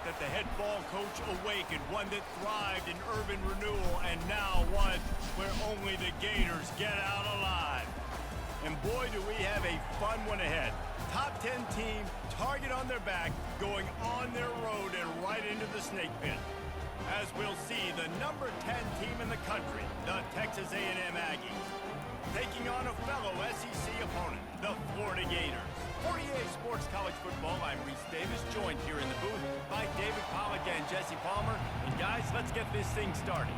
that the head ball coach awakened, one that thrived in urban renewal, and now one where only the Gators get out alive. And boy, do we have a fun one ahead. Top 10 team, target on their back, going on their road and right into the snake pit. As we'll see, the number 10 team in the country, the Texas A&M Aggies, taking on a fellow SEC opponent, the Florida Gators. For EA Sports College Football, I'm Reese Davis, joined here in the booth by David Pollack and Jesse Palmer. And guys, let's get this thing started.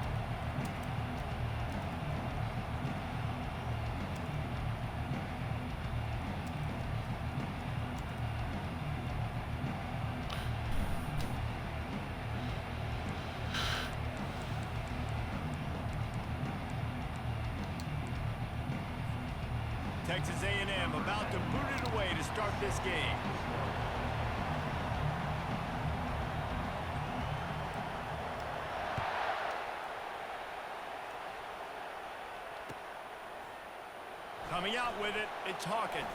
Texas A&M about to boot it away to start this game. Coming out with it, it's Hawkins.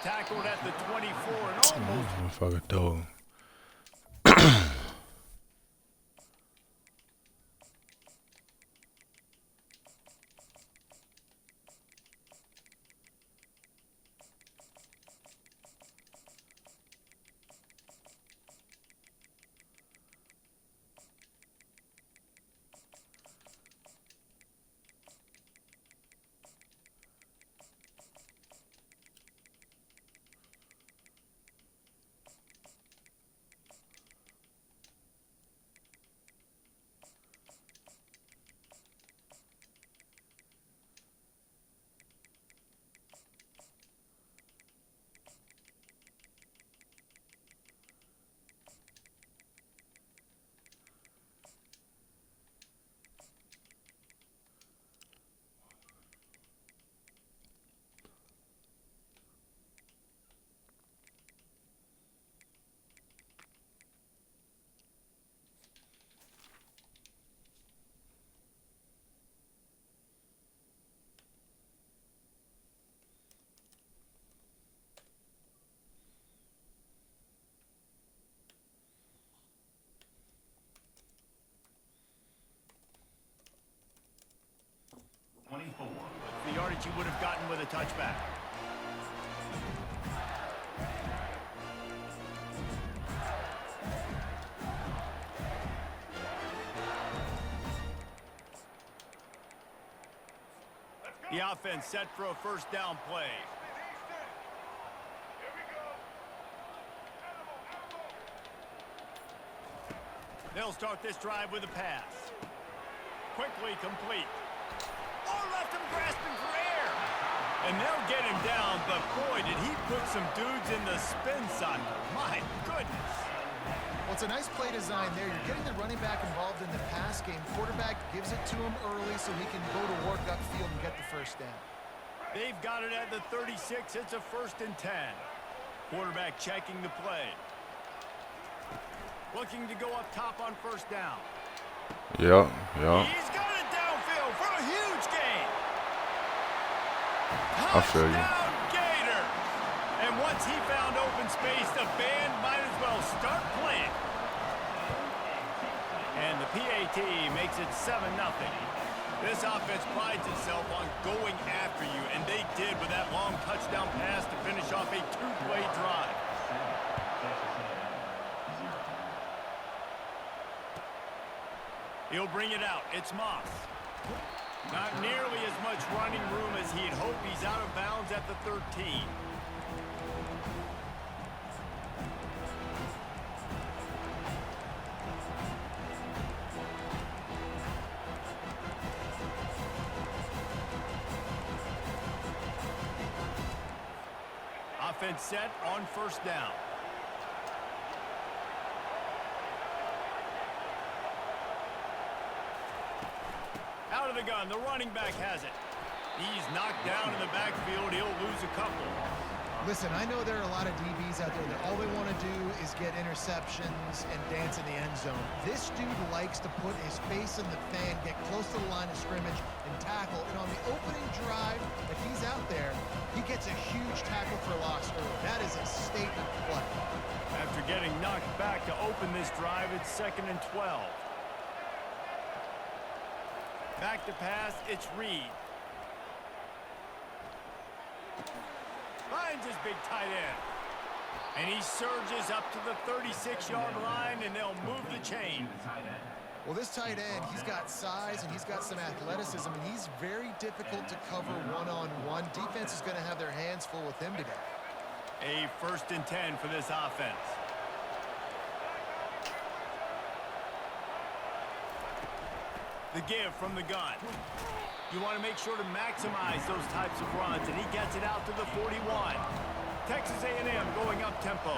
Tackled at the 24 and almost... Motherfucker dog. The yardage you would have gotten with a touchback. The offense set for a first down play. They'll start this drive with a pass. Quickly complete. Oh, left him grasping for air. And they'll get him down, but boy, did he put some dudes in the spin cycle. My goodness. Well, it's a nice play design there. You're getting the running back involved in the pass game. Quarterback gives it to him early so he can go to work upfield and get the first down. They've got it at the 36. It's a 1st and 10. Quarterback checking the play. Looking to go up top on first down. Yeah. He's got it downfield for a huge gain. I feel you. Touchdown Gator. And once he found open space, the band might as well start playing. And the PAT makes it 7-0. This offense prides itself on going after you, and they did with that long touchdown pass to finish off a 2-play drive. He'll bring it out. It's Moss. Not nearly as much running room as he'd hoped. He's out of bounds at the 13. Offense set on first down. Out of the gun, the running back has it. He's knocked down in the backfield. He'll lose a couple. Listen, I know there are a lot of DBs out there that all they want to do is get interceptions and dance in the end zone. This dude likes to put his face in the fan, get close to the line of scrimmage, and tackle. And on the opening drive, if he's out there, he gets That's a huge tackle for loss early. That is a statement play. After getting knocked back to open this drive, it's 2nd and 12. Back to pass, it's Reed. Finds his big tight end. And he surges up to the 36-yard line, and they'll move the chain. Well, this tight end, he's got size and he's got some athleticism, and he's very difficult to cover one-on-one. Defense is going to have their hands full with him today. A 1st and 10 for this offense. The give from the gun. You want to make sure to maximize those types of runs, and he gets it out to the 41. Texas A&M going up tempo.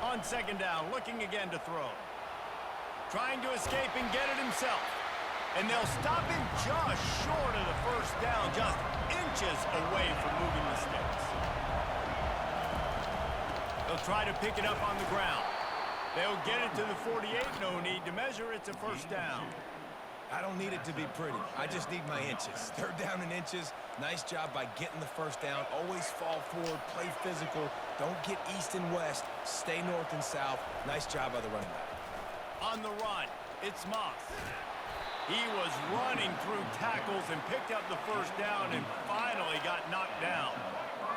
On 2nd down, looking again to throw. Trying to escape and get it himself. And they'll stop him just short of the 1st down, just inches away from moving the sticks. They'll try to pick it up on the ground. They'll get it to the 48, no need to measure, it's a 1st down. I don't need it to be pretty. I just need my inches. 3rd down in inches. Nice job by getting the 1st down. Always fall forward, play physical. Don't get east and west. Stay north and south. Nice job by the running back. On the run, it's Moss. He was running through tackles and picked up the 1st down and finally got knocked down.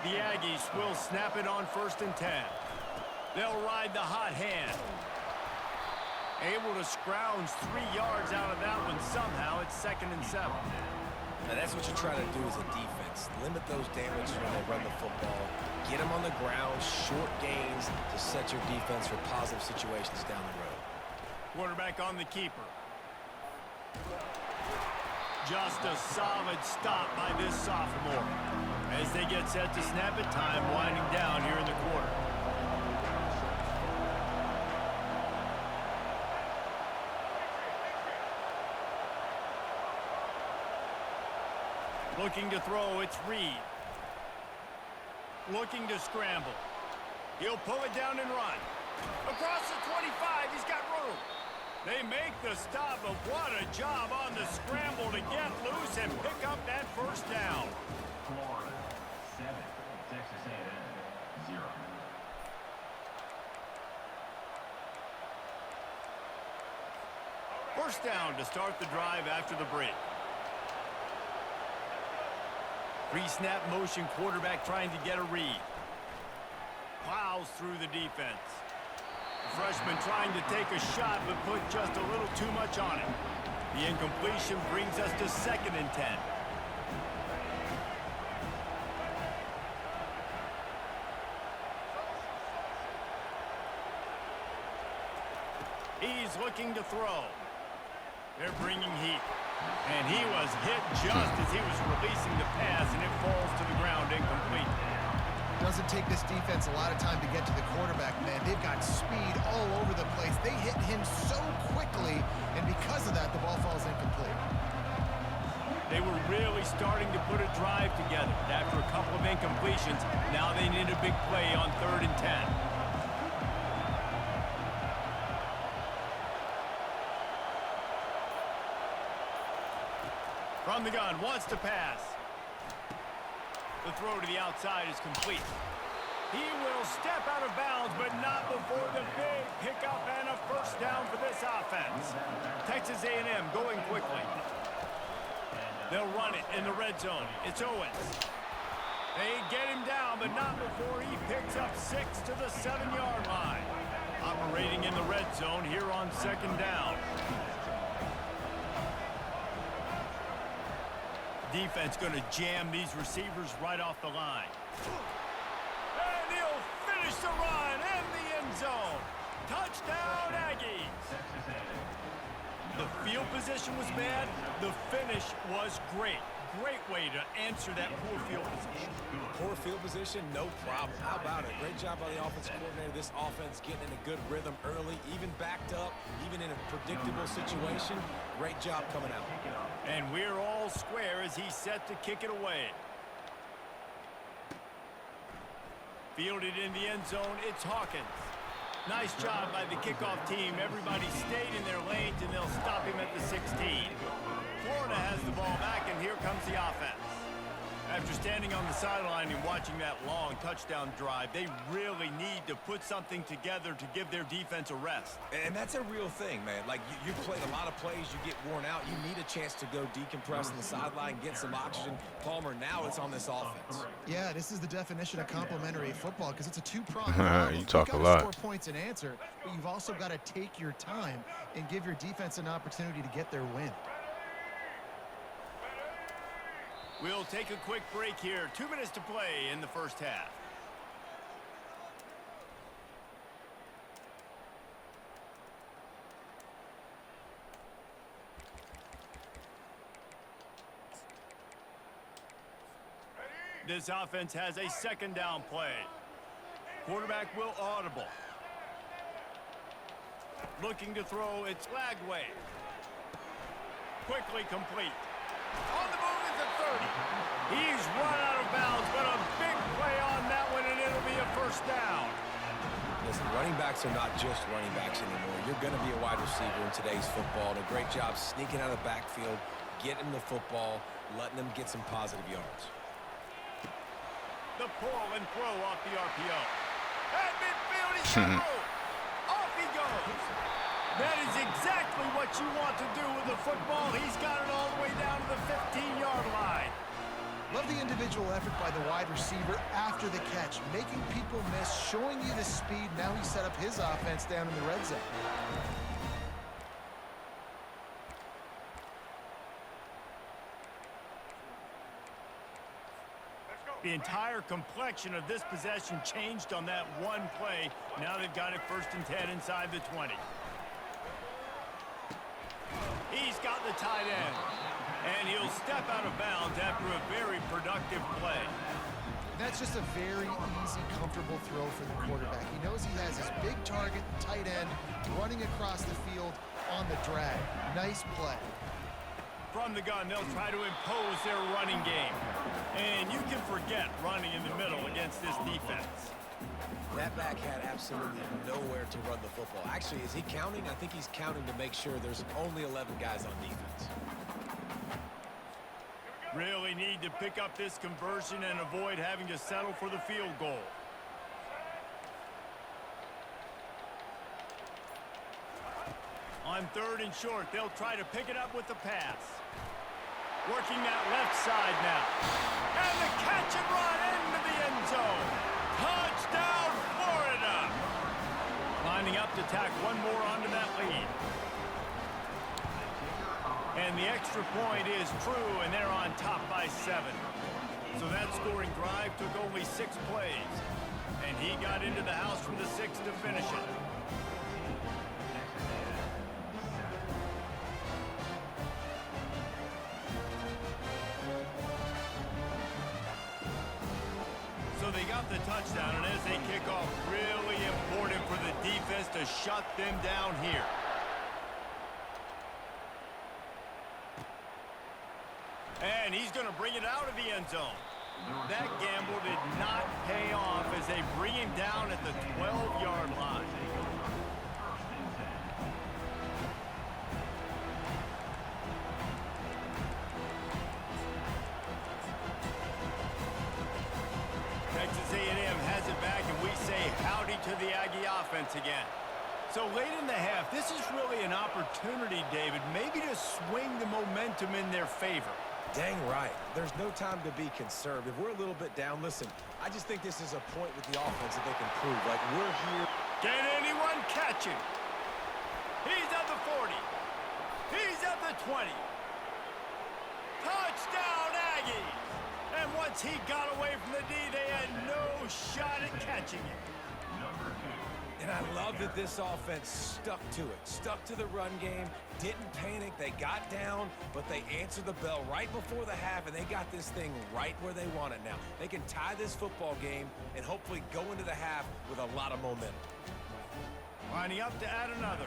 The Aggies will snap it on 1st and 10. They'll ride the hot hand. Able to scrounge 3 yards out of that one somehow. It's 2nd and 7. Now that's what you try to do as a defense. Limit those damages when they run the football. Get them on the ground, short gains to set your defense for positive situations down the road. Quarterback on the keeper. Just a solid stop by this sophomore. As they get set to snap it, time winding down here in the quarter. Looking to throw, it's Reed. Looking to scramble. He'll pull it down and run. Across the 25, he's got room. They make the stop, but what a job on the scramble to get loose and pick up that 1st down. Florida 7, Texas A&M 0. First down to start the drive after the break. Pre-snap motion, quarterback trying to get a read. Plows through the defense. The freshman trying to take a shot, but put just a little too much on it. The incompletion brings us to 2nd and 10. He's looking to throw. They're bringing heat. And he was hit just as he was releasing the pass, and it falls to the ground incomplete. Doesn't take this defense a lot of time to get to the quarterback, man. They've got speed all over the place. They hit him so quickly, and because of that, the ball falls incomplete. They were really starting to put a drive together. After a couple of incompletions, now they need a big play on 3rd and 10. From the gun, wants to pass. The throw to the outside is complete. He will step out of bounds, but not before the big pickup and a 1st down for this offense. Texas A&M going quickly. They'll run it in the red zone. It's Owens. They get him down, but not before he picks up 6 to the 7-yard line. Operating in the red zone here on 2nd down. Defense going to jam these receivers right off the line. And he'll finish the run in the end zone. Touchdown, Aggies. The field position was bad. The finish was great. Great way to answer that poor field position. Poor field position, no problem. How about it? Great job by the offensive coordinator. This offense getting in a good rhythm early, even backed up, even in a predictable situation. Great job coming out. And we're all square as he's set to kick it away. Fielded in the end zone, it's Hawkins. Nice job by the kickoff team. Everybody stayed in their lanes, and they'll stop him at the 16. Florida has the ball back, and here comes the offense. After standing on the sideline and watching that long touchdown drive, they really need to put something together to give their defense a rest. And that's a real thing, man. Like, you played a lot of plays, you get worn out. You need a chance to go decompress on the sideline, get some oxygen. Palmer, now it's on this offense. Yeah, this is the definition of complementary football because it's a two-pronged You talk a You've got lot. to score points and answer, but you've also got to take your time and give your defense an opportunity to get their win. We'll take a quick break here. 2 minutes to play in the first half. This offense has a second down play. Quarterback will audible. Looking to throw, it's Lagway. Quickly complete. On the move is the 30. He's run out of bounds, but a big play on that one, and it'll be a first down. Listen, running backs are not just running backs anymore. You're going to be a wide receiver in today's football. And a great job sneaking out of the backfield, getting the football, letting them get some positive yards. The pull and throw off the RPO. At midfield, he's got room. Off he goes. That is exactly what you want to do with the football. He's got it all the way down to the 15-yard line. Love the individual effort by the wide receiver after the catch, making people miss, showing you the speed. Now he set up his offense down in the red zone. The entire complexion of this possession changed on that one play. Now they've got it 1st and 10 inside the 20. He's got the tight end, and he'll step out of bounds after a very productive play. That's just a very easy, comfortable throw for the quarterback. He knows he has his big target, tight end, running across the field on the drag. Nice play. From the gun, they'll try to impose their running game. And you can forget running in the middle against this defense. That back had absolutely nowhere to run the football. Actually, is he counting? I think he's counting to make sure there's only 11 guys on defense. Really need to pick up this conversion and avoid having to settle for the field goal. On 3rd and short, they'll try to pick it up with the pass. Working that left side now. And the catch and run into the end zone. Touchdown, Florida! Lining up to tack one more onto that lead. And the extra point is true, and they're on top by 7. So that scoring drive took only 6 plays. And he got into the house from the 6 to finish it. So they got the touchdown, and as they kick off, really important for the defense to shut them down here. And he's going to bring it out of the end zone. That gamble did not pay off as they bring him down at the 12-yard line. Texas A&M has it back, and we say howdy to the Aggie offense again. So late in the half, this is really an opportunity, David, maybe to swing the momentum in their favor. Dang right. There's no time to be concerned. If we're a little bit down, listen, I just think this is a point with the offense that they can prove. Like, we're here. Can anyone catch him? He's at the 40. He's at the 20. Touchdown, Aggies! And once he got away from the D, they had no shot at catching him. And I love that this offense stuck to it, stuck to the run game, didn't panic. They got down, but they answered the bell right before the half, and they got this thing right where they want it now. They can tie this football game and hopefully go into the half with a lot of momentum. Lining up to add another.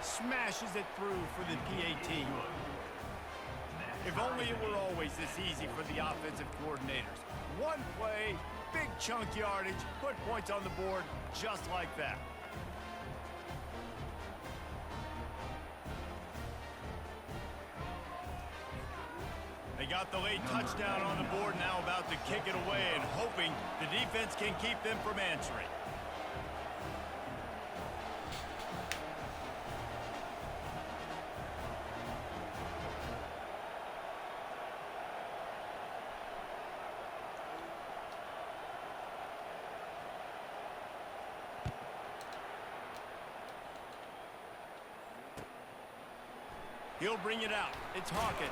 Smashes it through for the PAT. If only it were always this easy for the offensive coordinators. One play, big chunk yardage, put points on the board just like that. They got the late touchdown on the board, now about to kick it away and hoping the defense can keep them from answering. He'll bring it out. It's Hawkins.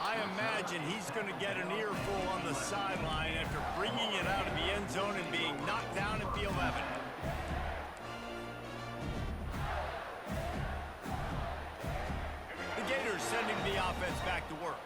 I imagine he's going to get an earful on the sideline after bringing it out of the end zone and being knocked down at the 11. The Gators sending the offense back to work.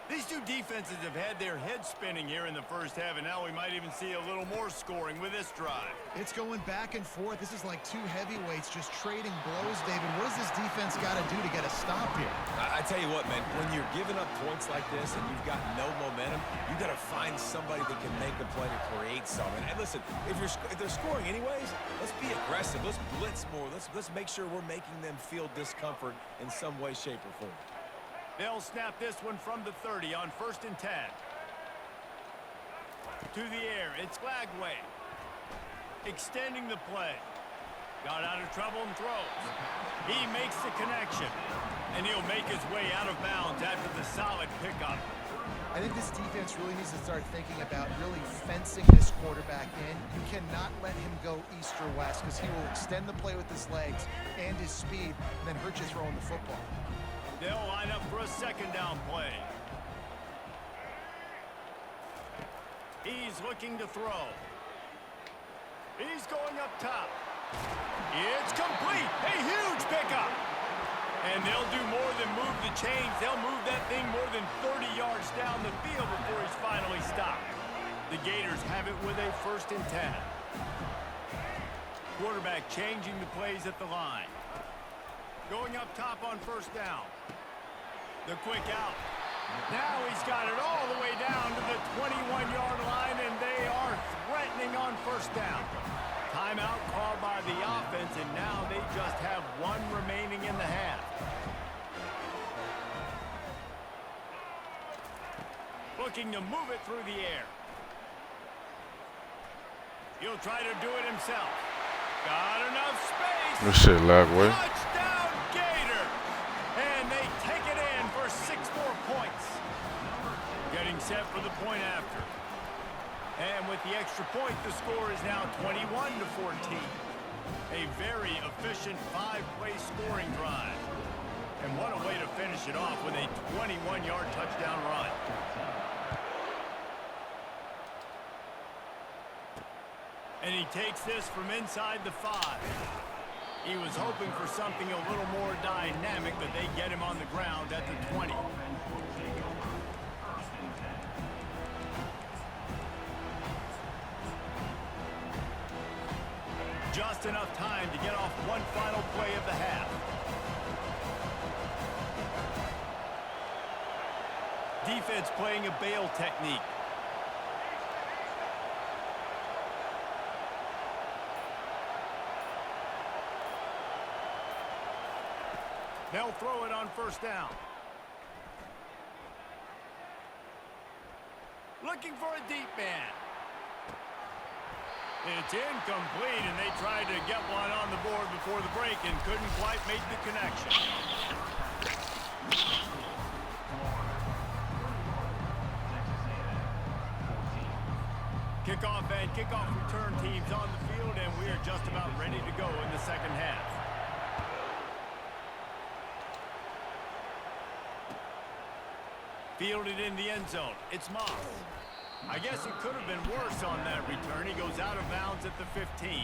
These two defenses have had their heads spinning here in the first half, and now we might even see a little more scoring with this drive. It's going back and forth. This is like two heavyweights just trading blows, David. What does this defense got to do to get a stop here? I tell you what, man, when you're giving up points like this and you've got no momentum, you got to find somebody that can make a play to create something. And listen, if they're scoring anyways, let's be aggressive. Let's blitz more. Let's make sure we're making them feel discomfort in some way, shape, or form. They'll snap this one from the 30 on 1st and 10. To the air, it's Lagway. Extending the play. Got out of trouble and throws. He makes the connection. And he'll make his way out of bounds after the solid pickup. I think this defense really needs to start thinking about really fencing this quarterback in. You cannot let him go east or west because he will extend the play with his legs and his speed and then hurt you throwing the football. They'll line up for a second down play. He's looking to throw. He's going up top. It's complete. A huge pickup. And they'll do more than move the chains. They'll move that thing more than 30 yards down the field before he's finally stopped. The Gators have it with a 1st and 10. Quarterback changing the plays at the line. Going up top on 1st down. The quick out. Now he's got it all the way down to the 21-yard line, and they are threatening on 1st down. Timeout called by the offense, and now they just have one remaining in the half. Looking to move it through the air. He'll try to do it himself. Got enough space. Good shit, Lagway. Touchdown, Gator. And they take it in for 6 more points. Getting set for the point after. And with the extra point, the score is now 21-14. A very efficient 5-play scoring drive. And what a way to finish it off with a 21-yard touchdown run. And he takes this from inside the 5. He was hoping for something a little more dynamic, but they get him on the ground at the 20. Just enough time to get off one final play of the half. Defense playing a bail technique. They'll throw it on 1st down. Looking for a deep man. It's incomplete, and they tried to get one on the board before the break and couldn't quite make the connection. Kickoff and kickoff return teams on the field, and we are just about ready to go in the second half. Fielded in the end zone. It's Moss. I guess it could have been worse on that return. He goes out of bounds at the 15.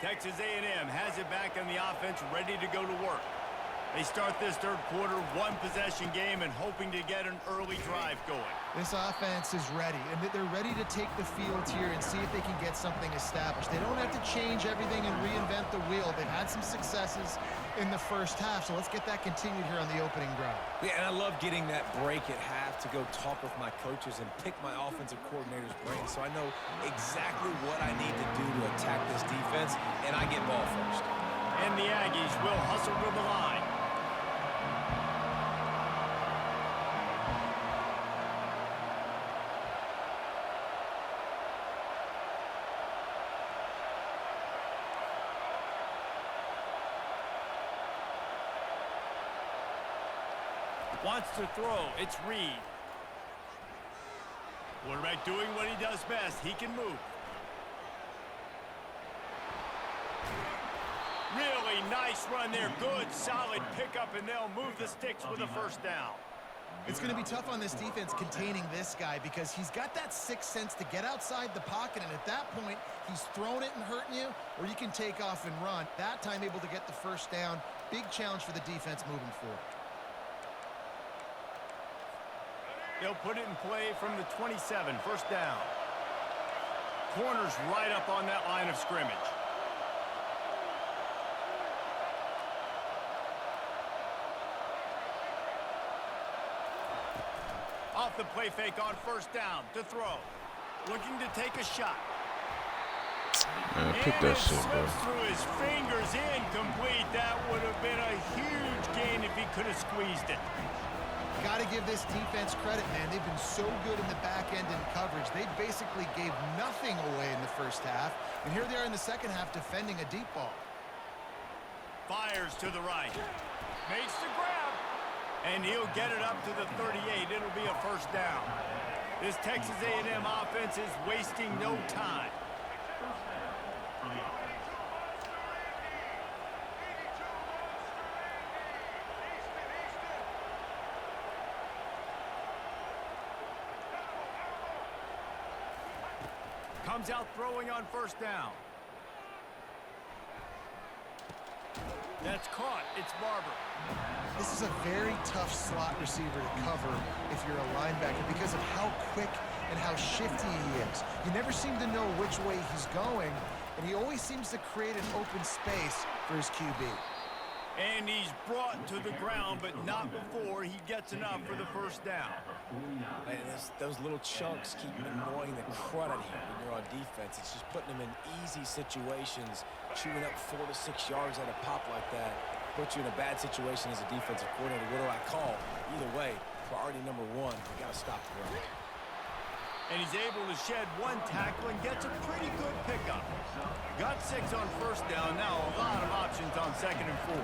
Texas A&M has it back on the offense, ready to go to work. They start this third quarter, one-possession game, and hoping to get an early drive going. This offense is ready, and they're ready to take the field here and see if they can get something established. They don't have to change everything and reinvent the wheel. They've had some successes in the first half, so let's get that continued here on the opening drive. Yeah, and I love getting that break at half to go talk with my coaches and pick my offensive coordinator's brain so I know exactly what I need to do to attack this defense, and I get ball first. And the Aggies will hustle to the line. Wants to throw. It's Reed. Quarterback doing what he does best. He can move. Really nice run there. Good, solid pickup, and they'll move the sticks with a first down. It's going to be tough on this defense containing this guy because he's got that sixth sense to get outside the pocket, and at that point, he's throwing it and hurting you, or you can take off and run. That time able to get the first down. Big challenge for the defense moving forward. They'll put it in play from the 27, first down. Corner's right up on that line of scrimmage. Off the play fake on first down to throw. Looking to take a shot. Man, pick that shit, bro. Slips through his fingers, incomplete. That would have been a huge gain if he could have squeezed it. Got to give this defense credit, man. They've been so good in the back end in coverage. They basically gave nothing away in the first half, and here they are in the second half defending a deep ball. Fires to the right. Makes the grab. And he'll get it up to the 38. It'll be a first down. This Texas A&M offense is wasting no time. Comes out throwing on first down. That's caught. It's Barber. This is a very tough slot receiver to cover if you're a linebacker because of how quick and how shifty he is. You never seem to know which way he's going, and he always seems to create an open space for his QB. And he's brought to the ground, but not before he gets enough for the first down. And those little chunks keep annoying the crud out of him when you're on defense. It's just putting him in easy situations, chewing up 4 to 6 yards at a pop like that. Puts you in a bad situation as a defensive coordinator. What do I call? Either way, priority number one, we got to stop the run. And he's able to shed one tackle and gets a pretty good pickup. Got 6 on first down. Now a lot of options on second and 4.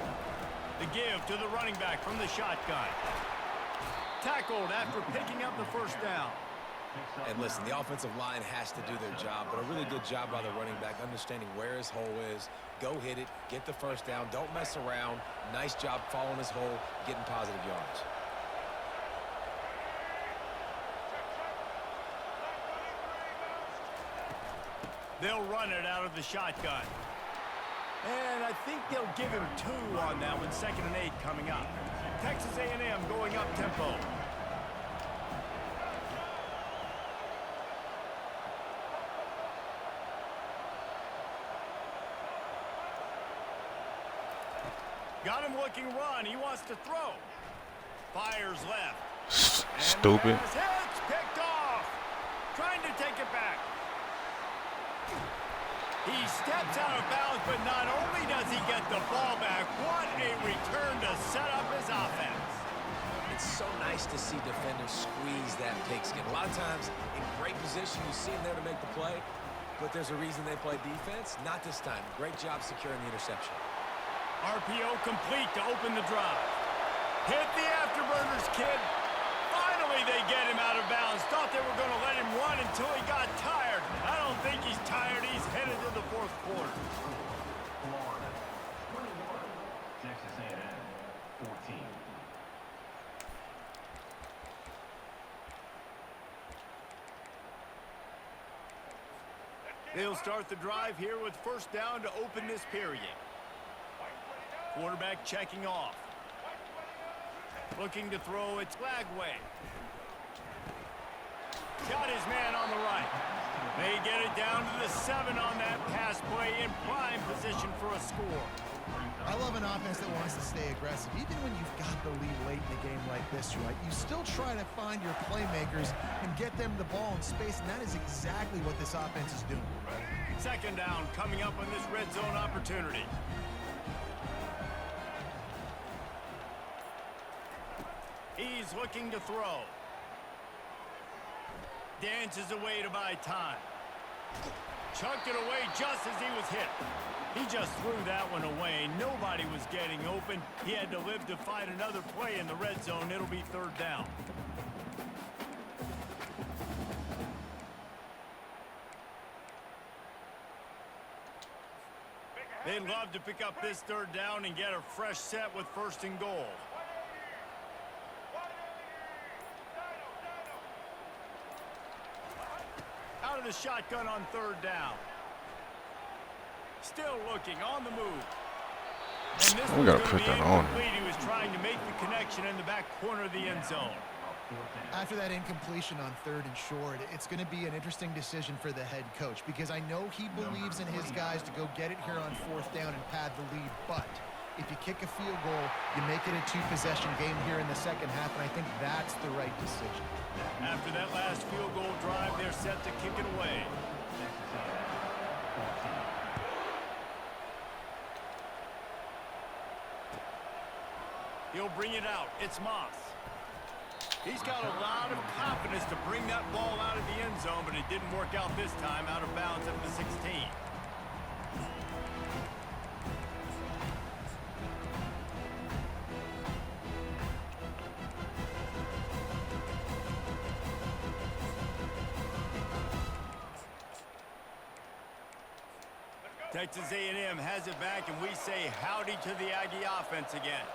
The give to the running back from the shotgun. Tackled after picking up the first down. And listen, the offensive line has to do their job, but a really good job by the running back understanding where his hole is. Go hit it, get the first down, don't mess around. Nice job following his hole, getting positive yards. They'll run it out of the shotgun. And I think they'll give him 2 on that one, second and 8 coming up. Texas A&M going up tempo. Got him looking run. He wants to throw. Fires left. Stupid. And the pass hits, picked off. Trying to take it back. He steps out of bounds, but not only does he get the ball back, what a return to set up his offense. It's so nice to see defenders squeeze that pigskin. A lot of times, in great position, you see them there to make the play, but there's a reason they play defense. Not this time. Great job securing the interception. RPO complete to open the drive. Hit the afterburners, kid. Finally, they get him out of bounds. Thought they were going to let him run until he got tired. I don't think he's tired. He's headed to the fourth quarter. Florida 21, Texas A&M 14. They'll start the drive here with first down to open this period. Quarterback checking off. Looking to throw it Flagway. Got his man on the right. They get it down to the 7 on that pass play in prime position for a score. I love an offense that wants to stay aggressive. Even when you've got the lead late in a game like this, right, you still try to find your playmakers and get them the ball in space, and that is exactly what this offense is doing. Second down coming up on this red zone opportunity. He's looking to throw. Dances away to buy time. Chucked it away just as he was hit. He just threw that one away. Nobody was getting open. He had to live to find another play in the red zone. It'll be third down. They'd love to pick up this third down and get a fresh set with first and goal. Out of the shotgun on third down. Still looking on the move. And this We gotta put that on. He was trying to make the connection in the back corner of the end zone. After that incompletion on third and short, it's going to be an interesting decision for the head coach because I know he believes in his guys to go get it here on fourth down and pad the lead. But if you kick a field goal, you make it a two-possession game here in the second half, and I think that's the right decision. After that last field goal drive, they're set to kick it away. He'll bring it out. It's Moss. He's got a lot of confidence to bring that ball out of the end zone, but it didn't work out this time, out of bounds at the 16. Texas A&M has it back, and we say howdy to the Aggie offense again.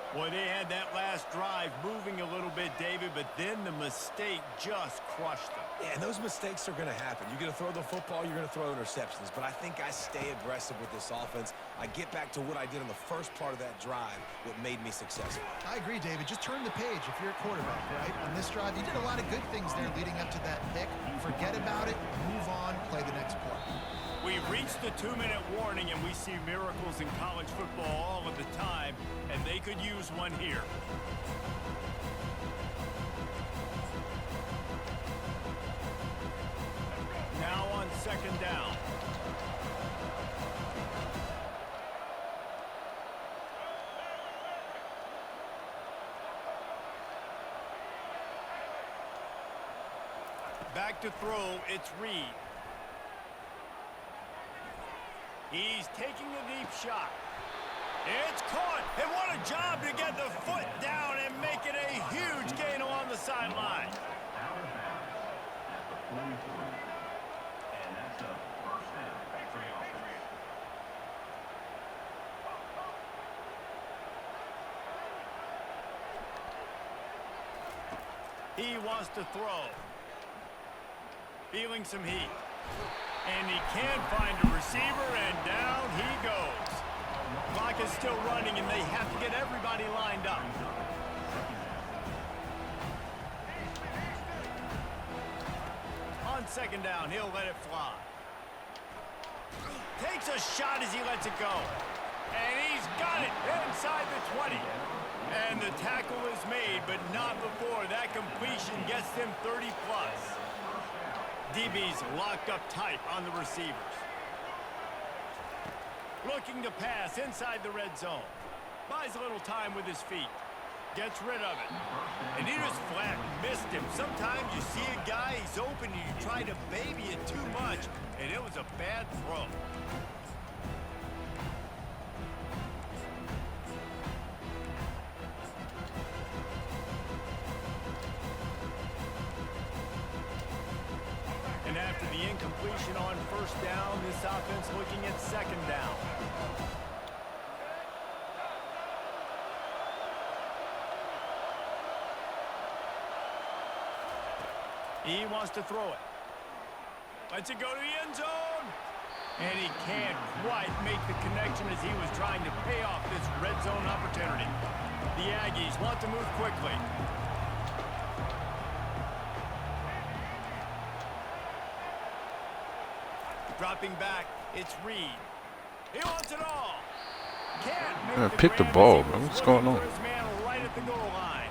Boy, they had that last drive moving a little bit, David, but then the mistake just crushed them. Yeah, and those mistakes are going to happen. You're going to throw the football, you're going to throw interceptions. But I think I stay aggressive with this offense. I get back to what I did on the first part of that drive, what made me successful. I agree, David. Just turn the page if you're a quarterback, right? On this drive, you did a lot of good things there leading up to that pick. Forget about it, move on, play the next play. We've reached the 2-minute warning, and we see miracles in college football all of the time, and they could use one here. Now on second down. Back to throw, it's Reed. He's taking a deep shot. It's caught, and what a job to get the foot down and make it a huge gain along the sideline. Out of bounds at the 43. And that's a first down for the offense. He wants to throw. Feeling some heat. And he can't find a receiver, and down he goes. Clock is still running, and they have to get everybody lined up. On second down, he'll let it fly. Takes a shot as he lets it go. And he's got it inside the 20. And the tackle is made, but not before that completion gets them 30-plus. DB's locked up tight on the receivers. Looking to pass inside the red zone. Buys a little time with his feet. Gets rid of it. And he just flat missed him. Sometimes you see a guy, he's open, and you try to baby it too much, and it was a bad throw. And after the incompletion on first down, this offense looking at second down. He wants to throw it. Lets it go to the end zone. And he can't quite make the connection as he was trying to pay off this red zone opportunity. The Aggies want to move quickly. Dropping back, it's Reed. He wants it all. Can't make Pick the ball, man. What's going on? Right at the goal line.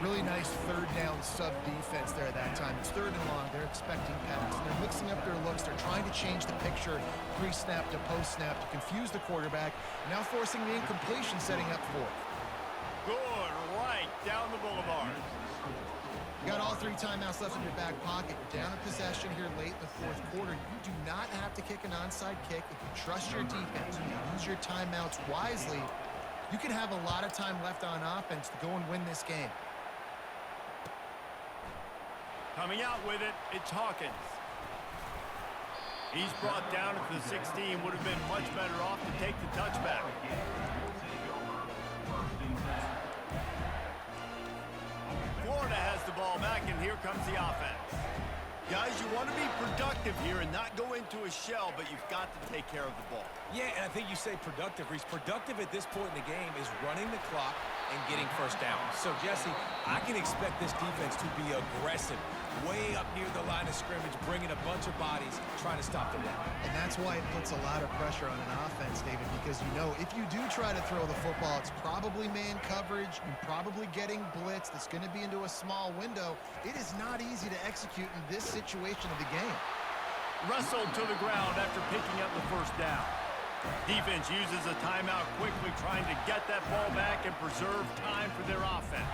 Really nice third down sub defense there that time. It's third and long. They're expecting pass. They're mixing up their looks. They're trying to change the picture pre-snap to post-snap to confuse the quarterback. Now forcing the incompletion, setting up for it. Good right down the boulevard. You got all 3 timeouts left in your back pocket. You're down a possession here late in the fourth quarter. You do not have to kick an onside kick. If you trust your defense, you use your timeouts wisely, you can have a lot of time left on offense to go and win this game. Coming out with it, it's Hawkins. He's brought down at the 16. Would have been much better off to take the touchback. Florida has the ball back, and here comes the offense. Guys, you want to be productive here and not go into a shell, but you've got to take care of the ball. Yeah, and I think you say productive, Reese. Productive at this point in the game is running the clock and getting first down. So, Jesse, I can expect this defense to be aggressive, way up near the line of scrimmage, bringing a bunch of bodies, trying to stop the run. And that's why it puts a lot of pressure on an offense, David, because you know if you do try to throw the football, it's probably man coverage, you're probably getting blitz that's going to be into a small window. It is not easy to execute in this situation of the game. Wrestled to the ground after picking up the first down. Defense uses a timeout quickly, trying to get that ball back and preserve time for their offense.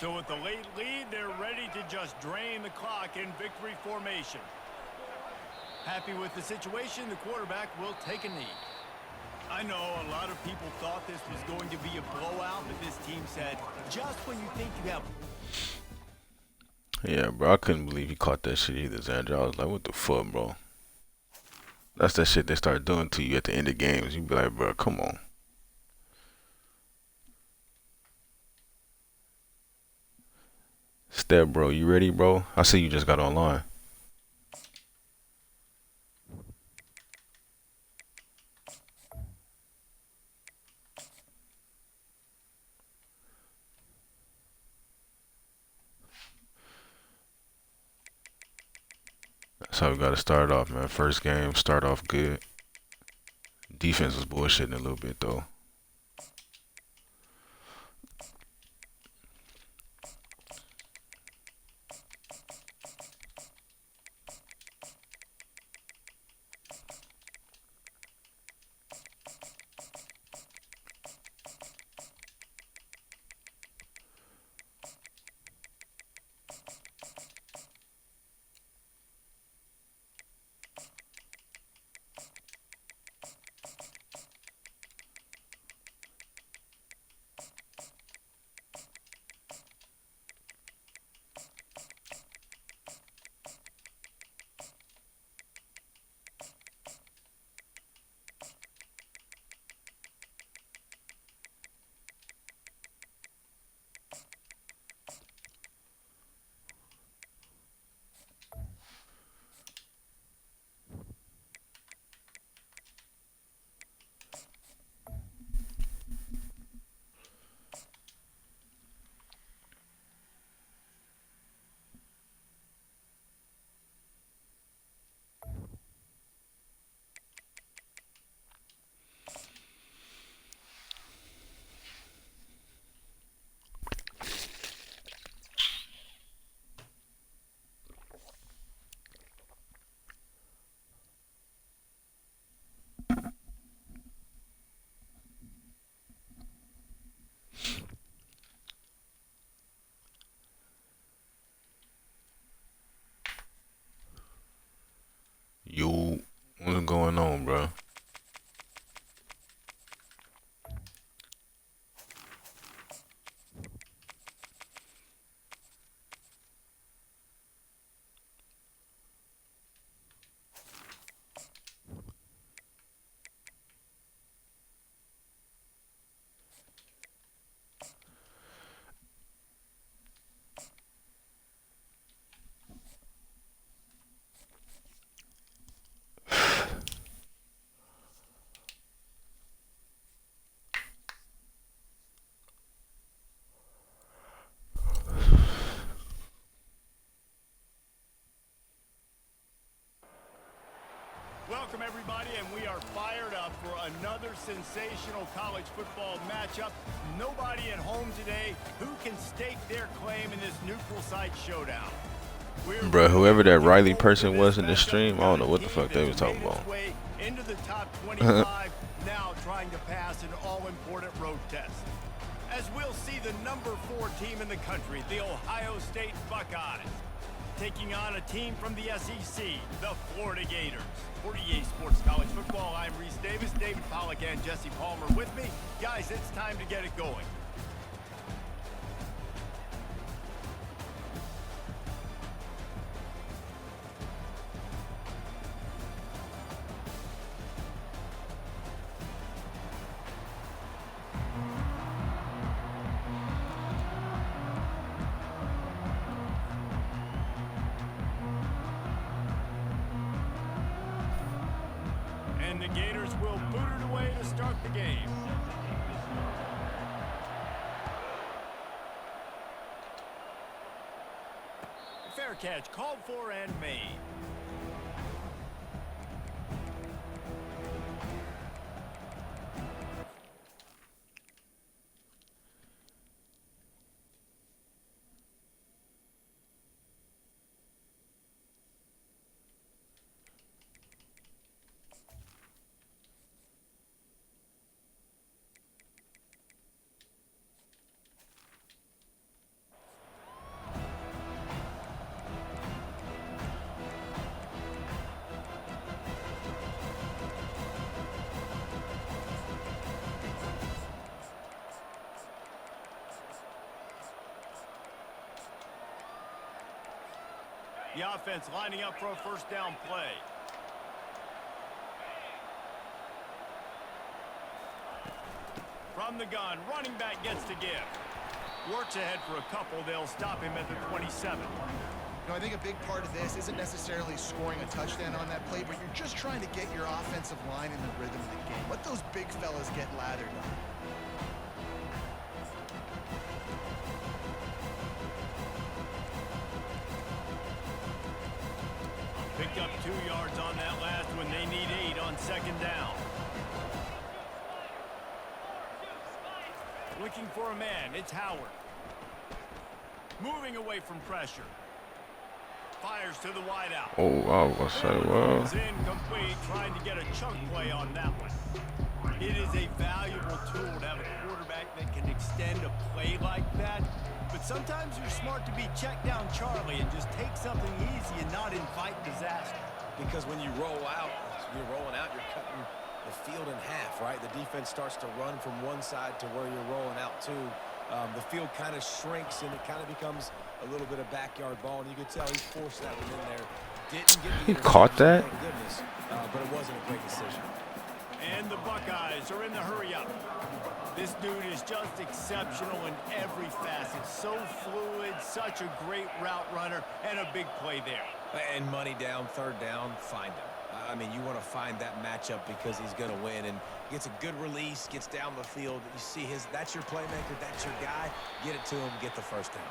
So with the late lead, they're ready to just drain the clock in victory formation. Happy with the situation, the quarterback will take a knee. I know a lot of people thought this was going to be a blowout, but this team said, just when you think you have... Yeah, bro, I couldn't believe he caught that shit either, Xander. I was like, what the fuck, bro? That's that shit they start doing to you at the end of games. You be like, bro, come on. Step, bro, you ready, bro? I see you just got online. That's how we got to start off, man. First game, start off good. Defense was bullshitting a little bit, though. everybody, and we are fired up for another sensational college football matchup. Nobody at home today who can stake their claim in this neutral site showdown. Bruh, whoever that Riley person was in the stream, I don't know what the fuck they was talking about. Into the top 25, now trying to pass an all-important road test. As we'll see the number 4 team in the country, the Ohio State Buckeyes, taking on a team from the SEC, the Florida Gators. For EA Sports College Football, I'm Reese Davis, David Pollack, and Jesse Palmer with me. Guys, it's time to get it going. And the Gators will boot it away to start the game. Fair catch called for and made. The offense lining up for a first down play. From the gun, running back gets to give. Works ahead for a couple. They'll stop him at the 27. I think a big part of this isn't necessarily scoring a touchdown on that play, but you're just trying to get your offensive line in the rhythm of the game. Let those big fellas get lathered up. Picked up 2 yards on that last one. They need 8 on second down. Looking for a man. It's Howard. Moving away from pressure. Fires to the wideout. Oh, I was gonna say, well. Incomplete, trying to get a chunk play on that one. It is a valuable tool to have a quarterback that can extend a play like that. But sometimes you're smart to be check down Charlie and just take something easy and not invite disaster. Because when you roll out, you're rolling out, you're cutting the field in half, right? The defense starts to run from one side to where you're rolling out to. The field kind of shrinks and it kind of becomes a little bit of backyard ball, and you could tell he forced that one in there. Didn't get the He caught that? thank goodness, but it wasn't a great decision. And the Buckeyes are in the hurry up. This dude is just exceptional in every facet. So fluid, such a great route runner, and a big play there. And money down, third down, find him. I mean, you want to find that matchup because he's going to win, and gets a good release, gets down the field. You see that's your playmaker, that's your guy. Get it to him, get the first down.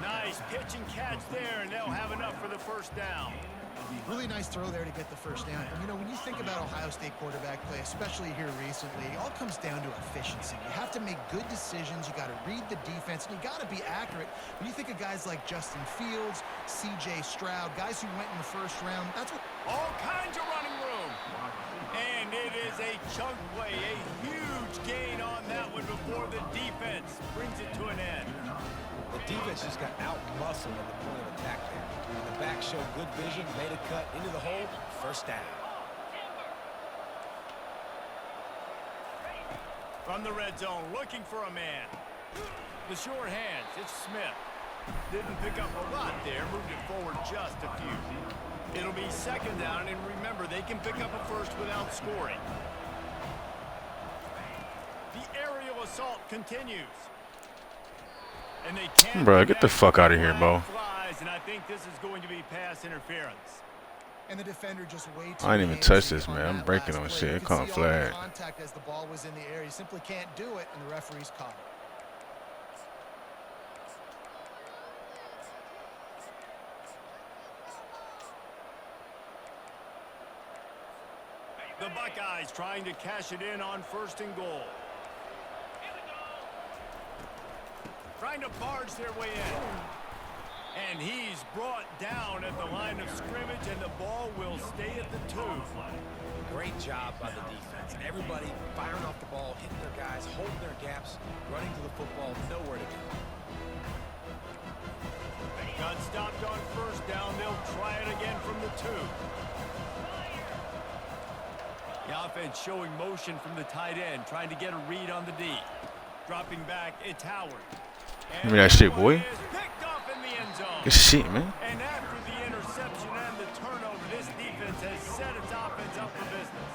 Nice pitch and catch there, and they'll have enough for the first down. Really nice throw there to get the first down. And, when you think about Ohio State quarterback play, especially here recently, it all comes down to efficiency. You have to make good decisions. You got to read the defense, and you got to be accurate. When you think of guys like Justin Fields, C.J. Stroud, guys who went in the first round, that's what... All kinds of running room. And it is a chunk play, a huge gain on that one before the defense brings it to an end. The defense just got out-muscled at the point of attack there. And the back showed good vision, made a cut into the hole, first down. From the red zone, looking for a man. The short hands, it's Smith. Didn't pick up a lot there, moved it forward just a few. It'll be second down, and remember, they can pick up a first without scoring. The aerial assault continues. And they can't. Bro, get the fuck out of here, Bo. And I think this is going to be pass interference. And the defender just way too I ain't even touch this, man. I'm breaking on shit. It can't flag. Contact as the ball was in the air. He simply can't do it, and the referee's caught it. He's trying to cash it in on 1st and goal. Trying to barge their way in. And he's brought down at the line of scrimmage, and the ball will stay at the 2. Great job by the defense. Everybody firing off the ball, hitting their guys, holding their gaps, running to the football, nowhere to go. Got stopped on 1st down. They'll try it again from the 2. The offense showing motion from the tight end, trying to get a read on the D. Dropping back, it's Howard. Give me that shit, boy. Picked off in the end zone. Good shit, man. And after the interception and the turnover, this defense has set its offense up for business.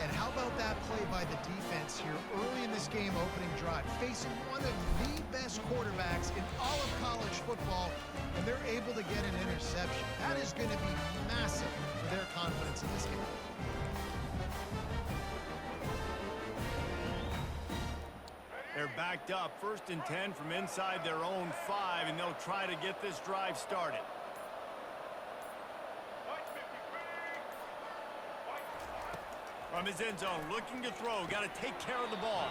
And how about that play by the defense here early in this game opening drive, facing one of the best quarterbacks in all of college football, and they're able to get an interception. That is going to be massive for their confidence in this game. They're backed up, 1st and 10 from inside their own 5, and they'll try to get this drive started. From his end zone, looking to throw, got to take care of the ball.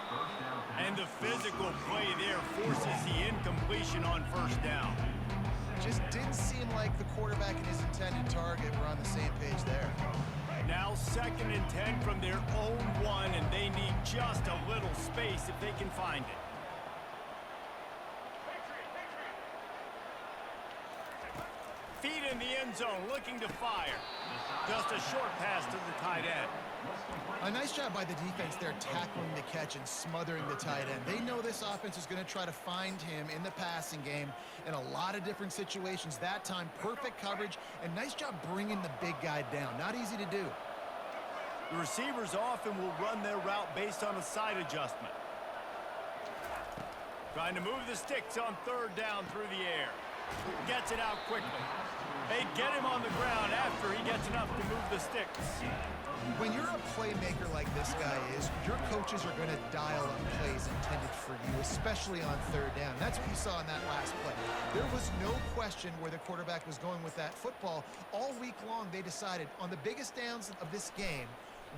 And the physical play there forces the incompletion on 1st down. Just didn't seem like the quarterback and his intended target were on the same page there. Now 2nd and 10 from their own 1, and they need just a little space if they can find it. Feet in the end zone, looking to fire. Just a short pass to the tight end. A nice job by the defense there, tackling the catch and smothering the tight end. They know this offense is going to try to find him in the passing game in a lot of different situations. That time, perfect coverage, and nice job bringing the big guy down. Not easy to do. The receivers often will run their route based on a side adjustment. Trying to move the sticks on 3rd down through the air. Gets it out quickly. They get him on the ground after he gets enough to move the sticks. When you're a playmaker like this guy is, your coaches are going to dial up plays intended for you, especially on 3rd down. That's what you saw in that last play. There was no question where the quarterback was going with that football. All week long, they decided on the biggest downs of this game,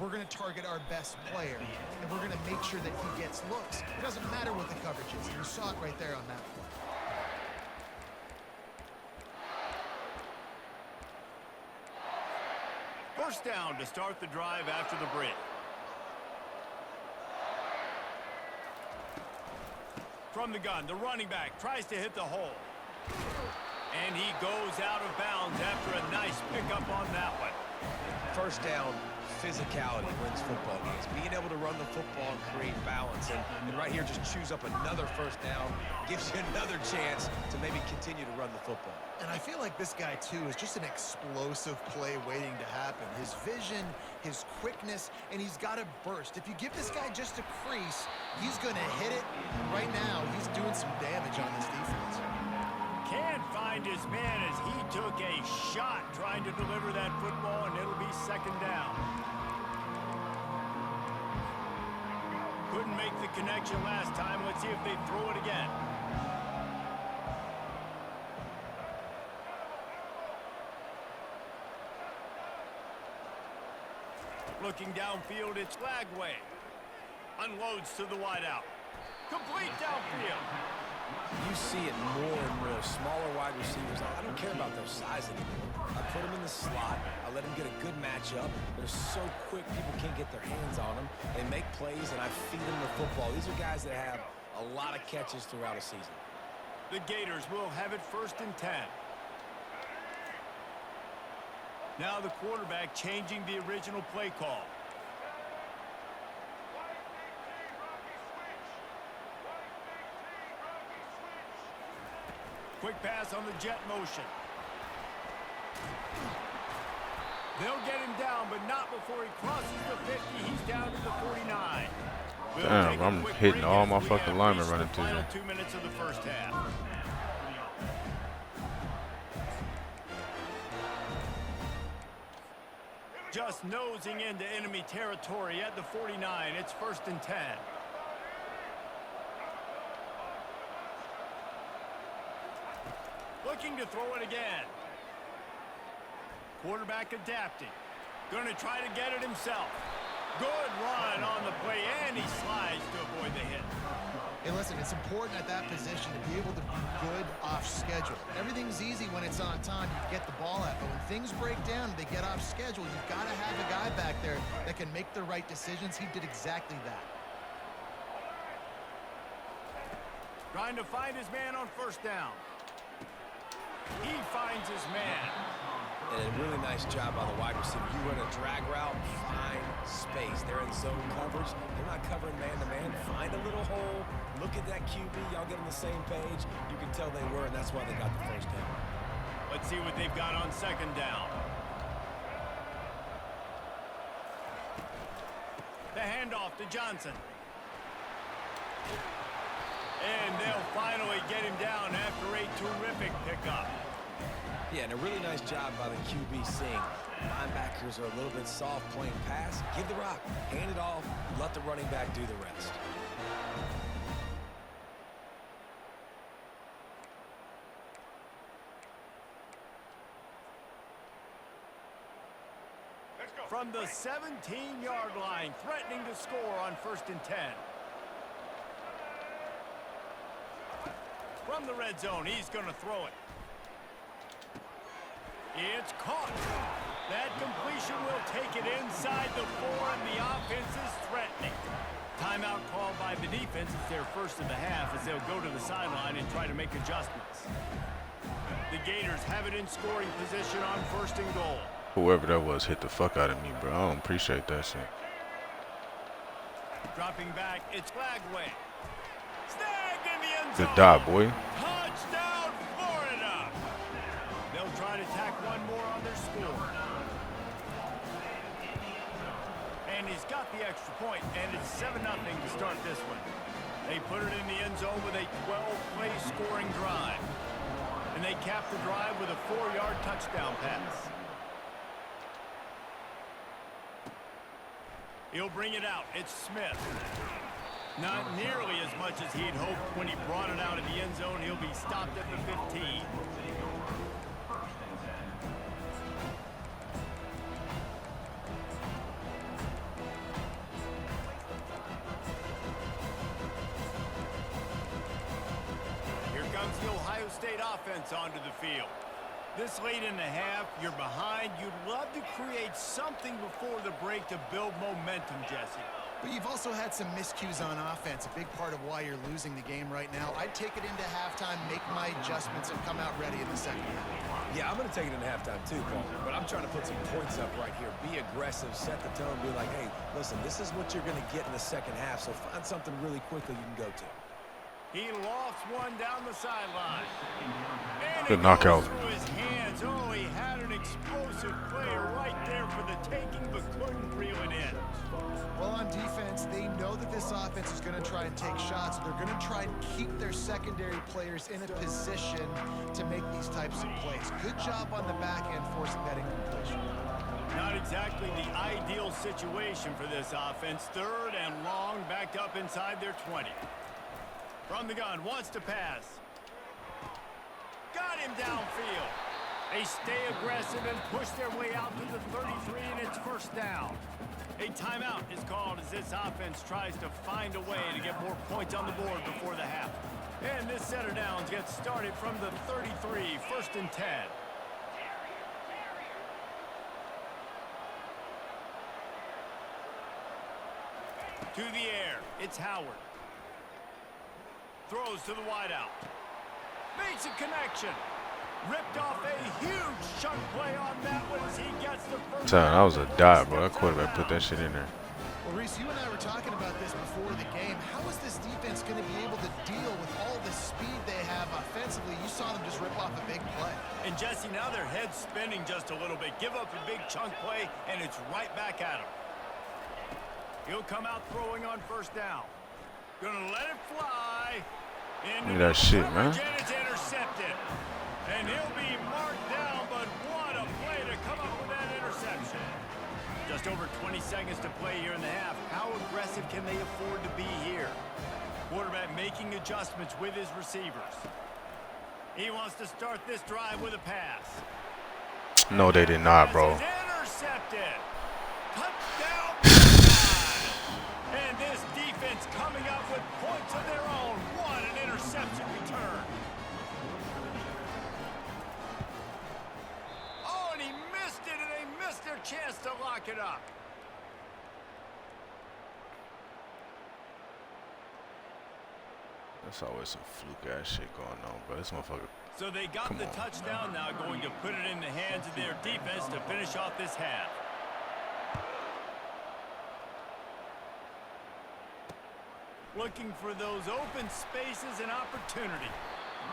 we're going to target our best player, and we're going to make sure that he gets looks. It doesn't matter what the coverage is. You saw it right there on that play. First down to start the drive after the break. From the gun, the running back tries to hit the hole. And he goes out of bounds after a nice pickup on that one. 1st down, physicality wins football games. Being able to run the football and create balance. And right here, just choose up another 1st down. Gives you another chance to maybe continue to run the football. And I feel like this guy, too, is just an explosive play waiting to happen. His vision, his quickness, and he's got a burst. If you give this guy just a crease, he's going to hit it. Right now, he's doing some damage on this defense. Can't find his man as he took a shot trying to deliver that football, and it'll be 2nd down. Couldn't make the connection last time. Let's see if they throw it again. Looking downfield, it's Lagway. Unloads to the wideout. Complete downfield. You see it more and more. Smaller wide receivers. I don't care about their size anymore. I put them in the slot. I let them get a good matchup. They're so quick, people can't get their hands on them. They make plays, and I feed them the football. These are guys that have a lot of catches throughout a season. The Gators will have it 1st and 10. Now the quarterback changing the original play call. Quick pass on the jet motion. They'll get him down, but not before he crosses the 50. He's down to the 49. Damn, I'm hitting all my fucking linemen running through there. there. 2 minutes of the 1st half. Just nosing into enemy territory at the 49. It's 1st and 10. Looking to throw it again. Quarterback adapting. Going to try to get it himself. Good run on the play, and he slides to avoid the hit. Hey, listen, it's important at that position to be able to be good off schedule. Everything's easy when it's on time, you get the ball out. But when things break down and they get off schedule, you've got to have a guy back there that can make the right decisions. He did exactly that. Trying to find his man on first down. He finds his man. And a really nice job by the wide receiver. You run a drag route, find space. They're in zone coverage. They're not covering man-to-man. Find a little hole. Look at that QB. Y'all get on the same page. You can tell they were, and that's why they got the first down. Let's see what they've got on second down. The handoff to Johnson. And they'll finally get him down after a terrific pickup. Yeah, and a really nice job by the QB seeing linebackers are a little bit soft playing pass. Give the rock, hand it off, let the running back do the rest. From the 17-yard line, threatening to score on 1st and 10. From the red zone, he's going to throw it. It's caught. That completion will take it inside the 4, and the offense is threatening. Timeout called by the defense. It's their first of the half as they'll go to the sideline and try to make adjustments. The Gators have it in scoring position on 1st and goal. Whoever that was hit the fuck out of me, bro. I don't appreciate that shit. Dropping back, it's Flagway. Snagged in the end zone. Good dot, boy. Touchdown, Florida. They'll try to tack one more on their score. And he's got the extra point, and it's 7-0 to start this one. They put it in the end zone with a 12-play scoring drive. And they cap the drive with a 4-yard touchdown pass. He'll bring it out. It's Smith. Not nearly as much as he'd hoped when he brought it out of the end zone. He'll be stopped at the 15. Here comes the Ohio State offense onto the field. This late in the half, you're behind. You'd love to create something before the break to build momentum, Jesse. But you've also had some miscues on offense, a big part of why you're losing the game right now. I'd take it into halftime, make my adjustments, and come out ready in the second half. Yeah, I'm going to take it into halftime too, Paul. But I'm trying to put some points up right here. Be aggressive, set the tone, be like, hey, listen, this is what you're going to get in the second half, so find something really quickly you can go to. He lofts one down the sideline. Good knockout. Through his hands. Oh, he had an explosive player right there for the taking, but couldn't reel it in. Well, on defense, they know that this offense is going to try and take shots. They're going to try and keep their secondary players in a position to make these types of plays. Good job on the back end forcing that incompletion. Not exactly the ideal situation for this offense. 3rd and long, backed up inside their 20. From the gun, wants to pass. Got him downfield. They stay aggressive and push their way out to the 33, and it's 1st down. A timeout is called as this offense tries to find a way to get more points on the board before the half. And this set of downs gets started from the 33, 1st and 10. To the air, it's Howard. Throws to the wideout. Makes a connection. Ripped off a huge chunk play on that one as he gets the first. That was a dot, bro. That quarterback put that shit in there. Well, Reese, you and I were talking about this before the game. How is this defense going to be able to deal with all the speed they have offensively? You saw them just rip off a big play. And Jesse, now their head's spinning just a little bit. Give up a big chunk play, and it's right back at him. He'll come out throwing on 1st down. Gonna let it fly. Look at that shit, man. And it's intercepted. And he'll be marked down, but what a play to come up with that interception. Just over 20 seconds to play here in the half. How aggressive can they afford to be here? Quarterback making adjustments with his receivers. He wants to start this drive with a pass. No, they did not, bro. Intercepted. Touchdown. offense coming up with points of their own. What an interception return. Oh, and he missed it, and they missed their chance to lock it up. That's always some fluke-ass shit going on, bro. This motherfucker. So they got the touchdown, now going to put it in the hands of their defense to finish off this half. Looking for those open spaces and opportunity.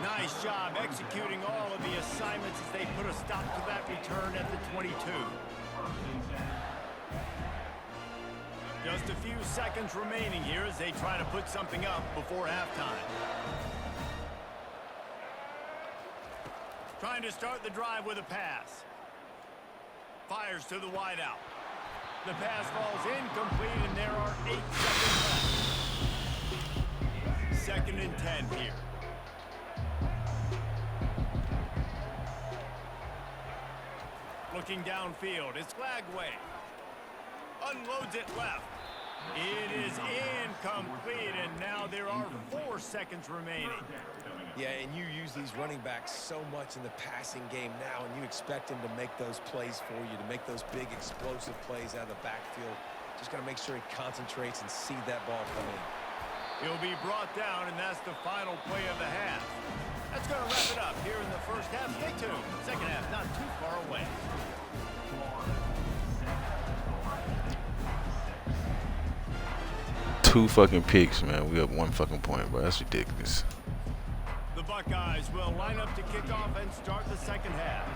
Nice job executing all of the assignments as they put a stop to that return at the 22. Just a few seconds remaining here as they try to put something up before halftime. Trying to start the drive with a pass. Fires to the wideout. The pass falls incomplete, and there are 8 seconds left. 2nd and 10 here. Looking downfield, it's Glagway. Unloads it left. It is incomplete, and now there are 4 seconds remaining. Yeah, and you use these running backs so much in the passing game now, and you expect them to make those plays for you, to make those big explosive plays out of the backfield. Just got to make sure he concentrates and see that ball come in. He'll be brought down, and that's the final play of the half. That's going to wrap it up here in the first half. Stay tuned. Second half not too far away. Two fucking picks, man. We have 1 fucking point, bro. That's ridiculous. The Buckeyes will line up to kick off and start the second half.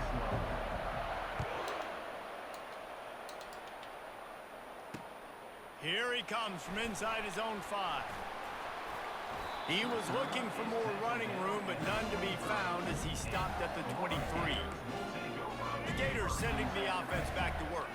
Here he comes from inside his own 5. He was looking for more running room, but none to be found as he stopped at the 23. The Gators sending the offense back to work.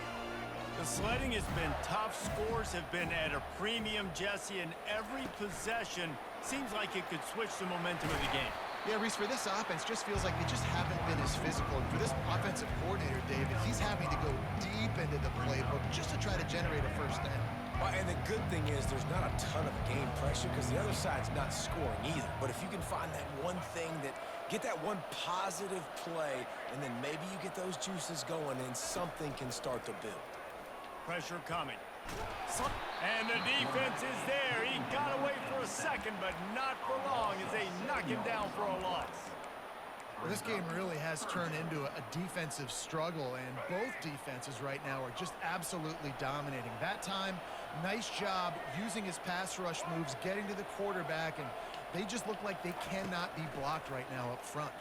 The sledding has been tough. Scores have been at a premium, Jesse, and every possession seems like it could switch the momentum of the game. Yeah, Reese, for this offense, just feels like they just haven't been as physical. And for this offensive coordinator, David, he's having to go deep into the playbook just to try to generate a first down. Well, and the good thing is there's not a ton of game pressure because the other side's not scoring either. But if you can find that one thing that get that one positive play, and then maybe you get those juices going and something can start to build. Pressure coming. And the defense is there. He got away for a second, but not for long as they knock him down for a loss. Well, this game really has turned into a defensive struggle, and both defenses right now are just absolutely dominating. That time, nice job using his pass rush moves, getting to the quarterback, and they just look like they cannot be blocked right now up front.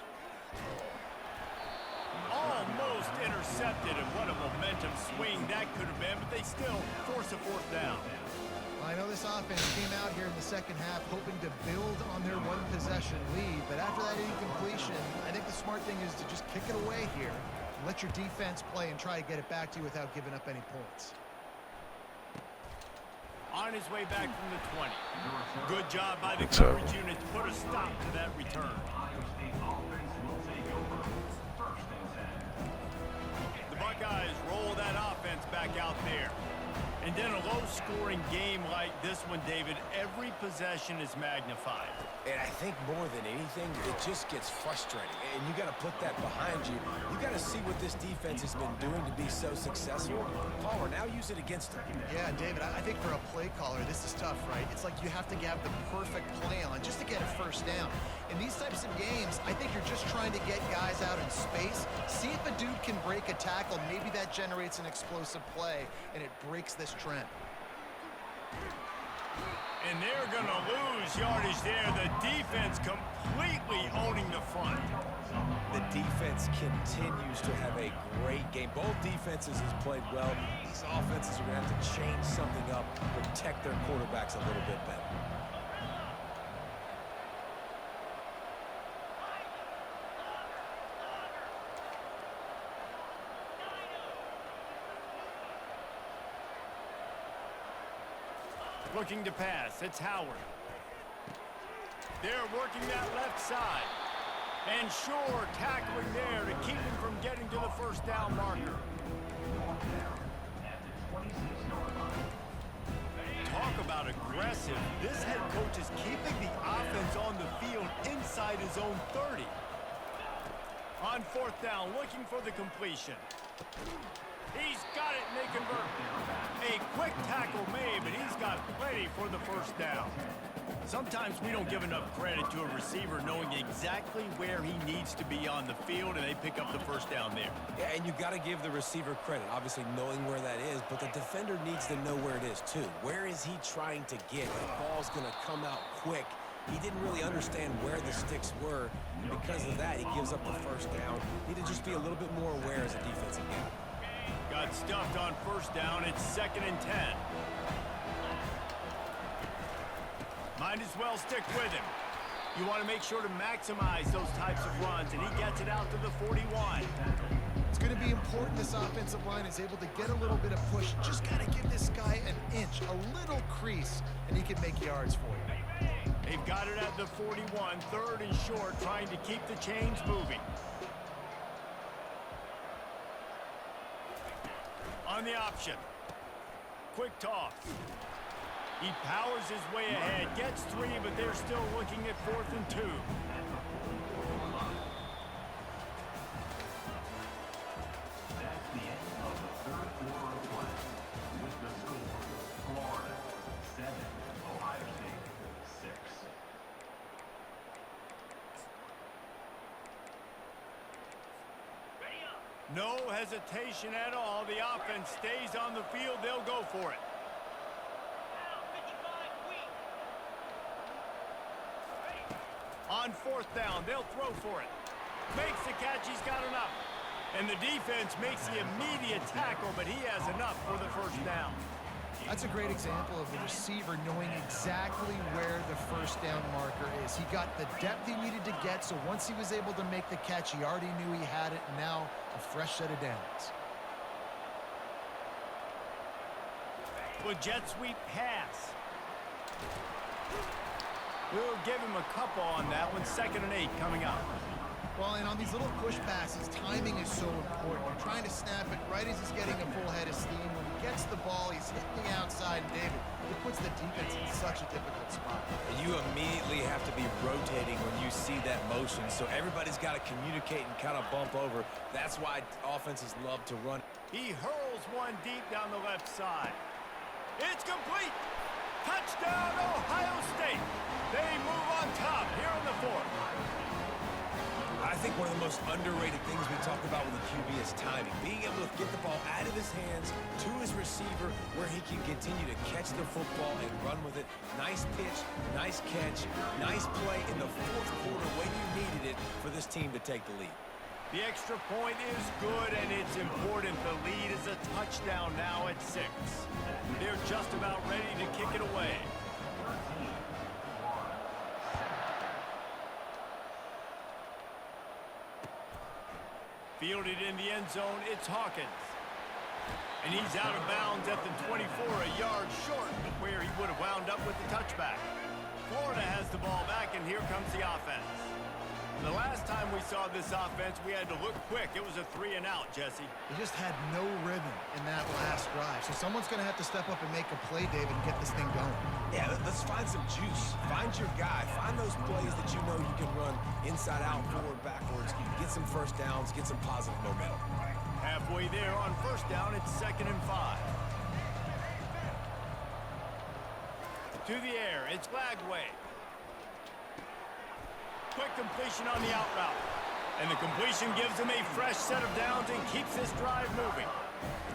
Almost intercepted, and what a momentum swing that could have been, but they still force a 4th down. I know this offense came out here in the second half hoping to build on their 1-possession lead, but after that incompletion, I think the smart thing is to just kick it away here. Let your defense play and try to get it back to you without giving up any points. On his way back from the 20. Good job by the coverage unit to put a stop to that return. The Buckeyes roll that offense back out there. And then a low-scoring game like this one, David, every possession is magnified. And I think more than anything, it just gets frustrating. And you got to put that behind you. You got to see what this defense has been doing to be so successful. Palmer, now use it against them. Yeah, David, I think for a play caller, this is tough, right? It's like you have to have the perfect play on just to get a first down. In these types of games, I think you're just trying to get guys out in space, see if a dude can break a tackle. Maybe that generates an explosive play, and it breaks this trend. And they're going to lose yardage there. The defense completely owning the front. The defense continues to have a great game. Both defenses has played well. These offenses are going to have to change something up, protect their quarterbacks a little bit better. Looking to pass, it's Howard. They're working that left side. And Shore tackling there to keep him from getting to the first down marker. Talk about aggressive. This head coach is keeping the offense on the field inside his own 30. On fourth down, looking for the completion. He's got it, and they convert. A quick tackle made, but he's got plenty for the first down. Sometimes we don't give enough credit to a receiver knowing exactly where he needs to be on the field, and they pick up the first down there. Yeah, and you got to give the receiver credit, obviously knowing where that is, but the defender needs to know where it is too. Where is he trying to get? The ball's going to come out quick. He didn't really understand where the sticks were, and because of that, he gives up the first down. Need to just be a little bit more aware as a defensive guy. Got stuffed on first down. It's 2nd and 10. Might as well stick with him. You want to make sure to maximize those types of runs, and he gets it out to the 41. It's going to be important this offensive line is able to get a little bit of push. Just got to give this guy an inch, a little crease, and he can make yards for you. They've got it at the 41, 3rd and short, trying to keep the chains moving. On the option. Quick toss. He powers his way ahead, gets 3, but they're still looking at 4th and 2. That's the end of the third quarter of play. With the score, Florida 7, Ohio State 6. No hesitation at all. The offense stays on the field. They'll go for it. On 4th down, they'll throw for it. Makes the catch. He's got enough. And the defense makes the immediate tackle, but he has enough for the first down. That's a great example of the receiver knowing exactly where the first down marker is. He got the depth he needed to get, so once he was able to make the catch, he already knew he had it, and now a fresh set of downs. With jet sweep pass. We'll give him a couple on that one. 2nd and 8 coming up. Well, and on these little push passes, timing is so important. You're trying to snap it right as he's getting a full head of steam. When he gets the ball, he's hitting the outside, and David, it puts the defense in such a difficult spot. You immediately have to be rotating when you see that motion, so everybody's got to communicate and kind of bump over. That's why offenses love to run. He hurls one deep down the left side. It's complete. Touchdown, Ohio State. They move on top here in the 4th. I think one of the most underrated things we talk about with the QB is timing. Being able to get the ball out of his hands to his receiver where he can continue to catch the football and run with it. Nice pitch, nice catch, nice play in the 4th quarter when you needed it for this team to take the lead. The extra point is good, and it's important. The lead is a touchdown now at 6. They're just about ready to kick it away. Fielded in the end zone, it's Hawkins. And he's out of bounds at the 24, a yard short of where he would have wound up with the touchback. Florida has the ball back, and here comes the offense. The last time we saw this offense, we had to look quick. It was a 3 and out, Jesse. He just had no rhythm in that last drive. So someone's going to have to step up and make a play, David, and get this thing going. Yeah, let's find some juice. Find your guy. Find those plays that you know you can run inside out, forward, backwards. Get some first downs. Get some positive momentum. Halfway there on first down, it's 2nd and 5. To the air, it's Lagway. Quick completion on the out route. And the completion gives him a fresh set of downs and keeps this drive moving.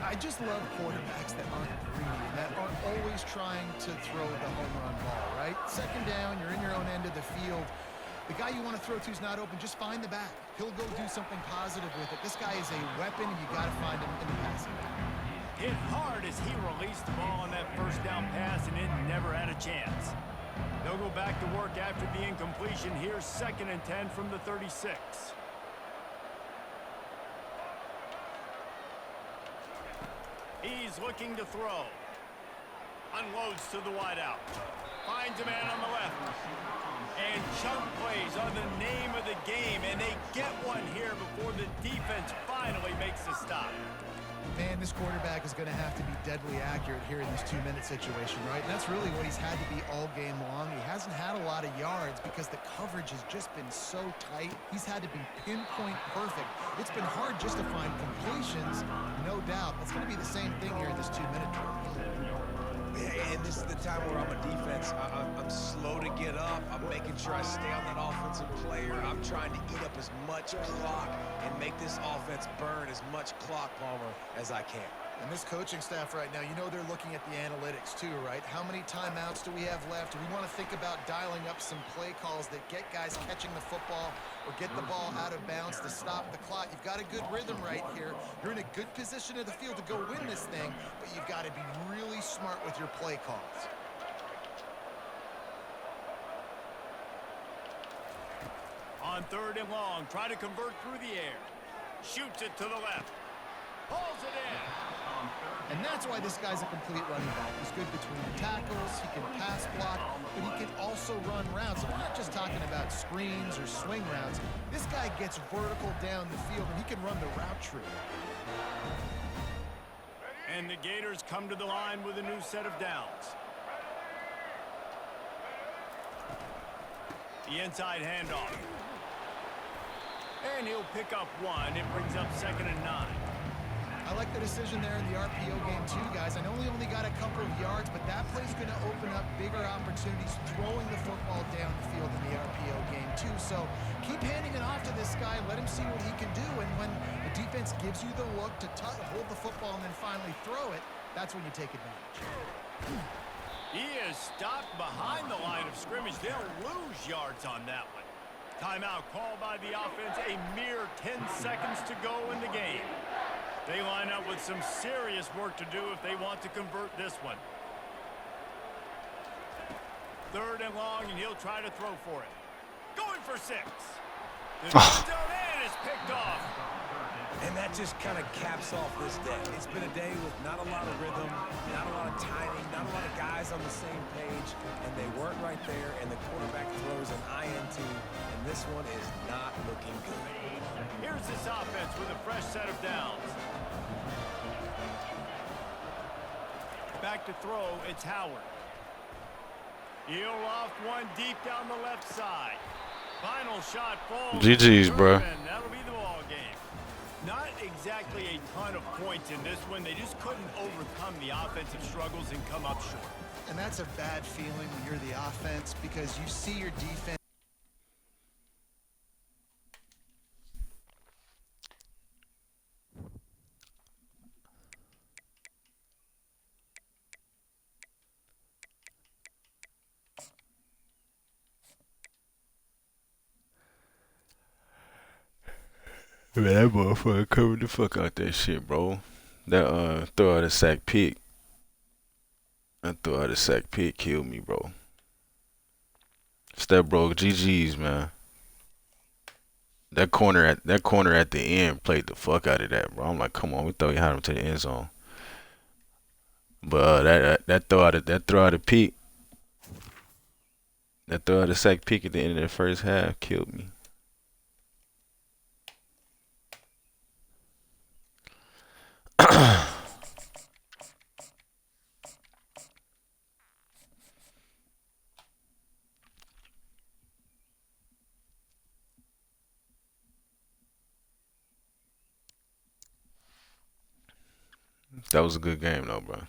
I just love quarterbacks that aren't greedy, that aren't always trying to throw the home run ball, right? 2nd down, you're in your own end of the field. The guy you want to throw to is not open. Just find the back. He'll go do something positive with it. This guy is a weapon, and you got to find him in the passing game. Hit hard as he released the ball on that first down pass, and it never had a chance. They'll go back to work after the incompletion. Here's 2nd and 10 from the 36. He's looking to throw. Unloads to the wideout. Finds a man on the left. And chunk plays on the name of the game, and they get one here before the defense finally makes a stop. Man, this quarterback is going to have to be deadly accurate here in this 2-minute situation, right? And that's really what he's had to be all game long. He hasn't had a lot of yards because the coverage has just been so tight. He's had to be pinpoint perfect. It's been hard just to find completions, no doubt. That's going to be the same thing here in this 2-minute drill. Yeah, and this is the time where I'm a defense. I'm slow to get up. I'm making sure I stay on that offensive player. I'm trying to eat up as much clock and make this offense burn as much clock, Palmer, as I can. And this coaching staff right now, you know they're looking at the analytics too, right? How many timeouts do we have left? Do we want to think about dialing up some play calls that get guys catching the football or get the ball out of bounds to stop the clock? You've got a good rhythm right here. You're in a good position of the field to go win this thing, but you've got to be really smart with your play calls. On 3rd and long, try to convert through the air. Shoots it to the left. Pulls it in. And that's why this guy's a complete running back. He's good between the tackles, he can pass block, but he can also run routes. So we're not just talking about screens or swing routes. This guy gets vertical down the field, and he can run the route tree. And the Gators come to the line with a new set of downs. The inside handoff. And he'll pick up one. It brings up 2nd and 9. I like the decision there in the RPO game too, guys. I know he only got a couple of yards, but that play's going to open up bigger opportunities throwing the football down the field in the RPO game too. So keep handing it off to this guy. Let him see what he can do. And when the defense gives you the look to hold the football and then finally throw it, that's when you take advantage. He is stopped behind the line of scrimmage. They'll lose yards on that one. Timeout called by the offense. A mere 10 seconds to go in the game. They line up with some serious work to do if they want to convert this one. 3rd and long, and he'll try to throw for it. Going for 6. The touchdown is picked off. And that just kind of caps off this day. It's been a day with not a lot of rhythm, not a lot of timing, not a lot of guys on the same page, and they weren't right there, and the quarterback throws an INT, and this one is not looking good. Here's this offense with a fresh set of downs. Back to throw, it's Howard. He'll loft one deep down the left side. Final shot falls. GG's, bro. That'll be the ball game. Not exactly a ton of points in this one. They just couldn't overcome the offensive struggles and come up short. And that's a bad feeling when you're the offense because you see your defense. Man, that motherfucker covered the fuck out that shit, bro. That throw out a sack pick. That throw out a sack pick killed me, bro. Step broke. GG's, man. That corner at the end played the fuck out of that, bro. I'm like, come on, we thought we had him to the end zone. But that throw out a pick. That throw out a sack pick at the end of the first half killed me. That was a good game, though, bro.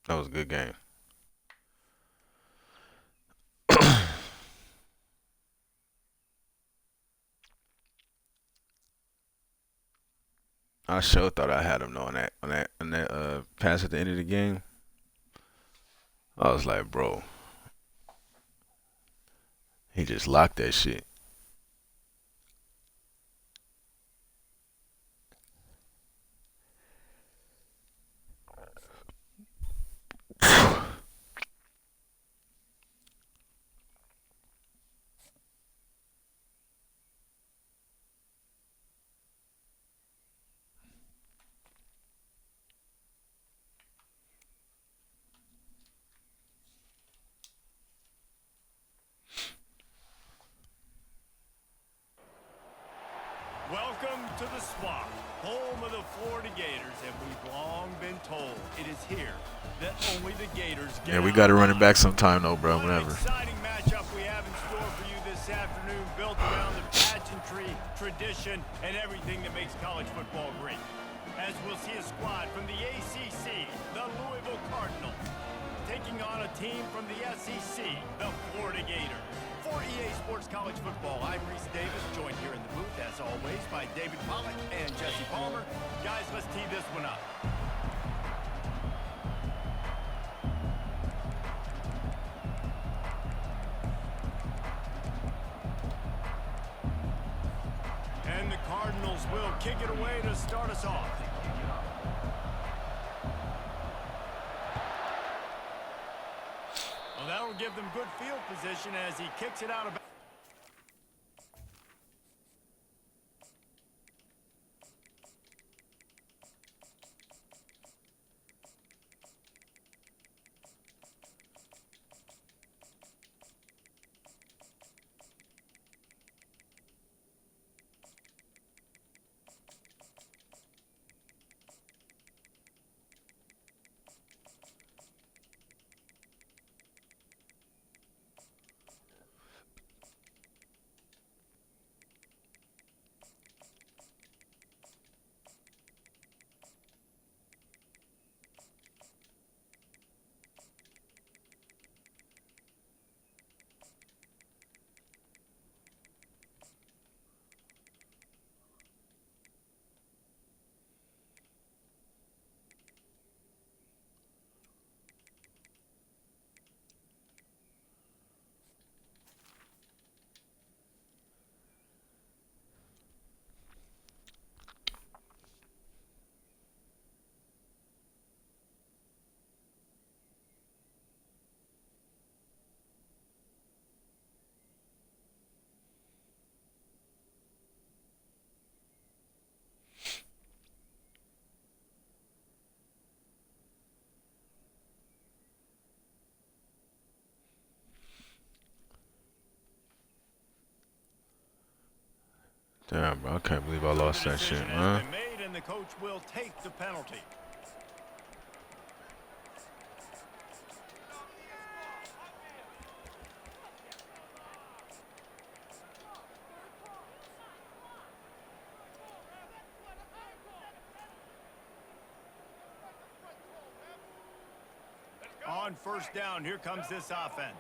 That was a good game. I sure thought I had him though on that pass at the end of the game. I was like, bro, he just locked that shit. Welcome to the Swamp, home of the Florida Gators, and we've long been told it is here that only the Gators get Yeah, we out got to run it alive. back sometime though, bro. What an Whatever. exciting matchup we have in store for you this afternoon, built around the pageantry, tradition, and everything that makes college football great. As we'll see a squad from the ACC, the Louisville Cardinals, taking on a team from the SEC, the Florida Gators. For EA Sports College Football, I'm Reese Davis, joined here in the booth, as always, by David Pollack and Jesse Palmer. Guys, let's tee this one up. And the Cardinals will kick it away to start us off. Well, that'll give them good field position as he kicks it out of bounds. Damn, bro. I can't believe I lost that shit, Decision man. has been made, and the coach will take the penalty. On first down, here comes this offense.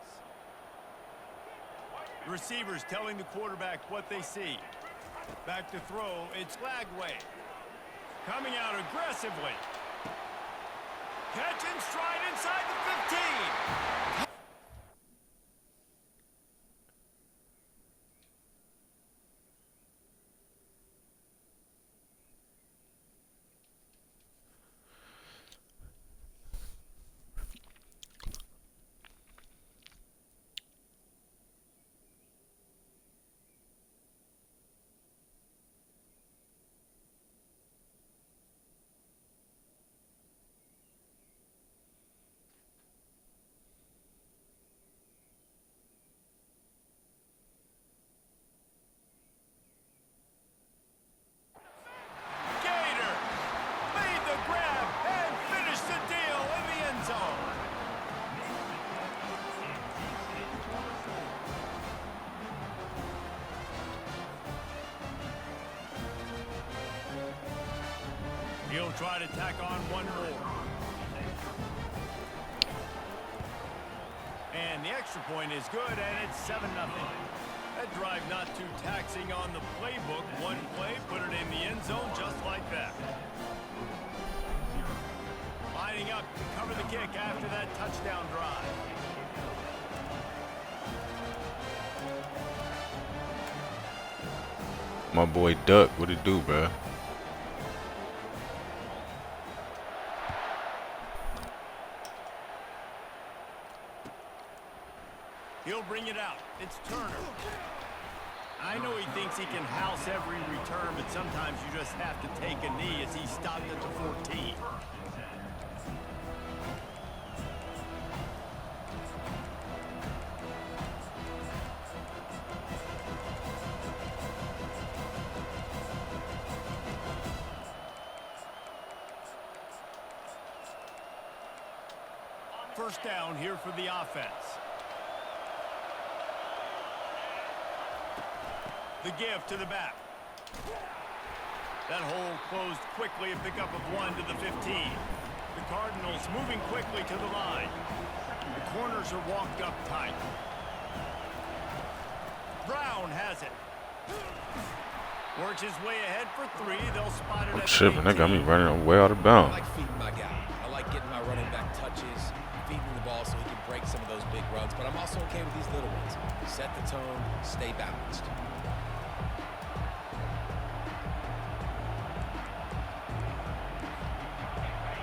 The receivers telling the quarterback what they see. Back to throw, it's Lagway. Coming out aggressively. Catch and stride inside the 15. Gator made the grab and finished the deal in the end zone. He'll try to tack on one more. And the extra point is good, and it's 7-0. That drive not too taxing on the playbook. One play, put it in the end zone just like that. Lining up to cover the kick after that touchdown drive. My boy Duck, what it do, bro? He'll bring it out. It's Turner. I know he thinks he can house every return, but sometimes you just have to take a knee as he stopped at the 14. first down here for the offense. The give to the back. That hole closed quickly, a pickup of 1 to the 15. The Cardinals moving quickly to the line. The corners are walked up tight. Brown has it. Works his way ahead for 3. They'll spot it. I'm at tripping. That got me 18. running way out of I bounds. like feeding my guy. I like getting my running back touches, feeding the ball so he can break some of those big runs. But I'm also okay with these little ones. Set the tone, stay balanced.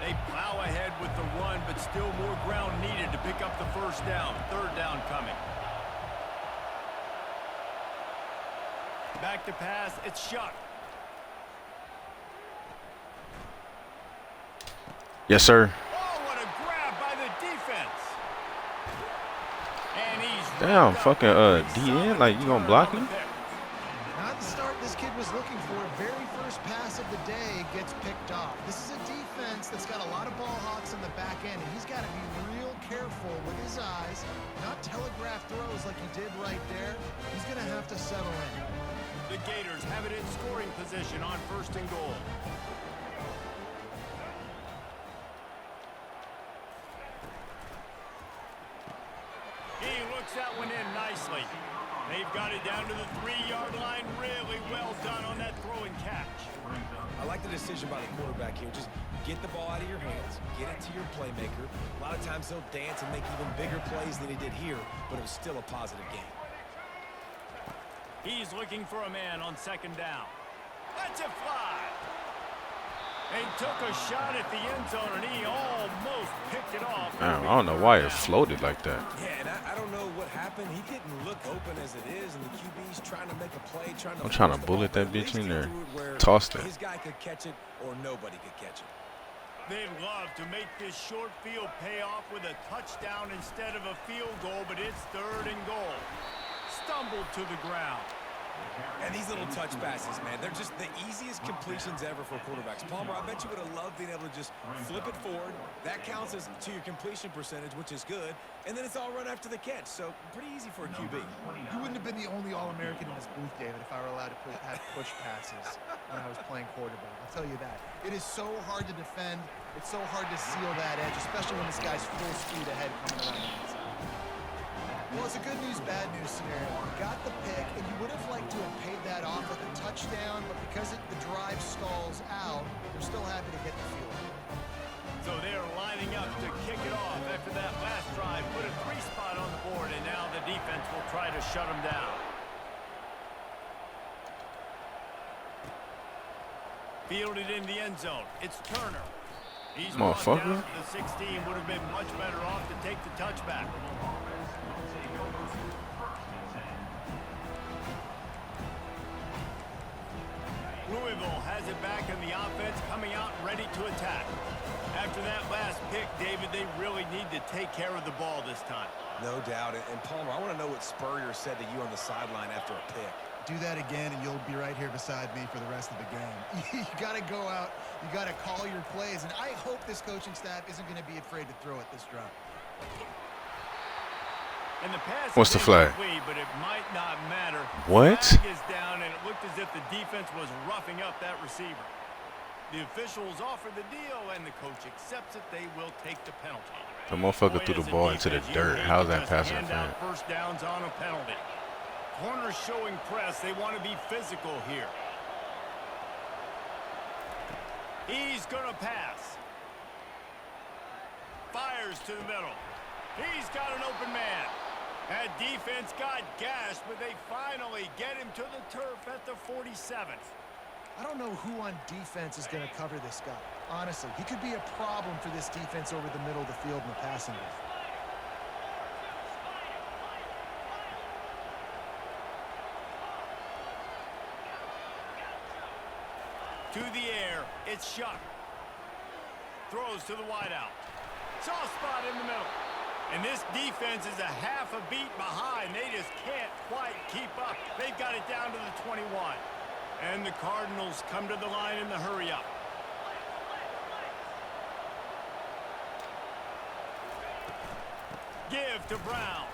They plow ahead with the run, but still more ground needed to pick up the first down. Third down coming. Back to pass. It's Shuck. Yes, sir. Oh, what a grab by the defense. And he's Damn, ripped up. fucking Pretty DN, solid like you gonna return block on the him? pick. Not the start this kid was looking for. Very first pass of the day gets picked off. This is a defense that's got a lot of ball hawks in the back end, and he's got to be real careful with his eyes, not telegraph throws like he did right there. He's going to have to settle in. The Gators have it in scoring position on first and goal. He looks that one in nicely. They've got it down to the 3-yard line. Really well done on that throw and catch. I like the decision by the quarterback here. Just get the ball out of your hands, get it to your playmaker. A lot of times he'll dance and make even bigger plays than he did here, but it was still a positive game. He's looking for a man on second down. Let's it fly. They took a shot at the end zone, and he almost picked it off. Man, I don't know why it floated like that. Yeah, and I don't know what happened. He didn't look open as it is, and the QB's trying to make a play, I'm trying to bullet that bitch in there. Tossed it. His guy could catch it, or nobody could catch it. They'd love to make this short field pay off with a touchdown instead of a field goal, but it's third and goal. Stumbled to the ground. And these little touch passes, man, they're just the easiest completions ever for quarterbacks. Palmer, I bet you would have loved being able to just flip it forward. That counts as to your completion percentage, which is good. And then it's all run after the catch, so pretty easy for a QB. You wouldn't have been the only All-American in this booth, David, if I were allowed to have push passes when I was playing quarterback. I'll tell you that. It is so hard to defend. It's so hard to seal that edge, especially when this guy's full speed ahead coming around the inside. Well, it's a good news, bad news scenario. You got the pick, and you would have liked to have paid that off with a touchdown, but because the drive stalls out, they're still happy to get the field. So they're lining up to kick it off after that last drive. Put a 3-spot on the board, and now the defense will try to shut them down. Fielded in the end zone. It's Turner. He's brought down to the 16. Would have been much better off to take the touchback. Louisville has it back in the offense, coming out ready to attack. After that last pick, David, they really need to take care of the ball this time. No doubt. And Palmer, I want to know what Spurrier said to you on the sideline after a pick. Do that again, and you'll be right here beside me for the rest of the game. You got to go out. You got to call your plays, and I hope this coaching staff isn't going to be afraid to throw it this drive. And the pass What's the flag? But it might not matter. What? Flag is down, and it looked as if the defense was roughing up that receiver. The officials offer the deal, and the coach accepts it. They will take the penalty. The motherfucker threw the ball into the dirt. How's that pass interference? First downs on a penalty. Corners showing press. They want to be physical here. He's going to pass. Fires to the middle. He's got an open man. That defense got gashed, but they finally get him to the turf at the 47th. I don't know who on defense is going to cover this guy. Honestly, he could be a problem for this defense over the middle of the field in the passing game. To the air, it's Shuck. Throws to the wideout. Soft spot in the middle. And this defense is a half a beat behind. They just can't quite keep up. They've got it down to the 21. And the Cardinals come to the line in the hurry-up. Give to Brown.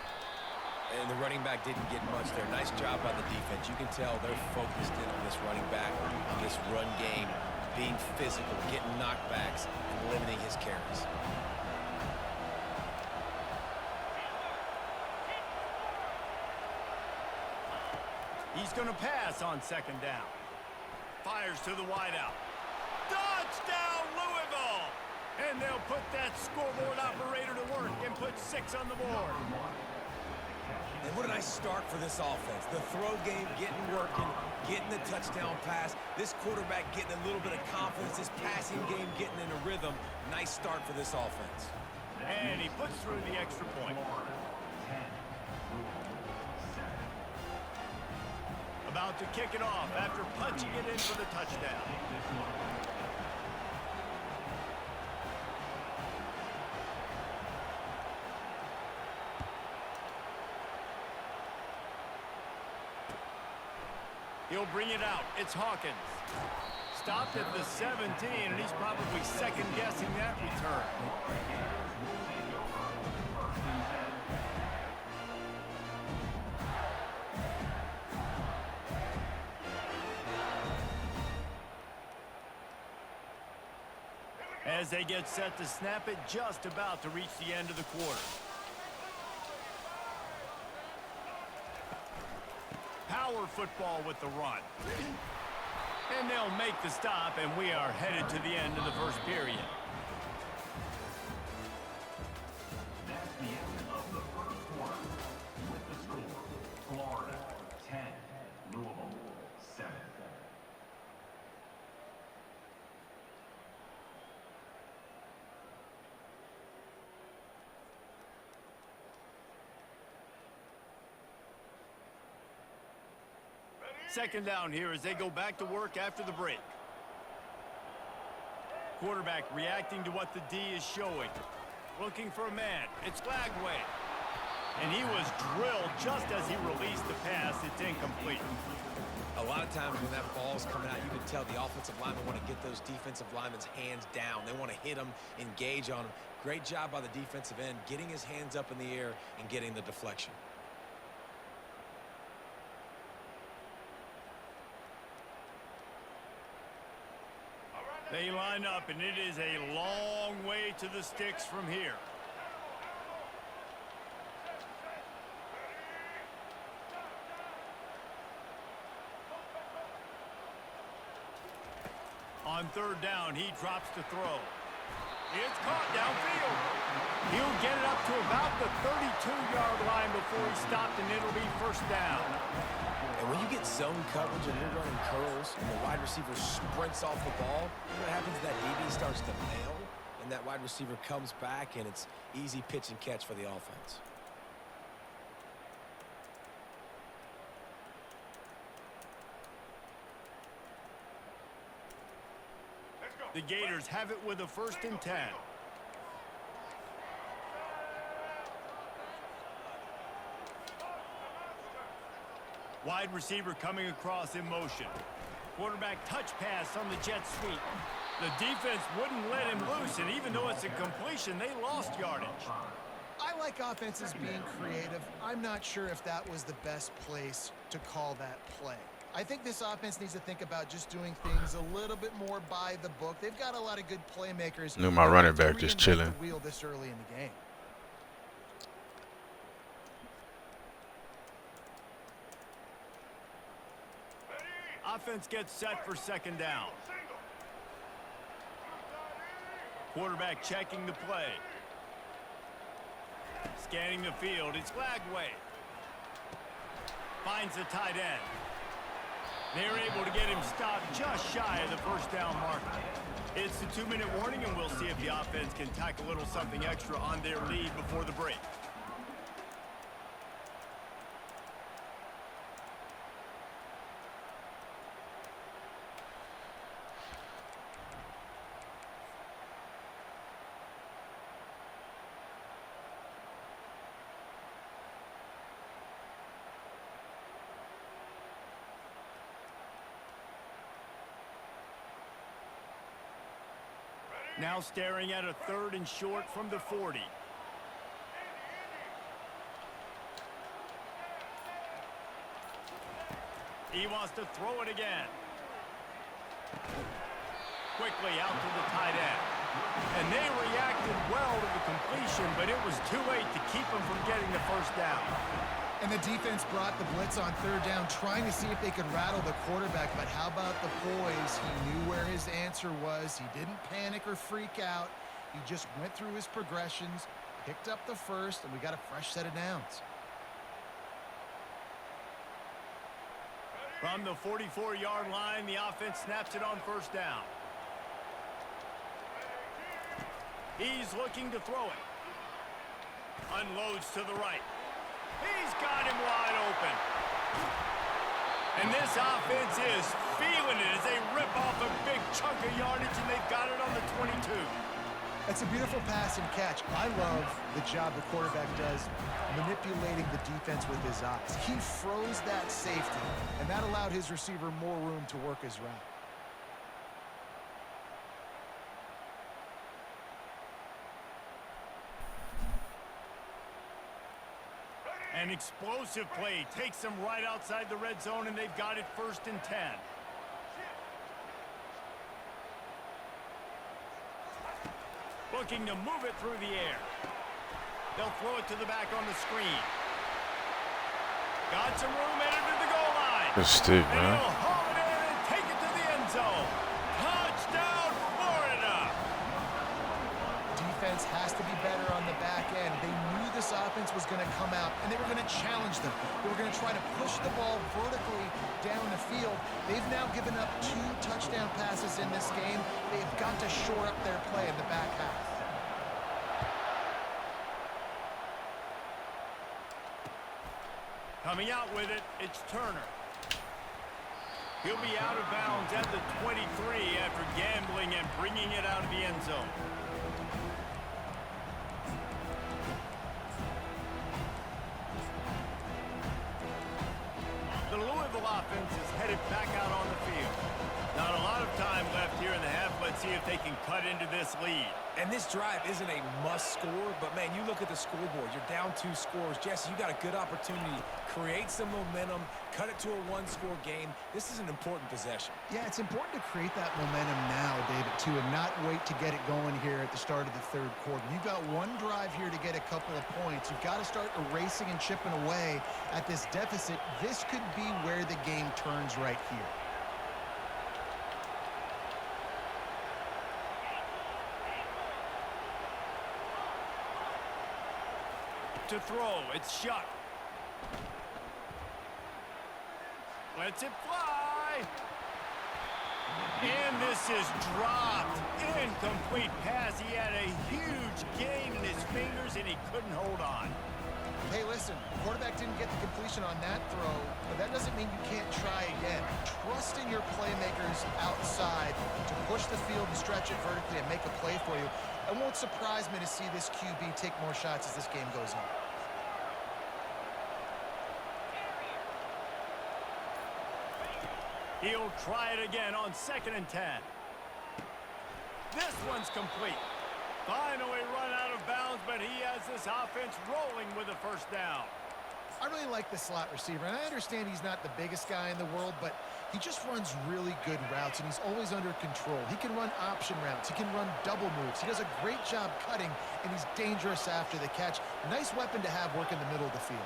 And the running back didn't get much there. Nice job by the defense. You can tell they're focused in on this running back, on this run game, being physical, getting knockbacks, and limiting his carries. He's going to pass on second down. Fires to the wideout. Touchdown, Louisville! And they'll put that scoreboard operator to work and put 6 on the board. And what a nice start for this offense. The throw game getting working, getting the touchdown pass. This quarterback getting a little bit of confidence. This passing game getting in a rhythm. Nice start for this offense. And he puts through the extra point. About to kick it off after punching it in for the touchdown. He'll bring it out. It's Hawkins. Stopped at the 17, and he's probably second-guessing that return. As they get set to snap it, just about to reach the end of the quarter. Power football with the run. And they'll make the stop, and we are headed to the end of the first period. That's the end of the first quarter. With the score, Florida 10, Louisville 7. Second down here as they go back to work after the break. Quarterback reacting to what the D is showing. Looking for a man. It's Lagway. And he was drilled just as he released the pass. It's incomplete. A lot of times when that ball's coming out, you can tell the offensive linemen want to get those defensive linemen's hands down. They want to hit them, engage on them. Great job by the defensive end, getting his hands up in the air and getting the deflection. They line up, and it is a long way to the sticks from here. On third down, he drops to throw. It's caught downfield. He'll get it up to about the 32-yard line before he stopped, and it'll be first down. And when you get zone coverage and you're running curls and the wide receiver sprints off the ball, what happens is that DB starts to bail, and that wide receiver comes back, and it's easy pitch and catch for the offense. The Gators have it with a 1st and 10. Wide receiver coming across in motion. Quarterback touch pass on the jet sweep. The defense wouldn't let him loose, and even though it's a completion, they lost yardage. I like offenses being creative. I'm not sure if that was the best place to call that play. I think this offense needs to think about just doing things a little bit more by the book. They've got a lot of good playmakers. Knew my running back just chilling. The wheel this early in the game. Offense gets set for second down. Quarterback checking the play. Scanning the field, it's Lagway. Finds the tight end. They're able to get him stopped just shy of the first down marker. It's the 2-minute warning, and we'll see if the offense can tack a little something extra on their lead before the break. Now staring at a 3rd and short from the 40. He wants to throw it again. Quickly out to the tight end. And they reacted well to the completion, but it was too late to keep them from getting the first down. And the defense brought the blitz on third down, trying to see if they could rattle the quarterback. But how about the poise? He knew where his answer was. He didn't panic or freak out. He just went through his progressions, picked up the first, and we got a fresh set of downs. From the 44-yard line, the offense snaps it on first down. He's looking to throw it. Unloads to the right. He's got him wide open. And this offense is feeling it as they rip off a big chunk of yardage, and they've got it on the 22. That's a beautiful pass and catch. I love the job the quarterback does manipulating the defense with his eyes. He froze that safety, and that allowed his receiver more room to work his route. An explosive play takes them right outside the red zone, and they've got it 1st and 10. Looking to move it through the air. They'll throw it to the back on the screen. Got some room headed to the goal line. Good stick, And man. he'll haul it in and take it to the end zone. Touchdown, Florida! Defense has to be better on the back end. They knew this offense was going to come out, and they were going to challenge them. They were going to try to push the ball vertically down the field. They've now given up 2 touchdown passes in this game. They've got to shore up their play in the back half. Coming out with it, it's Turner. He'll be out of bounds at the 23 after gambling and bringing it out of the end zone. The Louisville offense is headed back out on the field. Not a lot of time left here in the half. Let's see if they can cut into this lead. And this drive isn't a must score, but man, you look at the scoreboard, you're down 2 scores. Jesse, you got a good opportunity. Create some momentum, cut it to a 1-score game. This is an important possession. Yeah, it's important to create that momentum now, David, too, and not wait to get it going here at the start of the 3rd quarter. You've got one drive here to get a couple of points. You've got to start erasing and chipping away at this deficit. This could be where the game turns right here. To throw, it's Shuck. Lets it fly. And this is dropped. Incomplete pass. He had a huge gain in his fingers, and he couldn't hold on. Hey, listen, the quarterback didn't get the completion on that throw, but that doesn't mean you can't try again. Trust in your playmakers outside to push the field and stretch it vertically and make a play for you. It won't surprise me to see this QB take more shots as this game goes on. He'll try it again on 2nd and 10. This one's complete. Finally run out of bounds, but he has this offense rolling with a 1st down. I really like the slot receiver, and I understand he's not the biggest guy in the world, but he just runs really good routes, and he's always under control. He can run option routes. He can run double moves. He does a great job cutting, and he's dangerous after the catch. Nice weapon to have work in the middle of the field.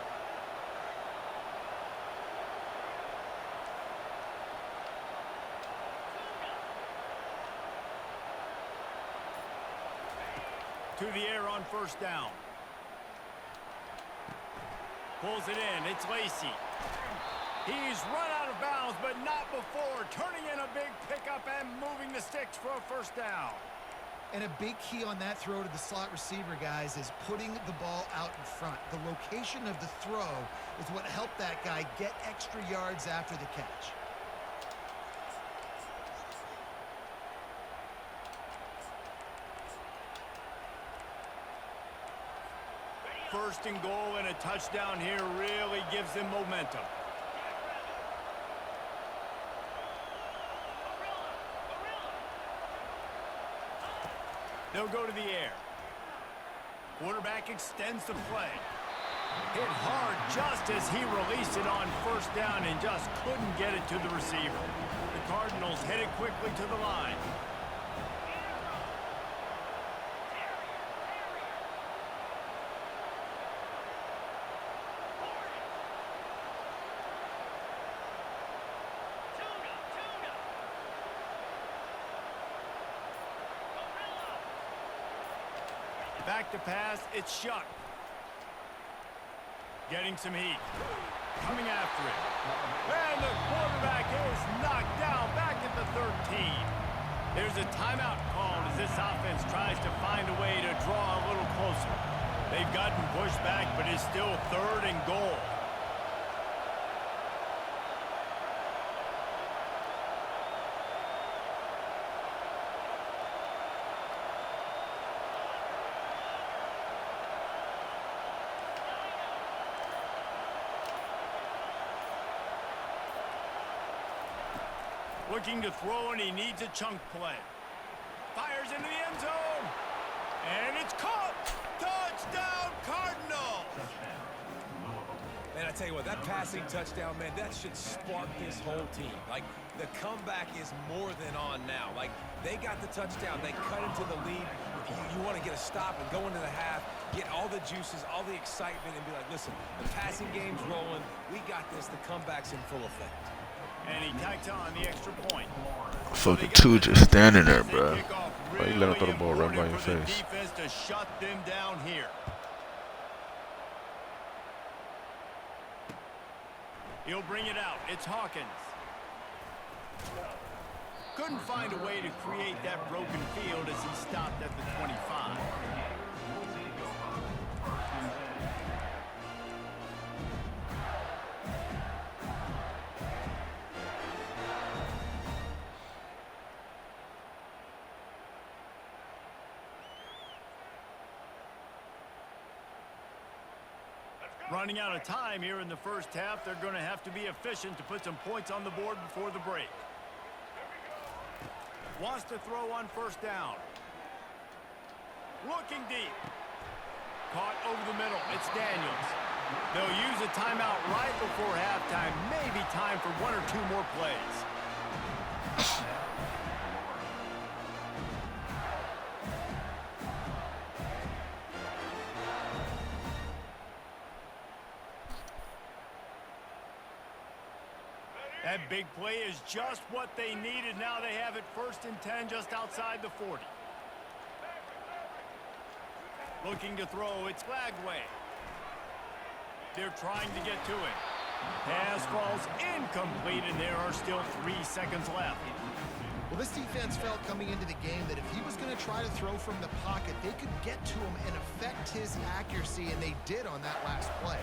To the air on 1st down. Pulls it in. It's Lacey. He's run out of bounds, but not before. Turning in a big pickup and moving the sticks for a 1st down. And a big key on that throw to the slot receiver, guys, is putting the ball out in front. The location of the throw is what helped that guy get extra yards after the catch. 1st and goal, and a touchdown here really gives them momentum. They'll go to the air. Quarterback extends the play. Hit hard just as he released it on 1st first down and just couldn't get it to the receiver. The Cardinals headed quickly to the line. Back to pass, it's Shuck. Getting some heat. Coming after it. And the quarterback is knocked down back at the 13. There's a timeout called as this offense tries to find a way to draw a little closer. They've gotten pushed back, but it's still 3rd and goal. Looking to throw, and he needs a chunk play. Fires into the end zone. And it's caught. Touchdown, Cardinals. Man, I tell you what, that passing touchdown, man, that should spark this whole team. Like, the comeback is more than on now. Like, they got the touchdown. They cut into the lead. You want to get a stop and go into the half, get all the juices, all the excitement, and be like, listen, the passing game's rolling. We got this. The comeback's in full effect. And he tacks on the extra point. Fucking two just standing there, bro. Why you let him throw the ball right by your face? Defense to shut them down here. He'll bring it out. It's Hawkins. Couldn't find a way to create that broken field as he stopped at the 25. Running out of time here in the first half. They're going to have to be efficient to put some points on the board before the break. Wants to throw on first down. Looking deep. Caught over the middle. It's Daniels. They'll use a timeout right before halftime. Maybe time for 1 or 2 more plays. That big play is just what they needed. Now they have it 1st and 10 just outside the 40. Looking to throw, it's Lagway. They're trying to get to it. Pass falls incomplete, and there are still 3 seconds left. Well, this defense felt coming into the game that if he was going to try to throw from the pocket, they could get to him and affect his accuracy, and they did on that last play.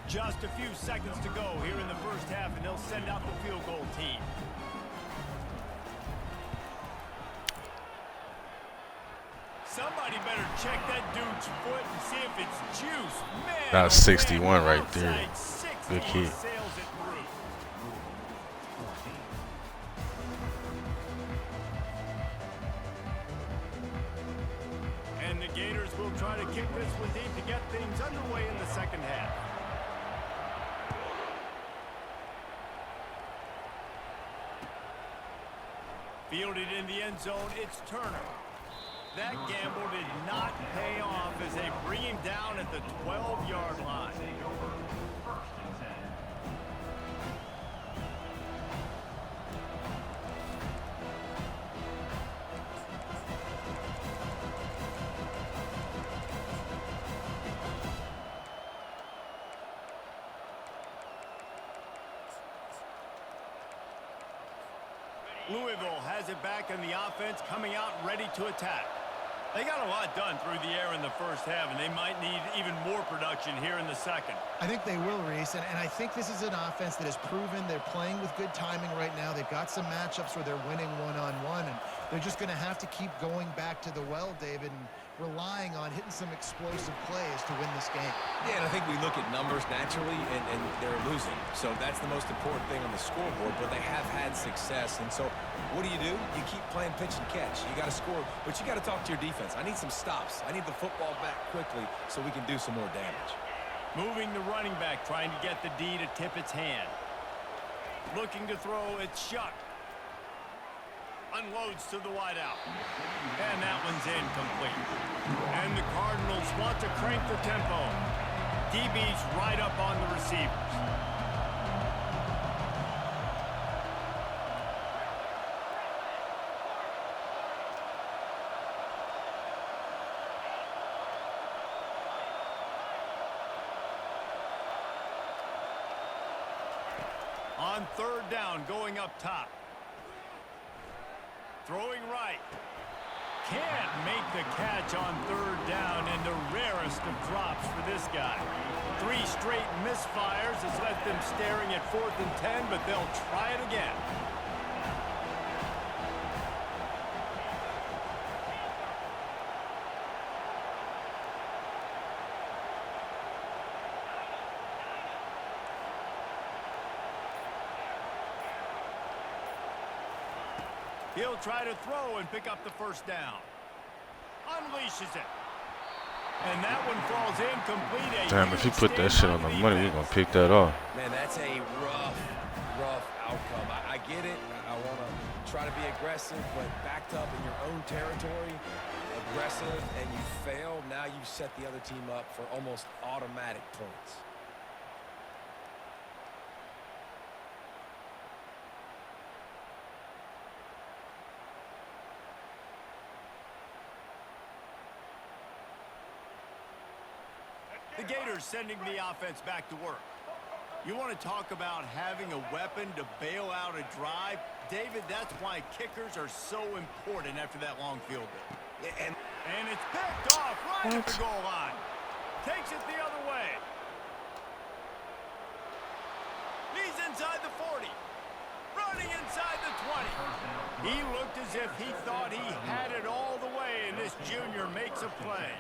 Just a few seconds to go here in the first half, and they'll send out the field goal team. Somebody better check that dude's foot and see if it's juice. Man, That's 61 right there. Good kick. Sails it through. And the Gators will try to kick this one deep to get things underway in the second half. Fielded in the end zone, it's Turner. That gamble did not pay off as they bring him down at the 12-yard line. Louisville has it back in the offense, coming out ready to attack. They got a lot done through the air in the first half, and they might need even more production here in the second. I think they will, Reese, and I think this is an offense that has proven they're playing with good timing right now. They've got some matchups where they're winning one-on-one, and they're just going to have to keep going back to the well, David, and relying on hitting some explosive plays to win this game. Yeah, and I think we look at numbers naturally, and they're losing. So that's the most important thing on the scoreboard, but they have had success. And so what do? You keep playing pitch and catch. You got to score, but you got to talk to your defense. I need some stops. I need the football back quickly so we can do some more damage. Moving the running back, trying to get the D to tip its hand. Looking to throw, it's Shuck. Unloads to the wideout. And that one's incomplete. And the Cardinals want to crank the tempo. DB's right up on the receivers. On third down, going up top. Throwing right. Can't make the catch on third down, and the rarest of drops for this guy. 3 straight misfires has left them staring at 4th and 10, but they'll try it again. He'll try to throw and pick up the first down. Unleashes it. And that one falls incomplete. Damn, if he put that shit on the money, we're going to pick that off. Man, that's a rough outcome. I get it. I want to try to be aggressive, but backed up in your own territory, aggressive, and you fail, now you set the other team up for almost automatic points. The Gators sending the offense back to work. You want to talk about having a weapon to bail out a drive? David, that's why kickers are so important after that long field goal. And it's picked off right at the goal line. Takes it the other way. He's inside the 40. Running inside the 20. He looked as if he thought he had it all the way, and this junior makes a play.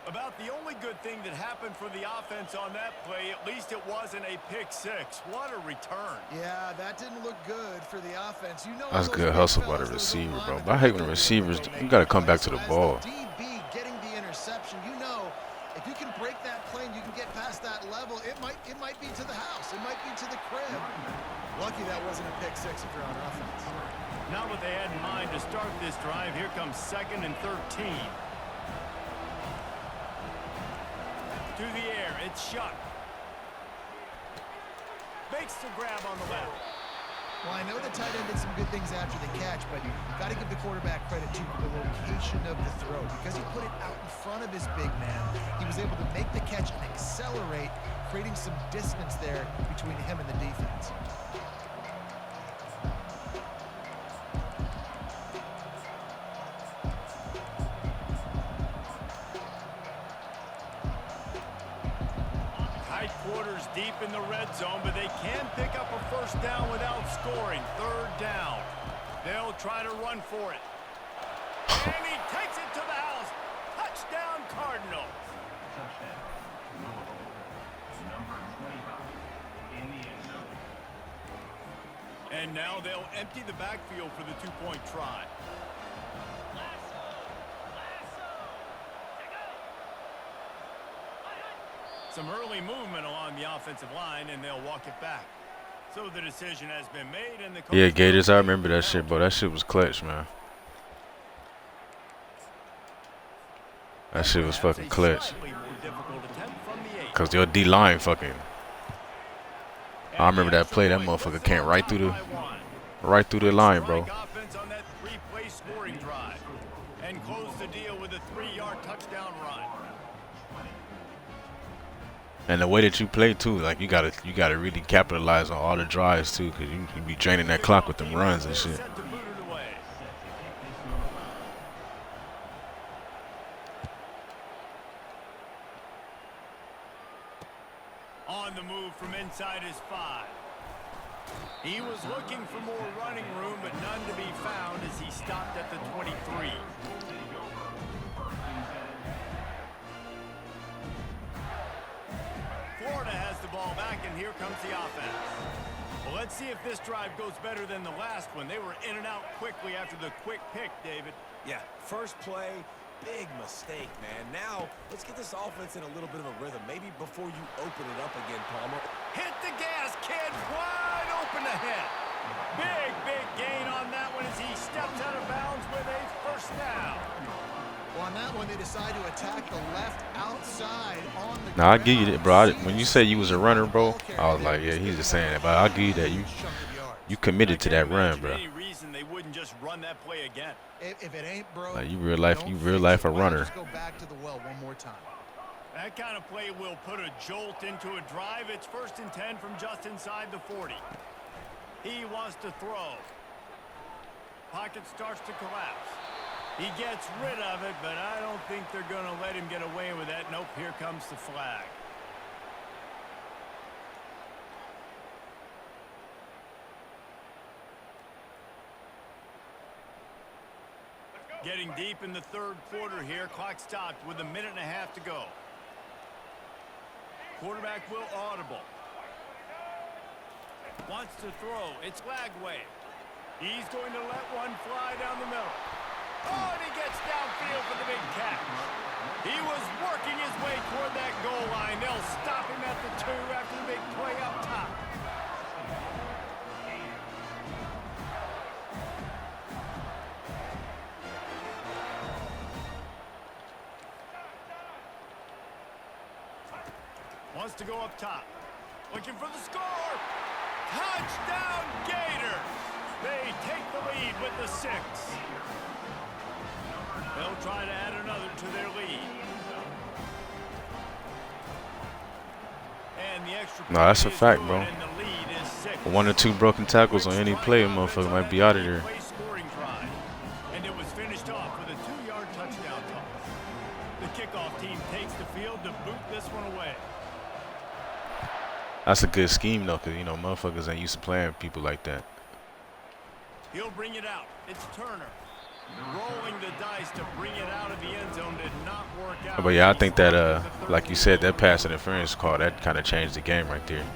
About the only good thing that happened for the offense on that play, at least it wasn't a pick 6. What a return. Yeah, that didn't look good for the offense. You know, That's good hustle by the receiver, bro. But I hate when the receivers, you got to come back to the ball. DB getting the interception, you know, if you can break that plane, you can get past that level, it might be to the house. It might be to the crib. Lucky that wasn't a pick 6 if you're on offense. Not what they had in mind to start this drive. Here comes 2nd and 13. To the air, it's Shuck. Makes the grab on the left. Well, I know the tight end did some good things after the catch, but you got to give the quarterback credit to the location of the throw. Because he put it out in front of his big man, he was able to make the catch and accelerate, creating some distance there between him and the defense. Quarters deep in the red zone, but they can pick up a first down without scoring. 3rd down. They'll try to run for it. And he takes it to the house. Touchdown, Cardinals. Touchdown. Louisville. Number 25 in the end zone. And now they'll empty the backfield for the 2-point try. Some early movement along the offensive line, and they'll walk it back. So the decision has been made, and the Yeah, Gators, I remember that shit, bro. That shit was clutch, man. That shit was fucking clutch. Because your D-line fucking... I remember that play. That motherfucker came right through the line, bro. And close the deal with a 3-yard touchdown run. And the way that you play too, like you gotta really capitalize on all the drives too, cause you be draining that clock with them runs and shit. On the move from inside his 5. He was looking for more running room, but none to be found as he stopped at the 23. Florida has the ball back, and here comes the offense. Well, let's see if this drive goes better than the last one. They were in and out quickly after the quick pick, David. Yeah, first play, Big mistake, man. Now, let's get this offense in a little bit of a rhythm. Maybe before you open it up again, Palmer. Hit the gas, kid. Wide open ahead. Big gain on that one as he steps out of bounds with a first down. Well, on that one, they decide to attack the left outside on the Now I give you ground. that, bro. When you say you was a runner, bro, I was like, yeah, he's just saying that. But I'll give you that. You committed to that run, bro. Any reason they wouldn't just run that play again? If it ain't broke, Like you real life don't a fix it. Why runner. Just go back to the well one more time. That kind of play will put a jolt into a drive. It's 1st and 10 from just inside the 40. He wants to throw. Pocket starts to collapse. He gets rid of it, but I don't think they're going to let him get away with that. Nope, here comes the flag. Getting deep in the 3rd quarter here. Clock stopped with 1.5 minutes to go. Quarterback will audible. Wants to throw. It's Lagway. He's going to let one fly down the middle. Oh, and he gets downfield for the big catch. He was working his way toward that goal line. They'll stop him at the 2 after the big play up top. Wants to go up top. Looking for the score. Touchdown Gators. They take the lead with the 6. They'll try to add another to their lead. And the extra No, that's a point is fact, good, bro. and the lead is 6. 1 or 2 broken tackles on any play, a motherfucker might be out of there. Scoring drive. And it was finished off with a 2-yard touchdown toss. The kickoff team takes the field to boot this one away. That's a good scheme though, cause you know motherfuckers ain't used to playing people like that. He'll bring it out. It's Turner. Rolling the dice to bring it out of the end zone did not work out. But yeah, I think that like you said, that pass interference call that kind of changed the game right there.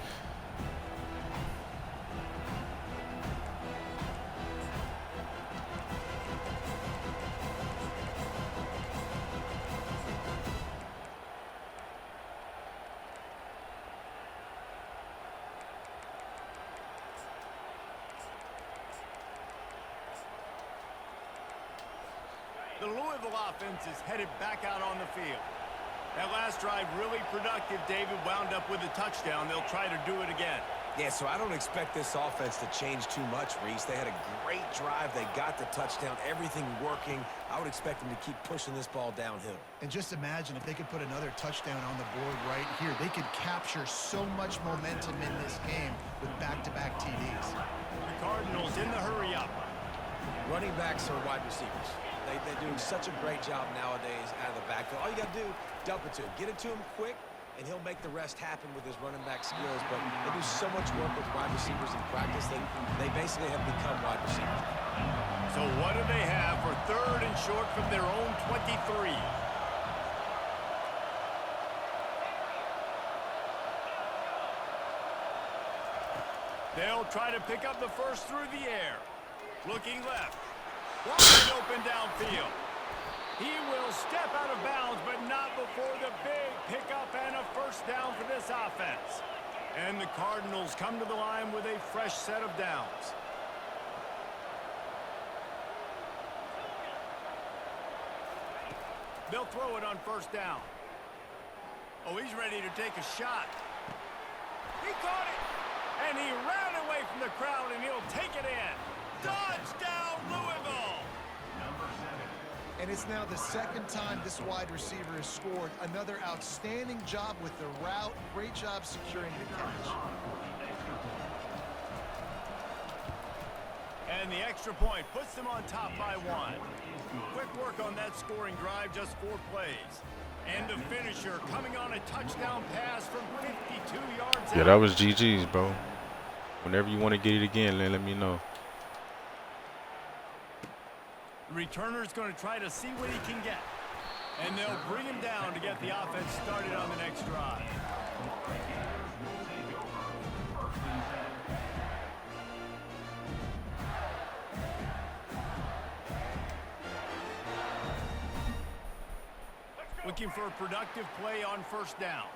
The Louisville offense is headed back out on the field. That last drive really productive. David wound up with a touchdown. They'll try to do it again. Yeah, so I don't expect this offense to change too much, Reese. They had a great drive. They got the touchdown. Everything working. I would expect them to keep pushing this ball downhill. And just imagine if they could put another touchdown on the board right here. They could capture so much momentum in this game with back-to-back TDs. The Cardinals in the hurry-up. Running backs are wide receivers. They're doing such a great job nowadays out of the backfield. All you got to do, dump it to him. Get it to him quick, and he'll make the rest happen with his running back skills. But they do so much work with wide receivers in practice. They basically have become wide receivers. So what do they have for 3rd and short from their own 23? They'll try to pick up the first through the air. Looking left. Wide open downfield. He will step out of bounds, but not before the big pickup and a first down for this offense. And the Cardinals come to the line with a fresh set of downs. They'll throw it on first down. Oh, he's ready to take a shot. He caught it, and he ran away from the crowd, and he'll take it in. Touchdown, Louisville! And it's now the 2nd time this wide receiver has scored. Another outstanding job with the route. Great job securing the catch. And the extra point puts them on top by 1. Quick work on that scoring drive, just 4 plays. And the finisher coming on a touchdown pass from 52 yards Yeah, out. that was GG's, bro. Whenever you want to get it again, let me know. The returner's going to try to see what he can get. And they'll bring him down to get the offense started on the next drive. Looking for a productive play on first down.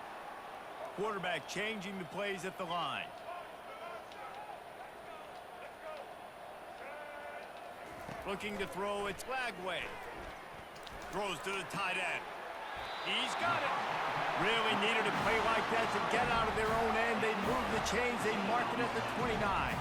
Quarterback changing the plays at the line. Looking to throw, it's Lagway. Throws to the tight end. He's got it. Really needed a play like that to get out of their own end. They move the chains. They mark it at the 29.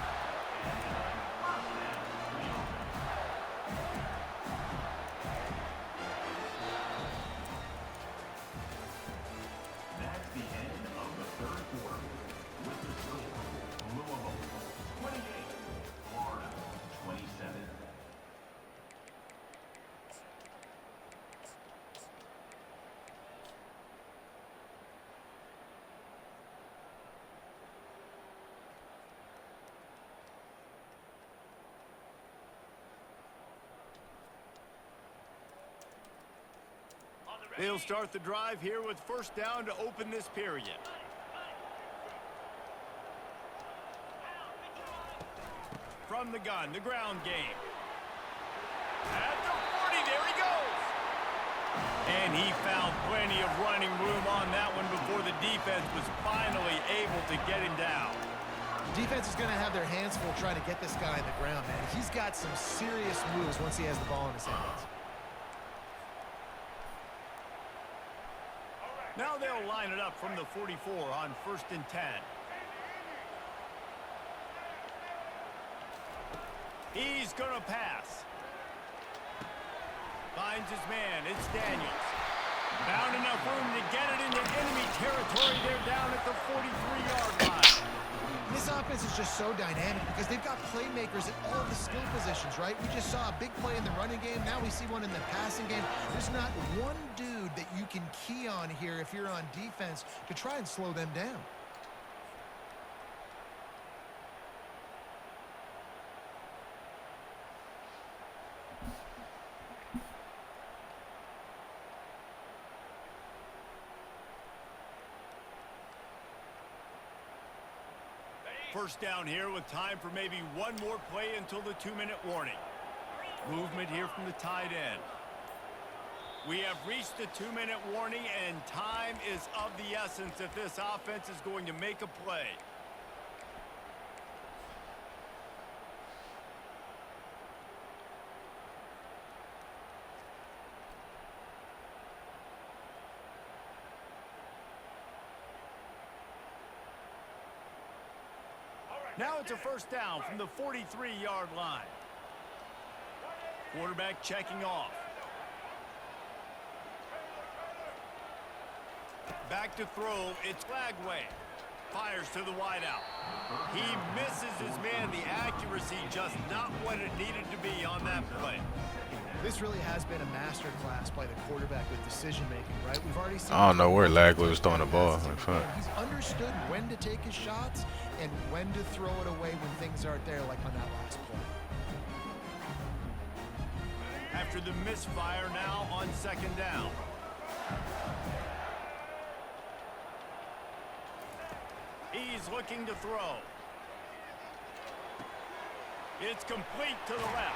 That's the end of the third quarter. With the score, Louisville 28, Florida 27. They'll start the drive here with first down to open this period. From the gun, the ground game. At the 40, there he goes. And he found plenty of running room on that one before the defense was finally able to get him down. Defense is going to have their hands full trying to get this guy on the ground, man. He's got some serious moves once he has the ball in his hands. Now they'll line it up from the 44 on 1st and 10. He's going to pass. Finds his man. It's Daniels. Found enough room to get it into enemy territory. They're down at the 43-yard line. This offense is just so dynamic because they've got playmakers at all the skill positions, right? We just saw a big play in the running game. Now we see one in the passing game. There's not one dude that you can key on here if you're on defense to try and slow them down. First down here with time for maybe one more play until the 2-minute warning. Movement here from the tight end. We have reached the 2-minute warning, and time is of the essence if this offense is going to make a play. Now it's a first down from the 43-yard line. Quarterback checking off. Back to throw, it's Lagway. Fires to the wideout. He misses his man. The accuracy just not what it needed to be on that play. This really has been a masterclass by the quarterback with decision-making, right? We've already seen... I don't know where Lagway was throwing the ball. He's understood when to take his shots and when to throw it away when things aren't there, like on that last play. After the misfire, now on 2nd down. He's looking to throw. It's complete to the left.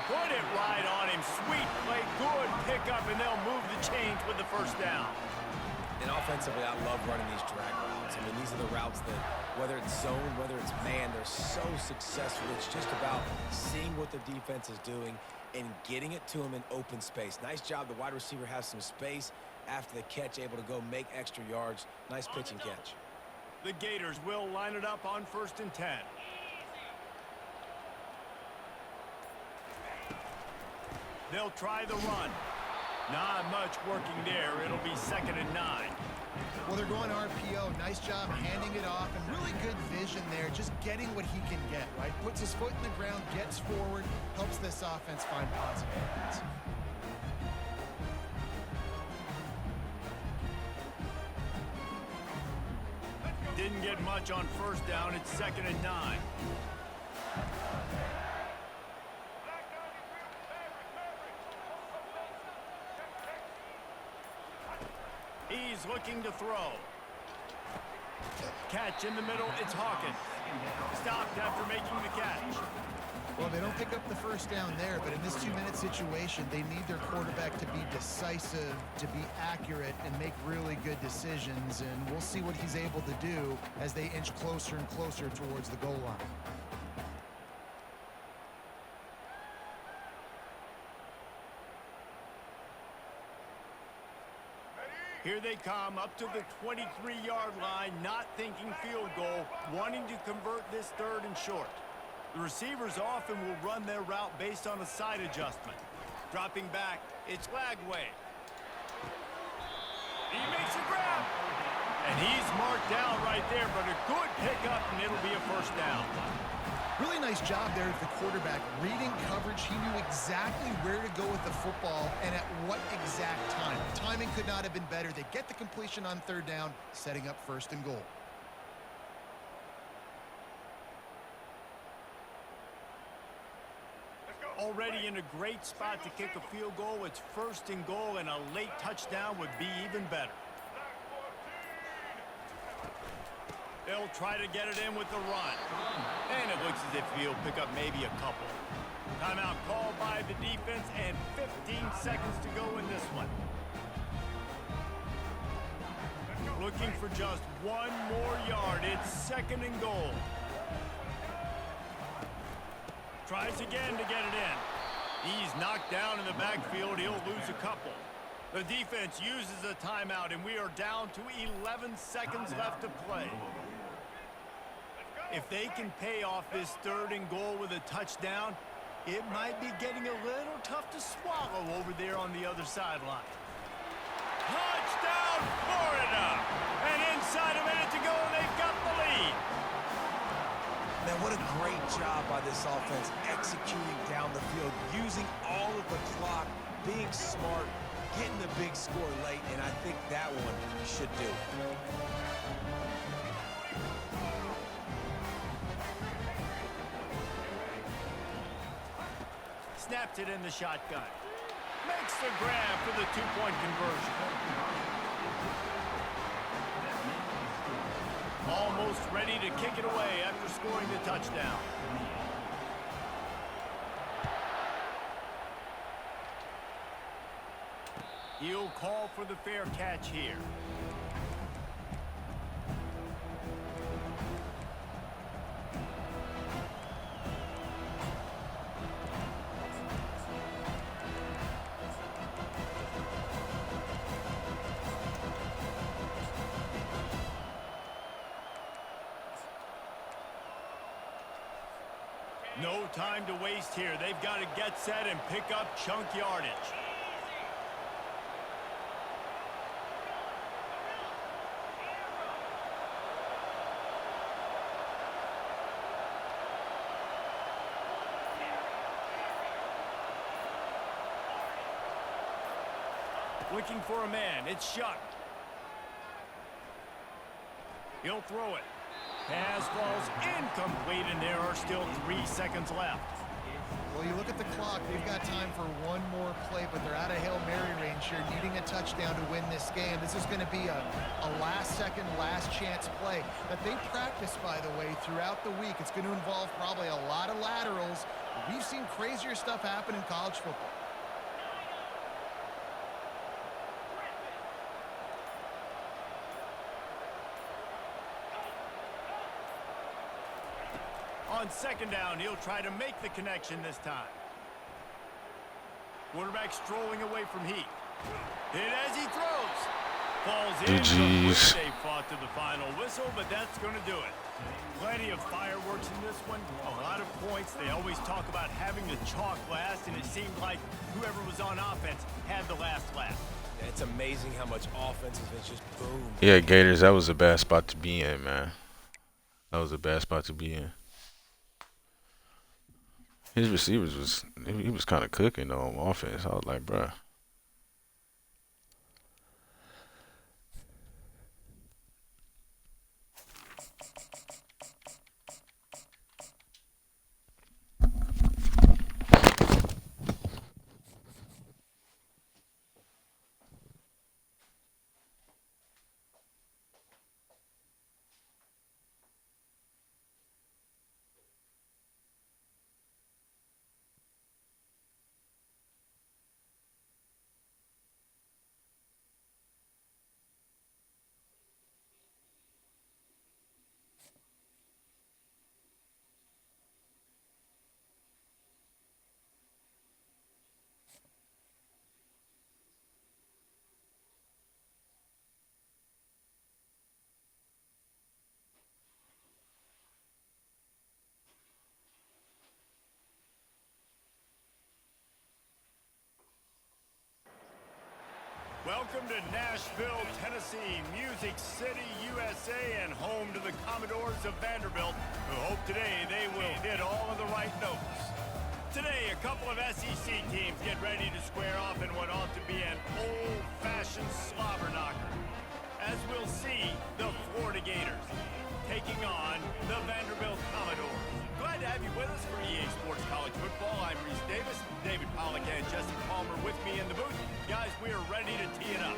Put it right on him. Sweet play, good pickup, and they'll move the chains with the first down. And offensively, I love running these drag routes. I mean, these are the routes that, whether it's zone, whether it's man, they're so successful. It's just about seeing what the defense is doing and getting it to them in open space. Nice job. The wide receiver has some space after the catch, able to go make extra yards. Nice pitch and catch. The Gators will line it up on 1st and 10. They'll try the run. Not much working there. It'll be 2nd and 9. Well, they're going RPO. Nice job handing it off, and really good vision there, just getting what he can get, right? Puts his foot in the ground, gets forward, helps this offense find positive points. Didn't get much on 1st down. It's 2nd and 9. He's looking to throw. Catch in the middle. It's Hawkins. Stopped after making the catch. Well, they don't pick up the first down there, but in this 2-minute situation, they need their quarterback to be decisive, to be accurate, and make really good decisions. And we'll see what he's able to do as they inch closer and closer towards the goal line. Here they come up to the 23-yard line, not thinking field goal, wanting to convert this third and short. The receivers often will run their route based on a side adjustment. Dropping back, it's Lagway. He makes a grab. And he's marked down right there, but a good pickup, and it'll be a first down. Really nice job there of the quarterback. Reading coverage, he knew exactly where to go with the football and at what exact time. Timing could not have been better. They get the completion on third down, setting up first and goal. Already in a great spot to kick a field goal. It's first and goal, and a late touchdown would be even better. They'll try to get it in with the run. And it looks as if he'll pick up maybe a couple. Timeout called by the defense, and 15 seconds to go in this one. Looking for just one more yard. It's second and goal. Tries again to get it in. He's knocked down in the backfield. He'll lose a couple. The defense uses a timeout, and we are down to 11 seconds left to play. If they can pay off this third and goal with a touchdown, it might be getting a little tough to swallow over there on the other sideline. Touchdown, Florida! And inside a minute to go, and they've got the lead. Man, what a great job by this offense executing down the field, using all of the clock, being smart, getting the big score late, and I think that one should do. Snapped it in the shotgun. Makes the grab for the two-point conversion. Almost ready to kick it away after scoring the touchdown. He'll call for the fair catch here. No time to waste here. They've got to get set and pick up chunk yardage. Looking for a man. It's Shuck. He'll throw it. Pass falls incomplete, and there are still 3 seconds left. Well, you look at the clock. They've got time for one more play, but they're out of Hail Mary range here, needing a touchdown to win this game. This is going to be a last-second, last-chance play that they practice, by the way, throughout the week. It's going to involve probably a lot of laterals. We've seen crazier stuff happen in college football. On second down, he'll try to make the connection this time. Quarterback strolling away from Heat. Hit as he throws. Falls in. GG's. They fought to the final whistle, but that's going to do it. Plenty of fireworks in this one. A lot of points. They always talk about having the chalk last, and it seemed like whoever was on offense had the last laugh. It's amazing how much offense has just boom. Yeah, Gators, that was a bad spot to be in, man. That was a bad spot to be in. His receivers he was kind of cooking though on offense. I was like, bruh. Welcome to Nashville, Tennessee, Music City, USA, and home to the Commodores of Vanderbilt, who hope today they will hit all of the right notes. Today, a couple of SEC teams get ready to square off in what ought to be an old-fashioned slobber knocker. As we'll see, the Florida Gators taking on the Vanderbilt Commodores. Glad to have you with us for EA Sports College Football. I'm Reese Davis, David Pollack, and Jesse Palmer with me in the booth. Guys, we are ready to tee it up.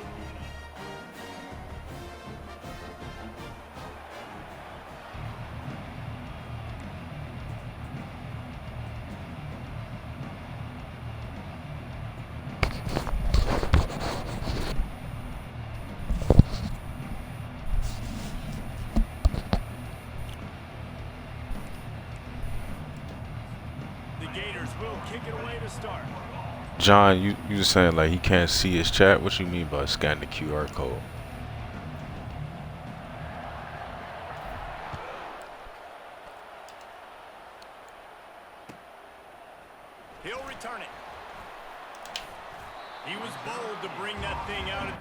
Gators will kick it away to start. John, you were saying like he can't see his chat. What you mean by scan the QR code? He'll return it. He was bold to bring that thing out.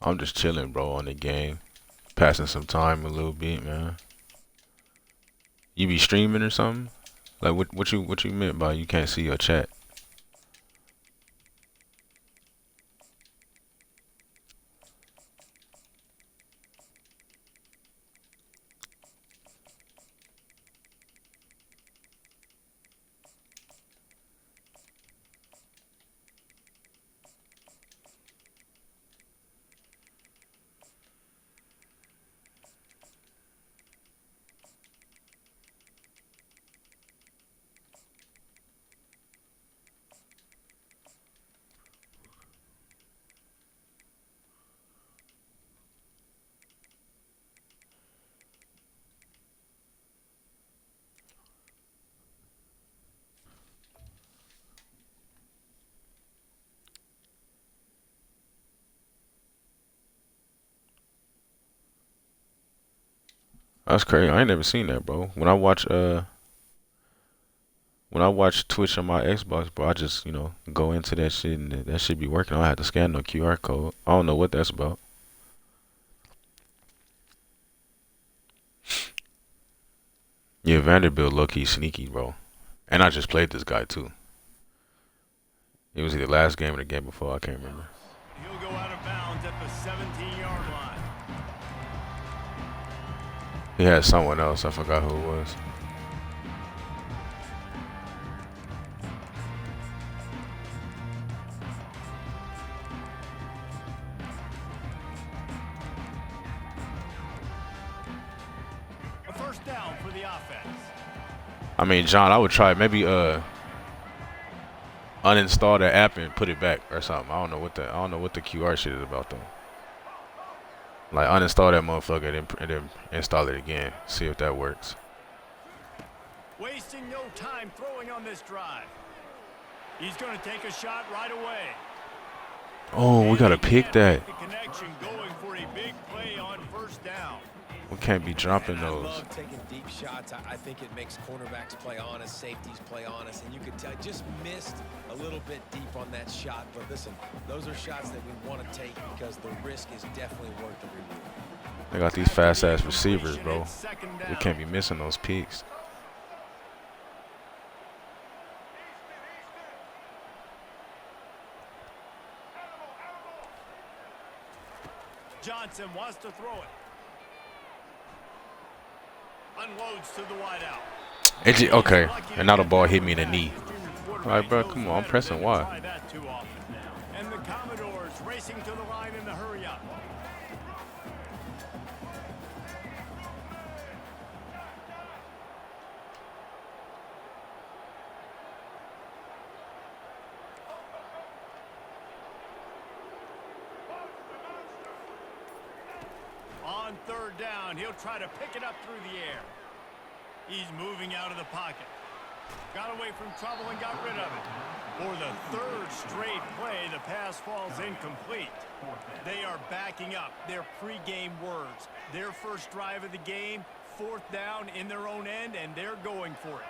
I'm just chilling, bro, on the game. Passing some time a little bit, man. You be streaming or something? Like what you meant by you can't see your chat? That's crazy. I ain't never seen that, bro. When I watch Twitch on my Xbox, bro, I just, go into that shit and that shit be working. I don't have to scan no QR code. I don't know what that's about. Yeah, Vanderbilt low-key sneaky, bro. And I just played this guy too. It was either last game or the game before, I can't remember. He'll go out of bounds at the 17-yard line. He had someone else, I forgot who it was. A first down for the offense. I mean, John, I would try maybe uninstall the app and put it back or something. I don't know what the QR shit is about though. Like uninstall that motherfucker and then install it again. See if that works. Wasting no time throwing on this drive. He's going to take a shot right away. Oh, we gotta pick that. The connection going for a big play on first down. We can't be dropping I those. love taking deep shots. I think it makes cornerbacks play honest, safeties play honest, and you could tell just missed a little bit deep on that shot. But listen, those are shots that we want to take because the risk is definitely worth the reward. They got these fast-ass receivers, bro. We can't be missing those peaks. Johnson wants to throw it. Unloads to the wideout. Okay, and now the ball hit me in the knee. All right, bro, come on, I'm pressing Y. And the Commodores racing to the line in the hurry up. On third down, he'll try to pick it up through the air. He's moving out of the pocket. Got away from trouble and got rid of it. For the third straight play, the pass falls incomplete. They are backing up their pregame words. Their first drive of the game, fourth down in their own end, and they're going for it.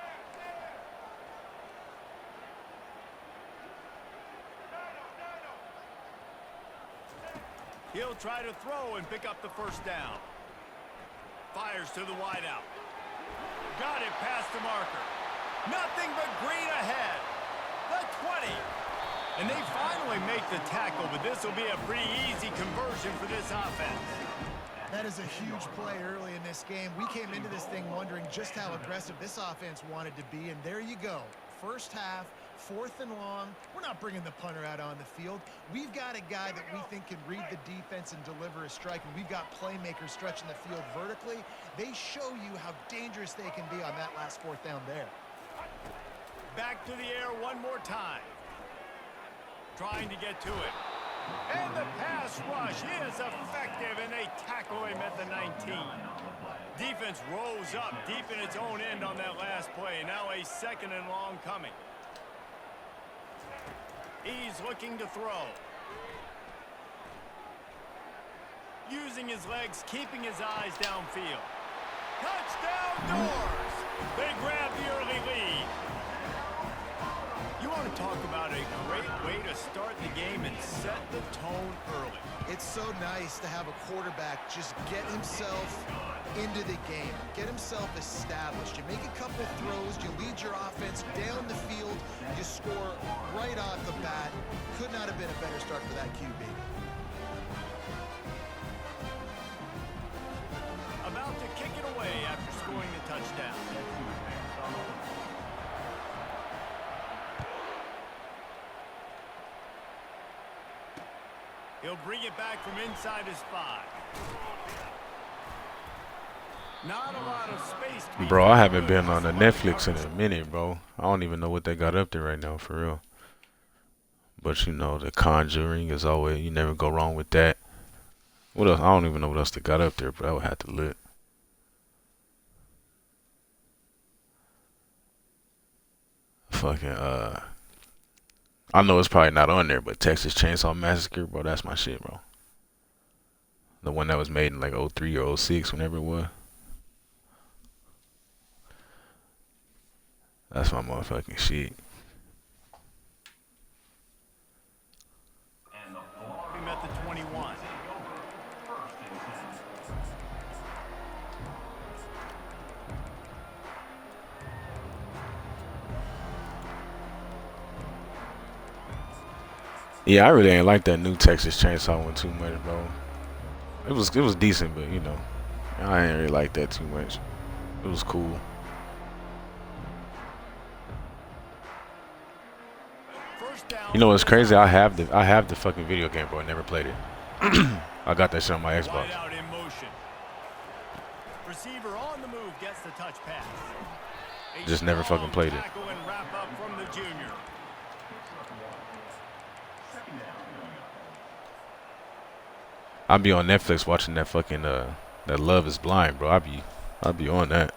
He'll try to throw and pick up the first down. Fires to the wideout. Got it past the marker. Nothing but green ahead. The 20. And they finally make the tackle, but this will be a pretty easy conversion for this offense. That is a huge play early in this game. We came into this thing wondering just how aggressive this offense wanted to be, and there you go. First half, 4th and long. We're not bringing the punter out on the field. We've got a guy that we think can read the defense and deliver a strike, and we've got playmakers stretching the field vertically. They show you how dangerous they can be on that last 4th down there. Back to the air one more time. Trying to get to it. And the pass rush is effective, and they tackle him at the 19. Defense rolls up deep in its own end on that last play. Now a 2nd and long coming. He's looking to throw. Using his legs, keeping his eyes downfield. Touchdown doors! They grab the early lead. You want to talk about a great way to start the game and set the tone early. It's so nice to have a quarterback just get himself into the game, get himself established. You make a couple throws, you lead your offense down the field, you score right off the bat. Could not have been a better start for that QB. About to kick it away after scoring the touchdown. He'll bring it back from inside his 5. Not a lot of space. Bro, I haven't been on the Netflix in a minute, bro. I don't even know what they got up there right now, for real. But, you know, The Conjuring is always, you never go wrong with that. What else? I don't even know what else they got up there, but I would have to look. Fucking, I know it's probably not on there, but Texas Chainsaw Massacre, bro, that's my shit, bro. The one that was made in like 03 or 06, whenever it was. That's my motherfucking shit. Him at the 21. Yeah, I really ain't like that new Texas Chainsaw one too much, bro. It was decent, but you know, I ain't really like that too much. It was cool. You know what's crazy? I have the fucking video game, bro. I never played it. I got that shit on my Xbox. Out in motion. Receiver on the move gets the touch pass. Just never fucking played it. And wrap up from the junior. I'll be on Netflix watching that fucking that Love Is Blind, bro. I'll be on that.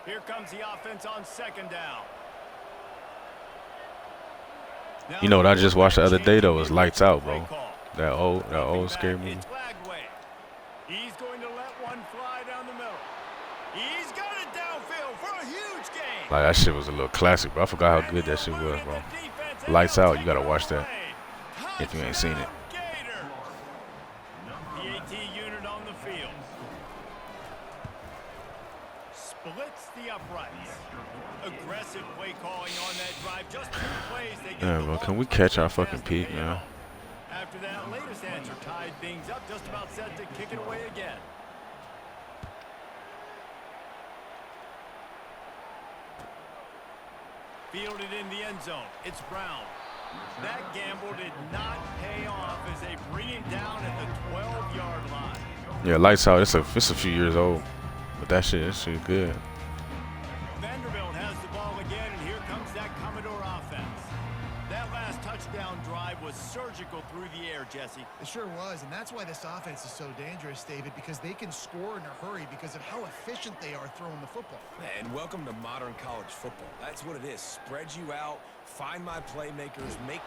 Here comes the offense on 2nd down. You know what I just watched the other day though was Lights Out, bro. That old scary movie. He's going to let one fly down the middle. He's got it downfield for a huge gain. Like that shit was a little classic, bro. I forgot how good that shit was, bro. Lights Out, you gotta watch that if you ain't seen it. The AT unit on the field. Splits the uprights. Aggressive play calling on that drive. Just 2 plays. They get Yeah, bro. Can we catch our fucking peak now? After that latest answer tied things up, just about set to kick it away again. Fielded in the end zone. It's Brown. That gamble did not pay off as they bring him down at the 12-yard line. Yeah, Lights Out. It's a few years old, but that shit good. Vanderbilt has the ball again, and here comes that Commodore offense. That last touchdown drive was surgical through the air, Jesse. It sure was, and that's why this offense is so dangerous, David, because they can score in a hurry because of how efficient they are throwing the football. And welcome to modern college football. That's what it is. Spread you out, find my playmakers, make...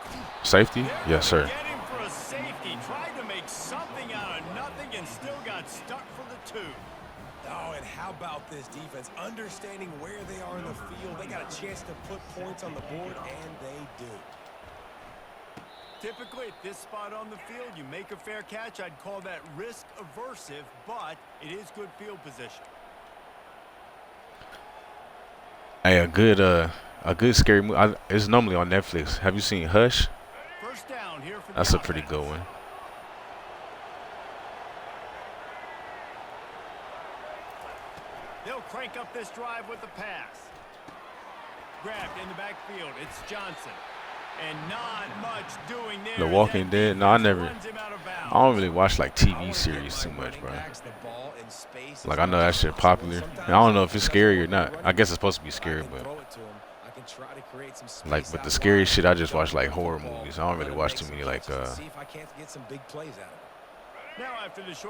Safety? Yes, sir. Getting for a safety, tried to make something out of nothing and still got stuck for the 2. Oh, and how about this defense? Understanding where they are in the field. They got a chance to put points on the board, and they do. Typically, at this spot on the field, you make a fair catch. I'd call that risk aversive, but it is good field position. Hey, a good scary movie. It's normally on Netflix. Have you seen Hush? First down here for the That's a pretty offense. good one. They'll crank up this drive with the pass. Grabbed in the backfield. It's Johnson. And not much doing there. The Walking Dead. No, I don't really watch like TV series too much, bro. Like I know that shit popular. And I don't know if it's scary or not. I guess it's supposed to be scary, but like with the scary shit, I just watch like horror movies. I don't really watch too many like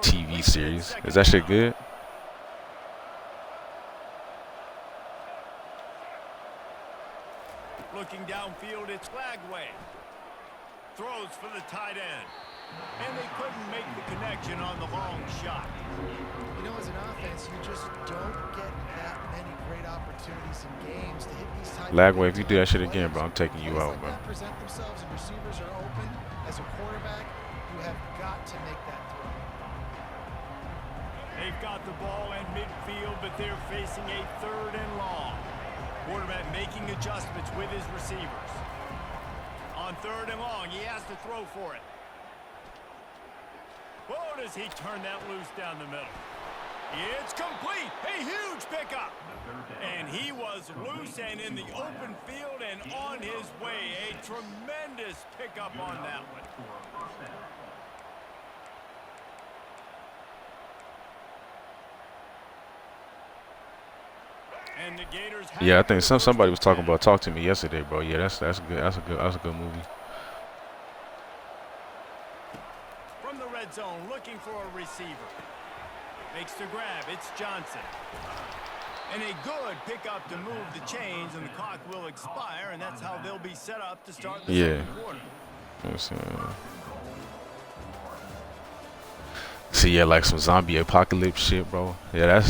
TV series. Is that shit good? Looking downfield, it's Lagway. Throws for the tight end. And they couldn't make the connection on the long shot. You know, as an offense, you just don't get that many great opportunities in games to hit these type Lagway, if you do that shit again, bro, I'm taking you out, bro. Present themselves and receivers are open. As a quarterback, you have got to make that throw. They've got the ball at midfield, but they're facing a 3rd and long. Quarterback making adjustments with his receivers. On 3rd and long, he has to throw for it. Oh, does he turn that loose down the middle? It's complete. A huge pickup. And he was loose and in the open field and on his way. A tremendous pickup on that one. And the Gators have Yeah, I think somebody was talking about Talk to Me yesterday, bro. Yeah, that's good. That's a good movie. from the red zone looking for a receiver. Makes the grab. It's Johnson. And a good pickup to move the chains, and the clock will expire, and that's how they'll be set up to start the second quarter. See, yeah, like some zombie apocalypse shit, bro. Yeah,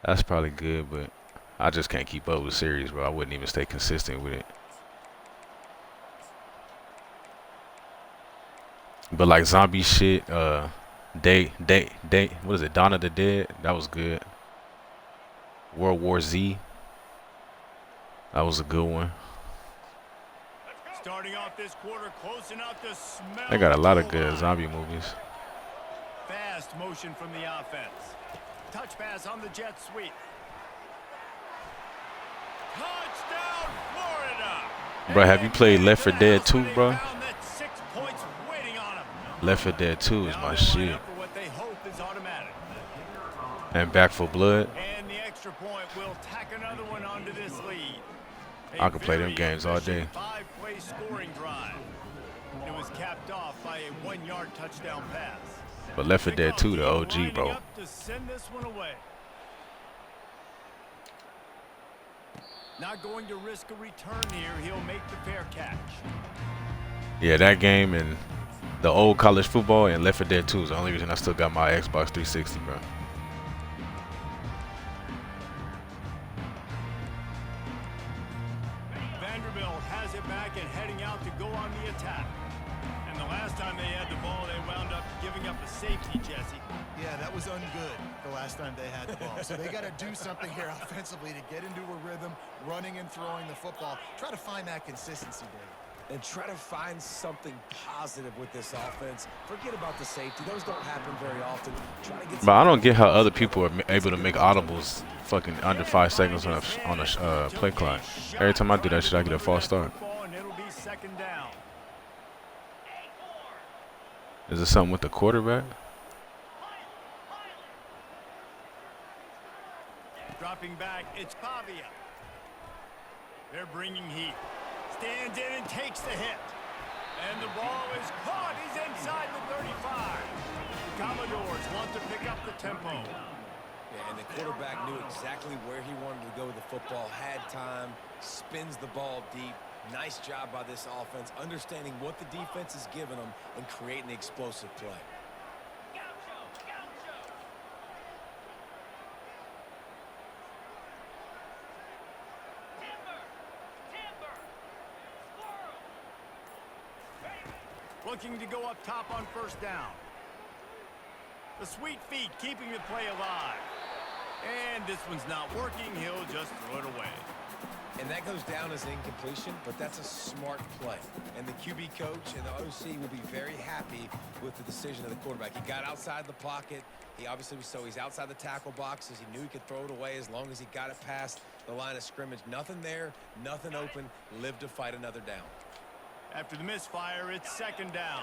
that's probably good, but I just can't keep up with the series, bro. I wouldn't even stay consistent with it. But like zombie shit, what is it? Dawn of the Dead. That was good. World War Z. That was a good one. Starting off this quarter close enough to smell. They got a lot of good zombie movies. Fast motion from the offense. Touch pass on the jet sweep. Touchdown, Florida. Bro, have you played Left 4 Dead 2, bro? Found that 6 points waiting on him. Left 4 Dead 2 is Now my they line shit. up for what they hope is automatic. And Back 4 Blood. And the extra point will tack another one onto this lead. I could play them games all day. 5-play scoring drive. It was capped off by a 1-yard touchdown pass. But Left 4 Dead 2, the OG, bro. Up to send this one away. Not going to risk a return here. He'll make the fair catch. Yeah, that game and the old college football and Left 4 Dead 2 is the only reason I still got my Xbox 360, bro. Vanderbilt has it back and heading out to go on the attack. And the last time they had the ball, they wound up giving up a safety, Jesse. Yeah, that was ungood the last time they had the ball. So they got to do something here offensively to get into a rhythm, running and throwing the football. Try to find that consistency, Dave. And try to find something positive with this offense. Forget about the safety. Those don't happen very often. Try to get But I don't get how other people are able to make audibles fucking under 5 seconds on a play clock. Every time I do that shit, I get a false start. And it'll be second down. Is it something with the quarterback? Dropping back, it's Pavia. They're bringing heat. Stands in and takes the hit. And the ball is caught. He's inside the 35. The Commodores want to pick up the tempo. Yeah, and the quarterback knew exactly where he wanted to go with the football, had time, spins the ball deep. Nice job by this offense, understanding what the defense is giving them and creating the explosive play. looking to go up top on first down. The sweet feet keeping the play alive. And this one's not working. He'll just throw it away. And that goes down as an incompletion, but that's a smart play. And the QB coach and the OC will be very happy with the decision of the quarterback. He got outside the pocket. He obviously he's outside the tackle boxes. He knew he could throw it away as long as he got it past the line of scrimmage. Nothing there, nothing open. Live to fight another down. After the misfire, it's second down.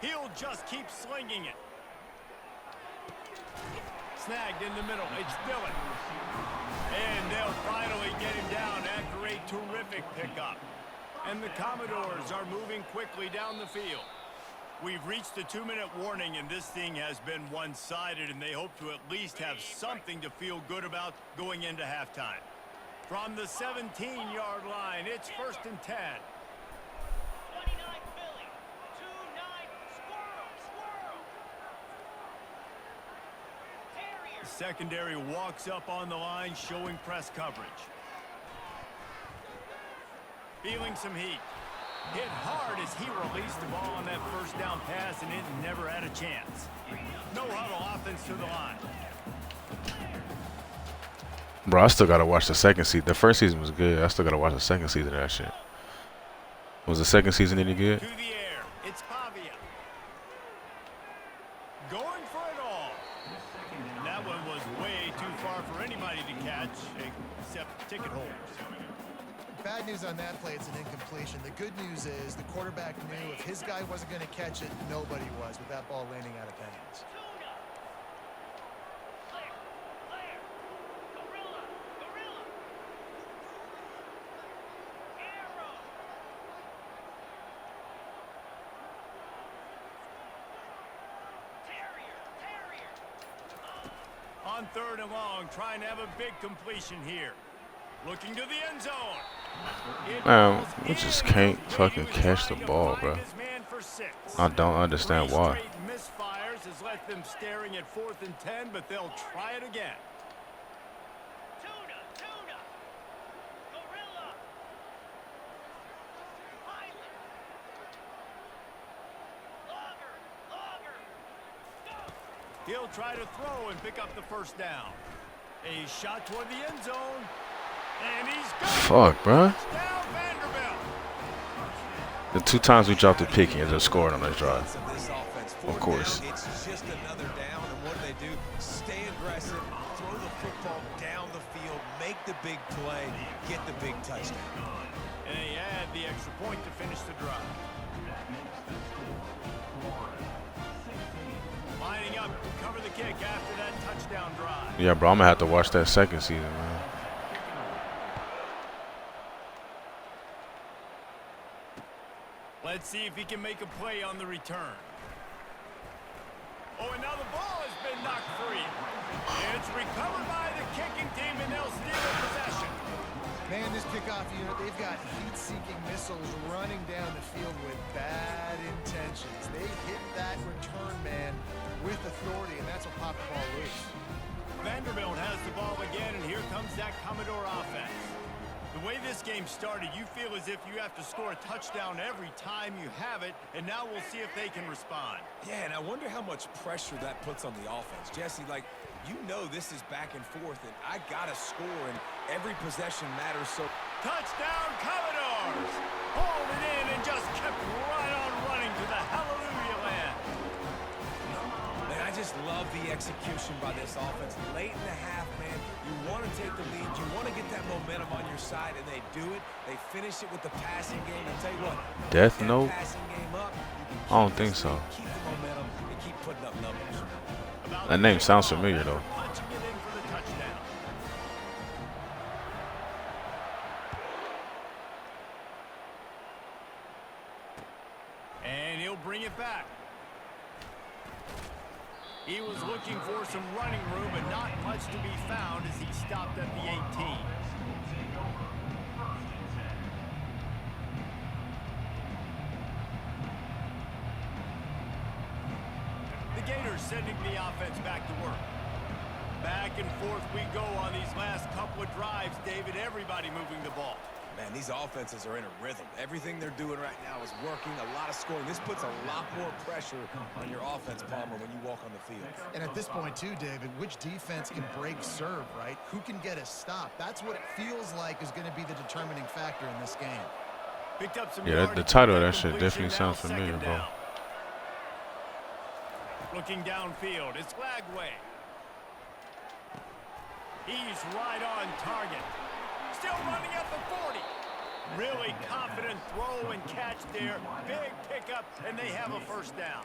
He'll just keep slinging it. Snagged in the middle. It's Dillon. And they'll finally get him down after a terrific pickup. And the Commodores are moving quickly down the field. We've reached the 2-minute warning, and this thing has been one-sided, and they hope to at least have something to feel good about going into halftime. From the 17-yard line, it's 1st and 10. Secondary walks up on the line, showing press coverage. Feeling some heat. Hit hard as he released the ball on that first down pass, and it never had a chance. No huddle offense to the line. Bro, I still gotta watch the second season. The first season was good. I still gotta watch the second season of that shit. Was the second season any good? To the air. It's Pavia. Going for it all. And that one was way too far for anybody to catch, except ticket holders. Bad news on that play, it's an incompletion. The good news is the quarterback knew if his guy wasn't going to catch it, nobody was with that ball landing out of bounds. On 3rd and long, trying to have a big completion here. Looking to the end zone. Man, we just can't fucking catch the ball, bro. I don't understand why. Misfires has left them staring at 4th and 10, but they'll try it again. He'll try to throw and pick up the first down. A shot toward the end zone. And he's got Fuck, bro. down Vanderbilt. The 2 times we dropped the pick and just scored on that drive. Of course. It's just another down, and what do? Stay aggressive, throw the football down the field, make the big play, get the big touchdown. And they add the extra point to finish the drive. Lining up to cover the kick after that touchdown drive. Yeah, bro, I'm gonna have to watch that second season, man. Let's see if he can make a play on the return. Oh, and now the ball has been knocked free. It's recovered by the kicking team, and they'll steal the possession. Man, this kickoff unit, they've got heat-seeking missiles running down the field with bad intentions. They hit that return man with authority, and that's what popped the ball loose. Vanderbilt has the ball again, and here comes that Commodore offense. The way this game started, you feel as if you have to score a touchdown every time you have it, and now we'll see if they can respond. Yeah, and I wonder how much pressure that puts on the offense. Jesse, like, you know this is back and forth, and I got to score, and every possession matters. So Touchdown, Commodores! Hauled it in and just kept right on running to the hallelujah land. Man, I just love the execution by this offense. Late in the half, man, you want to take the lead. You want to get that momentum on your side, and they do it. They finish it with the passing game. I'll tell you what. Death Note? Passing game up, I don't think so. keep the momentum and keep putting up numbers. That name sounds familiar, though. Punching it in for the touchdown. And he'll bring it back. He was looking for some running room, but not much to be found as he stopped at the 18. The Gators sending the offense back to work. Back and forth we go on these last couple of drives, David. Everybody moving the ball. Man, these offenses are in a rhythm. Everything they're doing right now is working. A lot of scoring. This puts a lot more pressure on your offense, Palmer, when you walk on the field. And at this point, too, David, which defense can break serve, right? Who can get a stop? That's what it feels like is going to be the determining factor in this game. Picked up some Yeah, the title of that shit definitely sounds familiar, bro. Looking downfield, it's Lagway. He's right on target. Still running at the 40. Really confident throw and catch there. Big pickup, and they have a first down.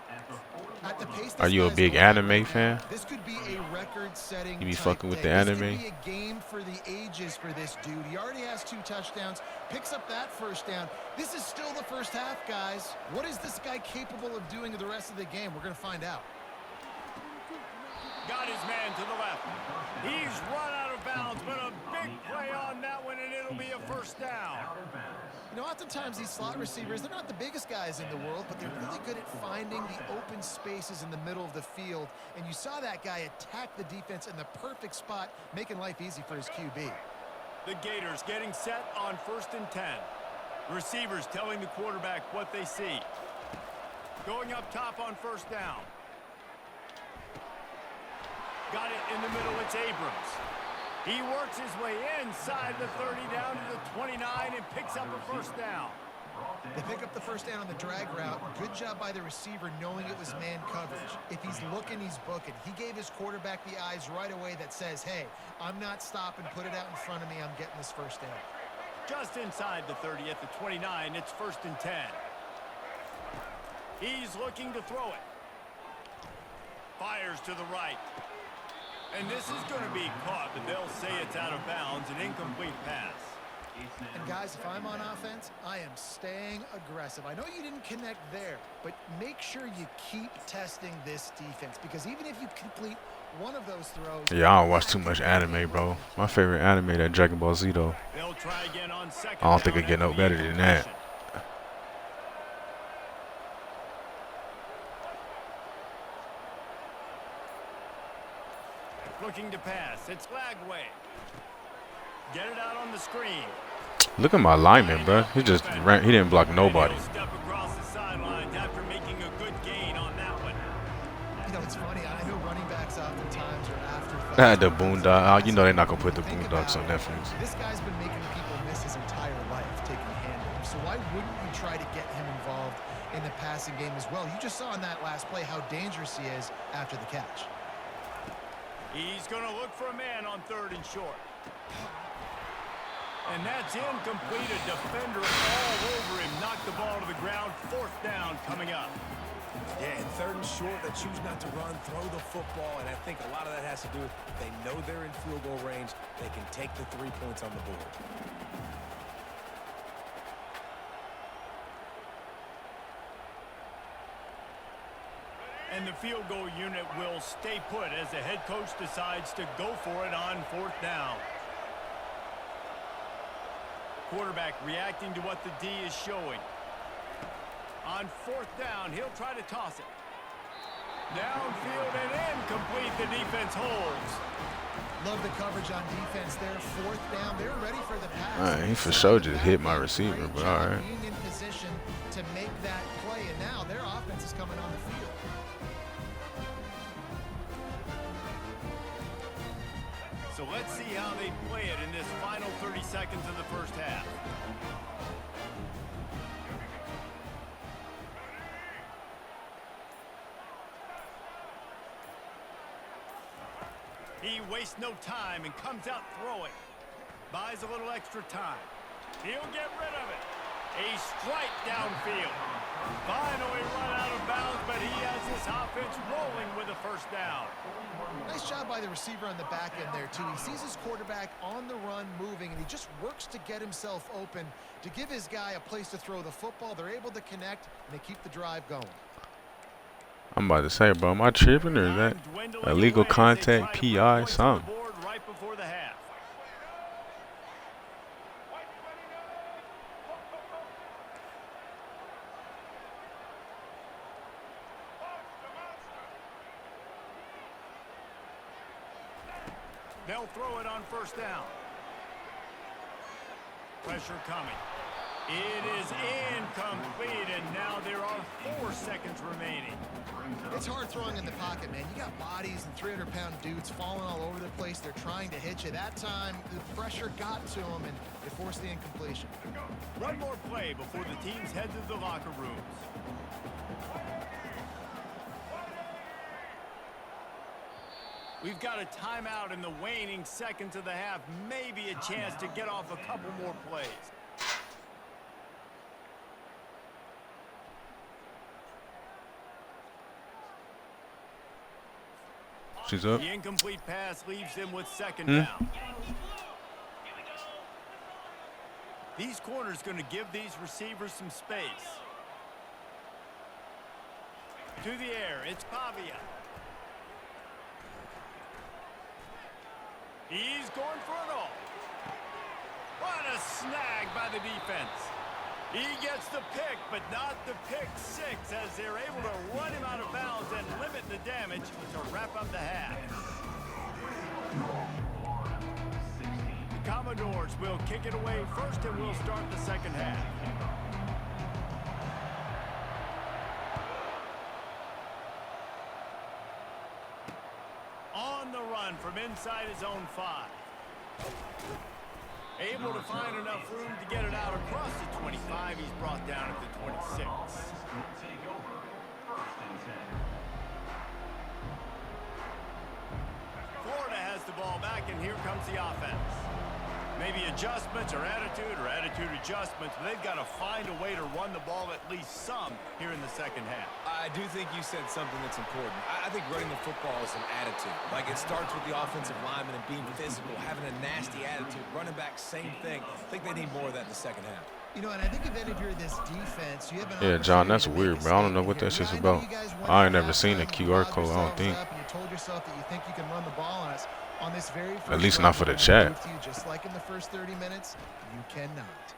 At the pace Are you a big anime fan? This could be a record-setting. You be type fucking with day. the This anime? could be a game for the ages for this dude. He already has 2 touchdowns. Picks up that first down. This is still the first half, guys. What is this guy capable of doing the rest of the game? We're going to find out. Got his man to the left. He's run out of bounds, but a big play on that one, and it'll be a first down. You know, oftentimes these slot receivers, they're not the biggest guys in the world, but they're really good at finding the open spaces in the middle of the field. And you saw that guy attack the defense in the perfect spot, making life easy for his QB. The Gators getting set on 1st and 10. Receivers telling the quarterback what they see. Going up top on first down. Got it in the middle, it's Abrams. He works his way inside the 30 down to the 29 and picks up a first down. They pick up the first down on the drag route. Good job by the receiver knowing it was man coverage. If he's looking, he's booking. He gave his quarterback the eyes right away that says, hey, I'm not stopping, put it out in front of me, I'm getting this first down. Just inside the 30 at the 29, it's 1st and 10. He's looking to throw it. Fires to the right. And this is going to be caught, but they'll say it's out of bounds, an incomplete pass. And guys, if I'm on offense, I am staying aggressive. I know you didn't connect there, but make sure you keep testing this defense, because even if you complete one of those throws... Yeah, I don't watch too much anime, bro. My favorite anime, that Dragon Ball Z, though. They'll try again on second. I don't think it get no better than that. Looking to pass. It's Lagway. Get it out on the screen. Look at my lineman, bro. He just ran. He didn't block nobody. Step across the sidelines after making a good gain on that one. You know, it's funny. I know running backs oftentimes are Ah, afterthoughts. the Boondock. You know they're not gonna put the Boondocks on Netflix. This guy's been making people miss his entire life taking handoffs. So why wouldn't you try to get him involved in the passing game as well? You just saw in that last play how dangerous he is after the catch. He's going to look for a man on 3rd and short. And that's incomplete. A defender all over him. Knocked the ball to the ground. 4th down coming up. Yeah, and 3rd and short, they choose not to run, throw the football, and I think a lot of that has to do with they know they're in field goal range. They can take the 3 points on the board. And the field goal unit will stay put as the head coach decides to go for it on 4th down. Quarterback reacting to what the D is showing. On 4th down, he'll try to toss it. Downfield and incomplete. The defense holds. Love the coverage on defense there. 4th down. They're ready for the pass. All right, he for sure just hit my receiver, but all right. Being in position to make that play, and now their offense is coming on the field. So let's see how they play it in this final 30 seconds of the first half. He wastes no time and comes out throwing. Buys a little extra time. He'll get rid of it. A strike downfield. Finally run out of bounds, but he has this offense rolling with a first down. Nice job by the receiver on the back end there, too. He sees his quarterback on the run moving, and he just works to get himself open to give his guy a place to throw the football. They're able to connect, and they keep the drive going. I'm about to say, bro, am I tripping or is that illegal contact, PI, something? Right before the half. They'll throw it on first down. Pressure coming. It is incomplete, and now there are 4 seconds remaining. It's hard throwing in the pocket, man. You got bodies and 300-pound dudes falling all over the place. They're trying to hit you. That time, the pressure got to them, and it forced the incompletion. One more play before the teams head to the locker rooms. We've got a timeout in the waning seconds of the half. Maybe a chance to get off a couple more plays. She's up. The incomplete pass leaves them with second down. These corners going to give these receivers some space. To the air, it's Pavia. He's going for it all. What a snag by the defense. He gets the pick, but not the pick six, as they're able to run him out of bounds and limit the damage to wrap up the half. The Commodores will kick it away first, and we'll start the second half. On the run from inside his own 5. Able to find enough room to get it out across the 25. He's brought down at the 26. Florida has the ball back, and here comes the offense. Maybe adjustments or attitude adjustments, but they've got to find a way to run the ball at least some here in the second half. I do think you said something that's important. I think running the football is an attitude. Like, it starts with the offensive lineman and being physical, having a nasty attitude. Running back, same thing. I think they need more of that in the second half. You know, and I think if you're this defense, you have an Yeah, John, that's weird, bro. I don't know what that shit's about. I ain't never seen a QR code, I don't think. You told yourself that you think you can run the ball on us. On this very first At least not for the chat. Just like in the first 30 minutes, you cannot.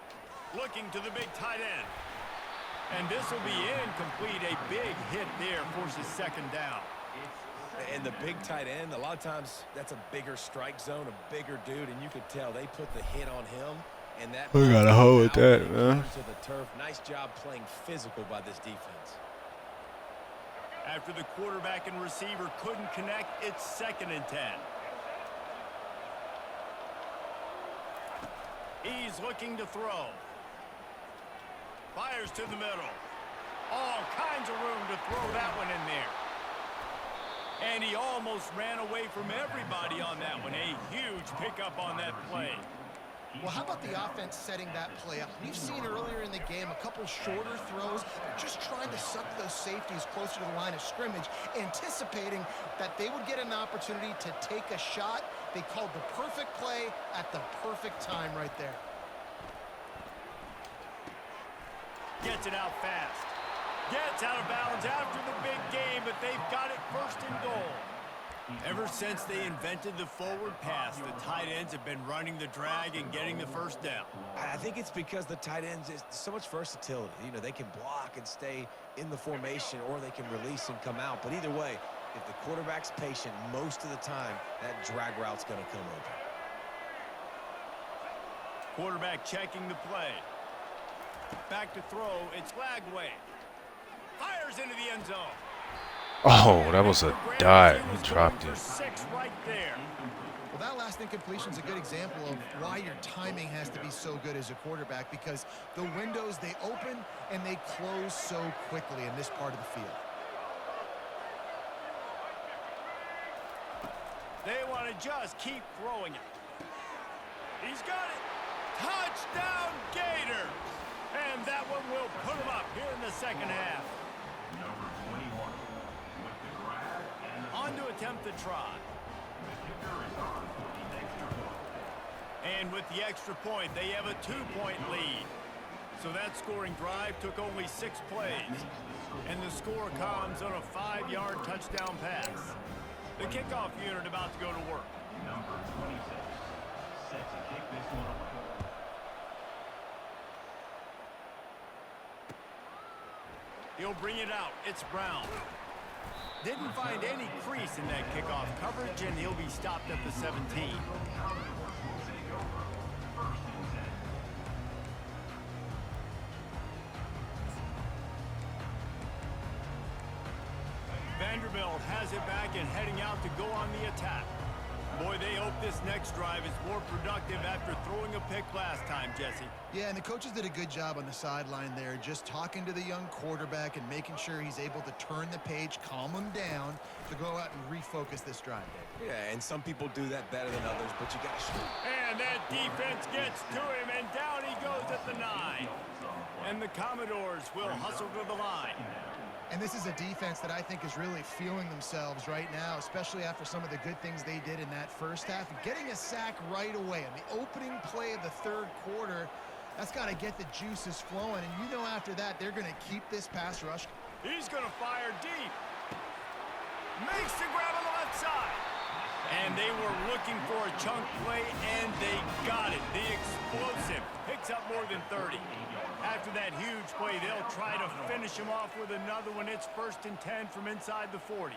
Looking to the big tight end. And this will be incomplete. A big hit there forces second down. And the big tight end, a lot of times that's a bigger strike zone, a bigger dude, and you could tell they put the hit on him. And that We got a hold with that, man. To the turf. Nice job playing physical by this defense. After the quarterback and receiver couldn't connect, it's 2nd and 10. He's looking to throw. Fires to the middle. All kinds of room to throw that one in there. And he almost ran away from everybody on that one. A huge pickup on that play. Well, how about the offense setting that play up? We've seen earlier in the game a couple shorter throws, just trying to suck those safeties closer to the line of scrimmage, anticipating that they would get an opportunity to take a shot. They called the perfect play at the perfect time right there. Gets it out fast. Gets out of bounds after the big game, but they've got it first and goal. Ever since they invented the forward pass, the tight ends have been running the drag and getting the first down. I think it's because the tight ends is so much versatility. You know, they can block and stay in the formation, or they can release and come out. But either way, if the quarterback's patient most of the time, that drag route's going to come open. Quarterback checking the play. Back to throw. It's Lagway. Fires into the end zone. Oh, that was a dive. He dropped it. 6 right there. Well, that last incompletion is a good example of why your timing has to be so good as a quarterback, because the windows, they open and they close so quickly in this part of the field. They want to just keep throwing it. He's got it. Touchdown, Gator. And that one will put him up here in the second half. Number 21 with the grab and the On to attempt the try. kicker is on for the extra point. And with the extra point, they have a 2-point lead. So that scoring drive took only 6 plays. And the score comes on a 5-yard touchdown pass. The kickoff unit about to go to work. Number 26 set to kick this one away. He'll bring it out. It's Brown. Didn't find any crease in that kickoff coverage, and he'll be stopped at the 17. Vanderbilt has it back and heading out to go on the attack. Boy, they hope this next drive is more productive after throwing a pick last time, Jesse. Yeah, and the coaches did a good job on the sideline there, just talking to the young quarterback and making sure he's able to turn the page, calm him down to go out and refocus this drive. Yeah, and some people do that better than others, but you got to shoot. And that defense gets to him, and down he goes at the 9. And the Commodores will hustle to the line. And this is a defense that I think is really feeling themselves right now, especially after some of the good things they did in that first half. Getting a sack right away on the opening play of the third quarter, that's got to get the juices flowing. And you know after that, they're going to keep this pass rush. He's going to fire deep. Makes the grab on the left side. And they were looking for a chunk play, and they got it. The explosive picks up more than 30. After that huge play, they'll try to finish him off with another one. It's 1st and 10 from inside the 40.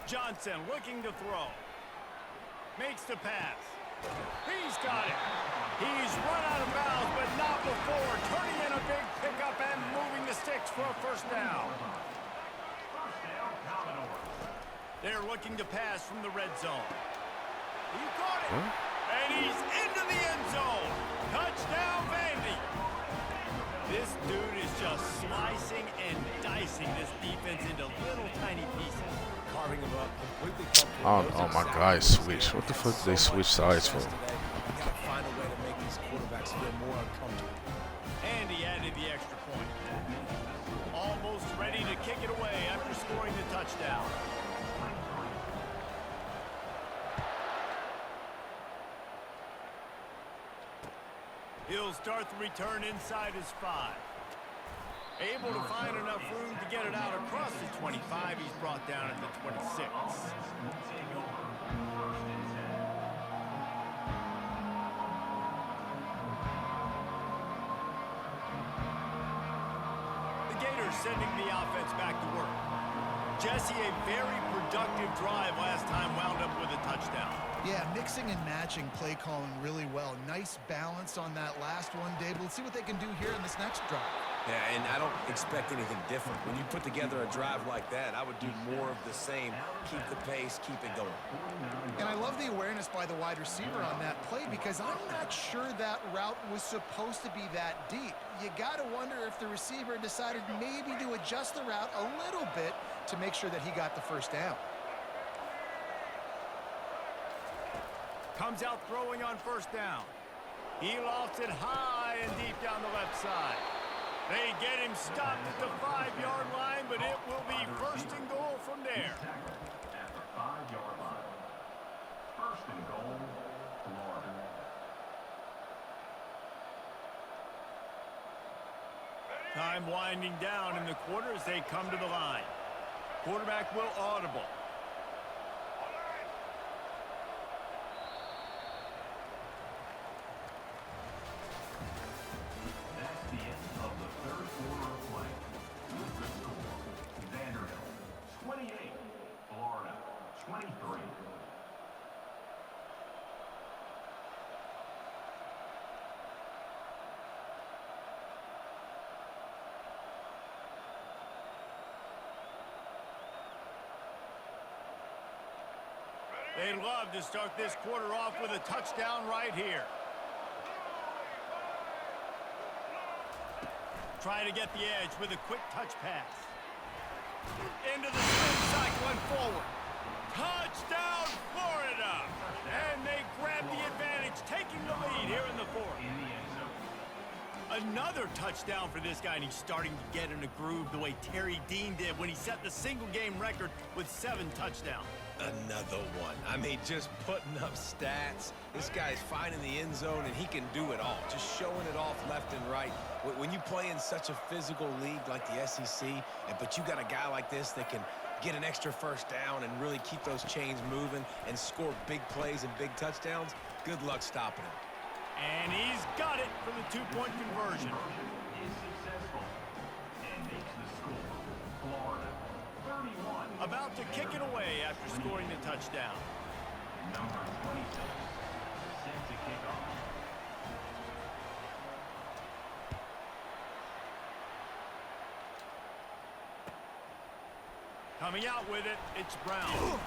Johnson looking to throw. Makes the pass. He's got it. He's run out of bounds, but not before. Turning in a big pickup and moving the sticks for a 1st down. They're looking to pass from the red zone. He caught it. And he's into the end zone. Touchdown, Vandy. This dude is just slicing and dicing this defense into little tiny pieces. Carving them up completely comfortable. Oh my guy switched. What the fuck did they switch sides for? You gotta find a way to make these quarterbacks feel more uncomfortable. And he added the extra point. Almost ready to kick it away after scoring the touchdown. He'll start the return inside his 5. Able to find enough room to get it out across the 25. He's brought down at the 26. The Gators sending the offense back to work. Jesse, a very productive drive last time, wound up with a touchdown. Yeah, mixing and matching play calling really well. Nice balance on that last one, Dave. Let's see what they can do here in this next drive. Yeah, and I don't expect anything different. When you put together a drive like that, I would do more of the same. Keep the pace, keep it going. And I love the awareness by the wide receiver on that play because I'm not sure that route was supposed to be that deep. You got to wonder if the receiver decided maybe to adjust the route a little bit to make sure that he got the 1st down. Comes out throwing on 1st down. He lofts it high and deep down the left side. They get him stopped at the 5-yard line, but it will be 1st and goal from there. At the 5-yard line. 1st and goal, Florida. Time winding down in the quarter as they come to the line. Quarterback will audible. That's the end of the 3rd quarter of play. With the score, Vanderbilt 28, Florida 23. They'd love to start this quarter off with a touchdown right here. Try to get the edge with a quick touch pass. Into the spin cycle and forward. Touchdown, Florida! And they grab the advantage, taking the lead here in the 4th. Another touchdown for this guy, and he's starting to get in a groove the way Terry Dean did when he set the single-game record with 7 touchdowns. Another one. I mean, just putting up stats. This guy's finding the end zone, and he can do it all. Just showing it off left and right. When you play in such a physical league like the SEC, but you got a guy like this that can get an extra 1st down and really keep those chains moving and score big plays and big touchdowns, Good luck stopping him. And he's got it for the two-point conversion. Is successful and makes the score Florida 31. About to kick it away after scoring the touchdown. Number 26 set to kick off. Coming out with it, it's Brown.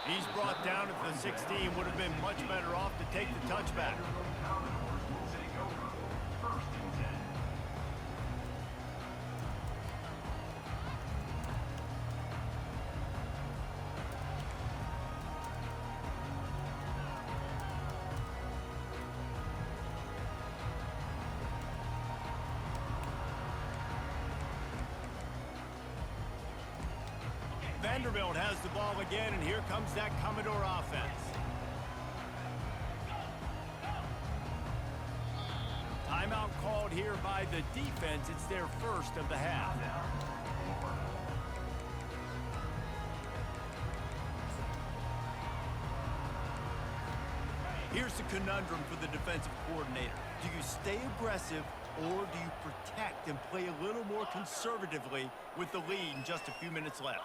He's brought down at the 16. Would have been much better off to take the touchback. Commodores will take over. 1st and 10. Vanderbilt has the ball again, and here comes that Commodore offense. Timeout called here by the defense. It's their first of the half. Here's the conundrum for the defensive coordinator. Do you stay aggressive or do you protect and play a little more conservatively with the lead and just a few minutes left?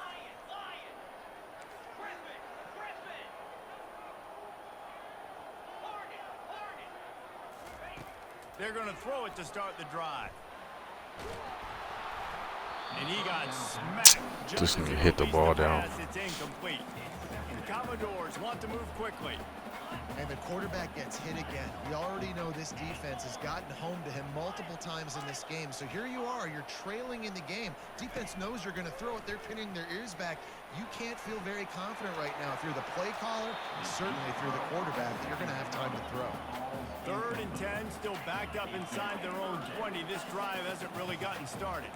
They're going to throw it to start the drive. And he got smacked. Just need to hit the ball down. It's incomplete. The Commodores want to move quickly. And the quarterback gets hit again. We already know this defense has gotten home to him multiple times in this game. So here you are, you're trailing in the game. Defense knows you're going to throw it. They're pinning their ears back. You can't feel very confident right now if you're the play caller, certainly if you're the quarterback, that you're going to have time to throw. 3rd and 10, still backed up inside their own 20. This drive hasn't really gotten started.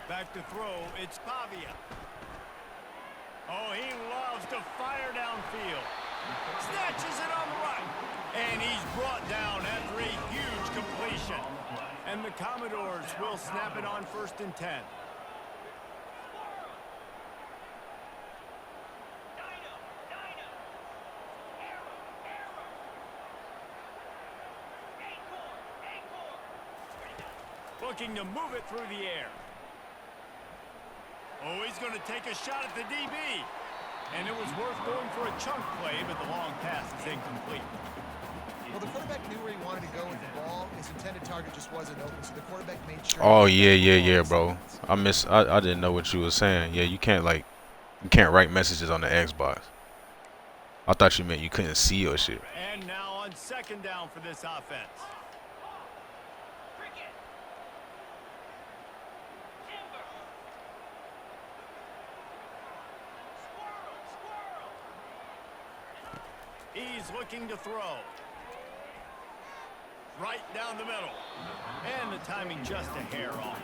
Back to throw, it's Pavia. Oh, he loves to fire downfield. Snatches it on the right. And he's brought down after a huge completion. And the Commodores will snap it on 1st and 10. Looking to move it through the air. Oh, he's going to take a shot at the DB. And it was worth going for a chunk play, but the long pass is incomplete. Well, the quarterback knew where he wanted to go with the ball. His intended target just wasn't open, so the quarterback made sure. Oh yeah, bro. I didn't know what you were saying. Yeah, you can't write messages on the Xbox. I thought you meant you couldn't see your shit. And now on 2nd down for this offense. He's looking to throw. Right down the middle. And the timing just a hair off.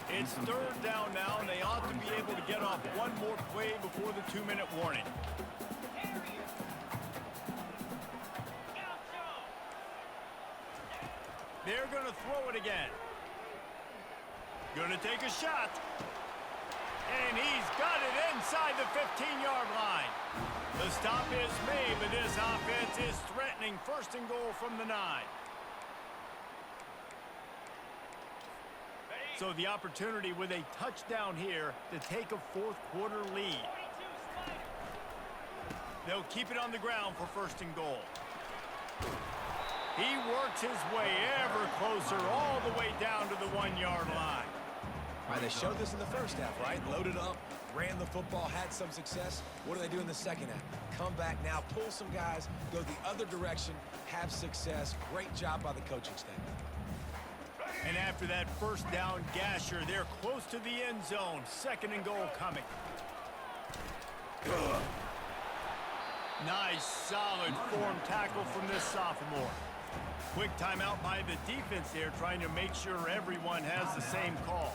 It's 3rd down now, and they ought to be able to get off one more play before the 2-minute warning. They're going to throw it again. Going to take a shot. And he's got it inside the 15-yard line. The stop is made, but this offense is threatening 1st and goal from the 9. So the opportunity with a touchdown here to take a 4th quarter lead. They'll keep it on the ground for 1st and goal. He works his way ever closer all the way down to the 1-yard line. All right, they showed this in the first half, right? Loaded up, ran the football, had some success. What do they do in the 2nd half? Come back now, pull some guys, go the other direction, have success. Great job by the coaching staff. And after that 1st down gasher, they're close to the end zone. 2nd and goal coming. Nice, solid form tackle from this sophomore. Quick timeout by the defense there, trying to make sure everyone has the same call.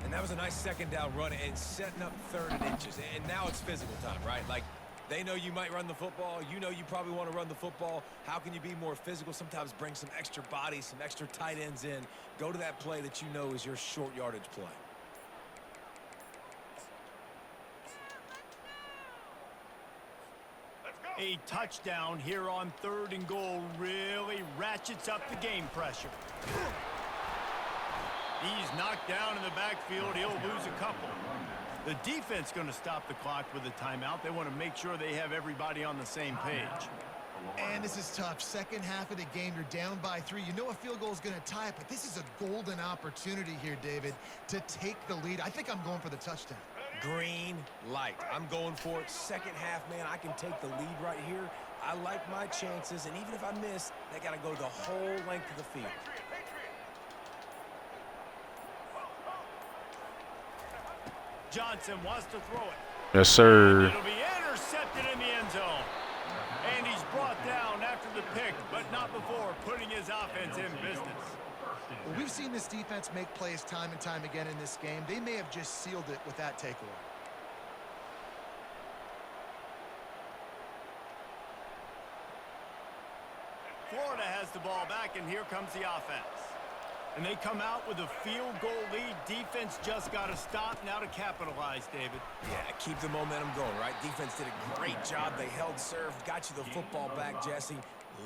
And that was a nice 2nd down run and setting up 3rd and inches. And now it's physical time, right? Like, they know you might run the football. You know you probably want to run the football. How can you be more physical? Sometimes bring some extra bodies, some extra tight ends in. Go to that play that you know is your short yardage play. A touchdown here on 3rd and goal really ratchets up the game pressure. He's knocked down in the backfield. He'll lose a couple. The defense going to stop the clock with a timeout. They want to make sure they have everybody on the same page. And this is tough. Second half of the game, you're down by 3. You know a field goal is going to tie it, but this is a golden opportunity here, David, to take the lead. I think I'm going for the touchdown. Green light. I'm going for it. Second half, man, I can take the lead right here. I like my chances, and even if I miss, they got to go the whole length of the field. Johnson wants to throw it. Yes, sir. It'll be intercepted in the end zone. And he's brought down after the pick, but not before putting his offense in business. Well, we've seen this defense make plays time and time again in this game. They may have just sealed it with that takeaway. Florida has the ball back, and here comes the offense. And they come out with a field goal lead. Defense just got to stop now to capitalize, David. Yeah, keep the momentum going, right? Defense did a great job. They held serve, got you the football back, Jesse.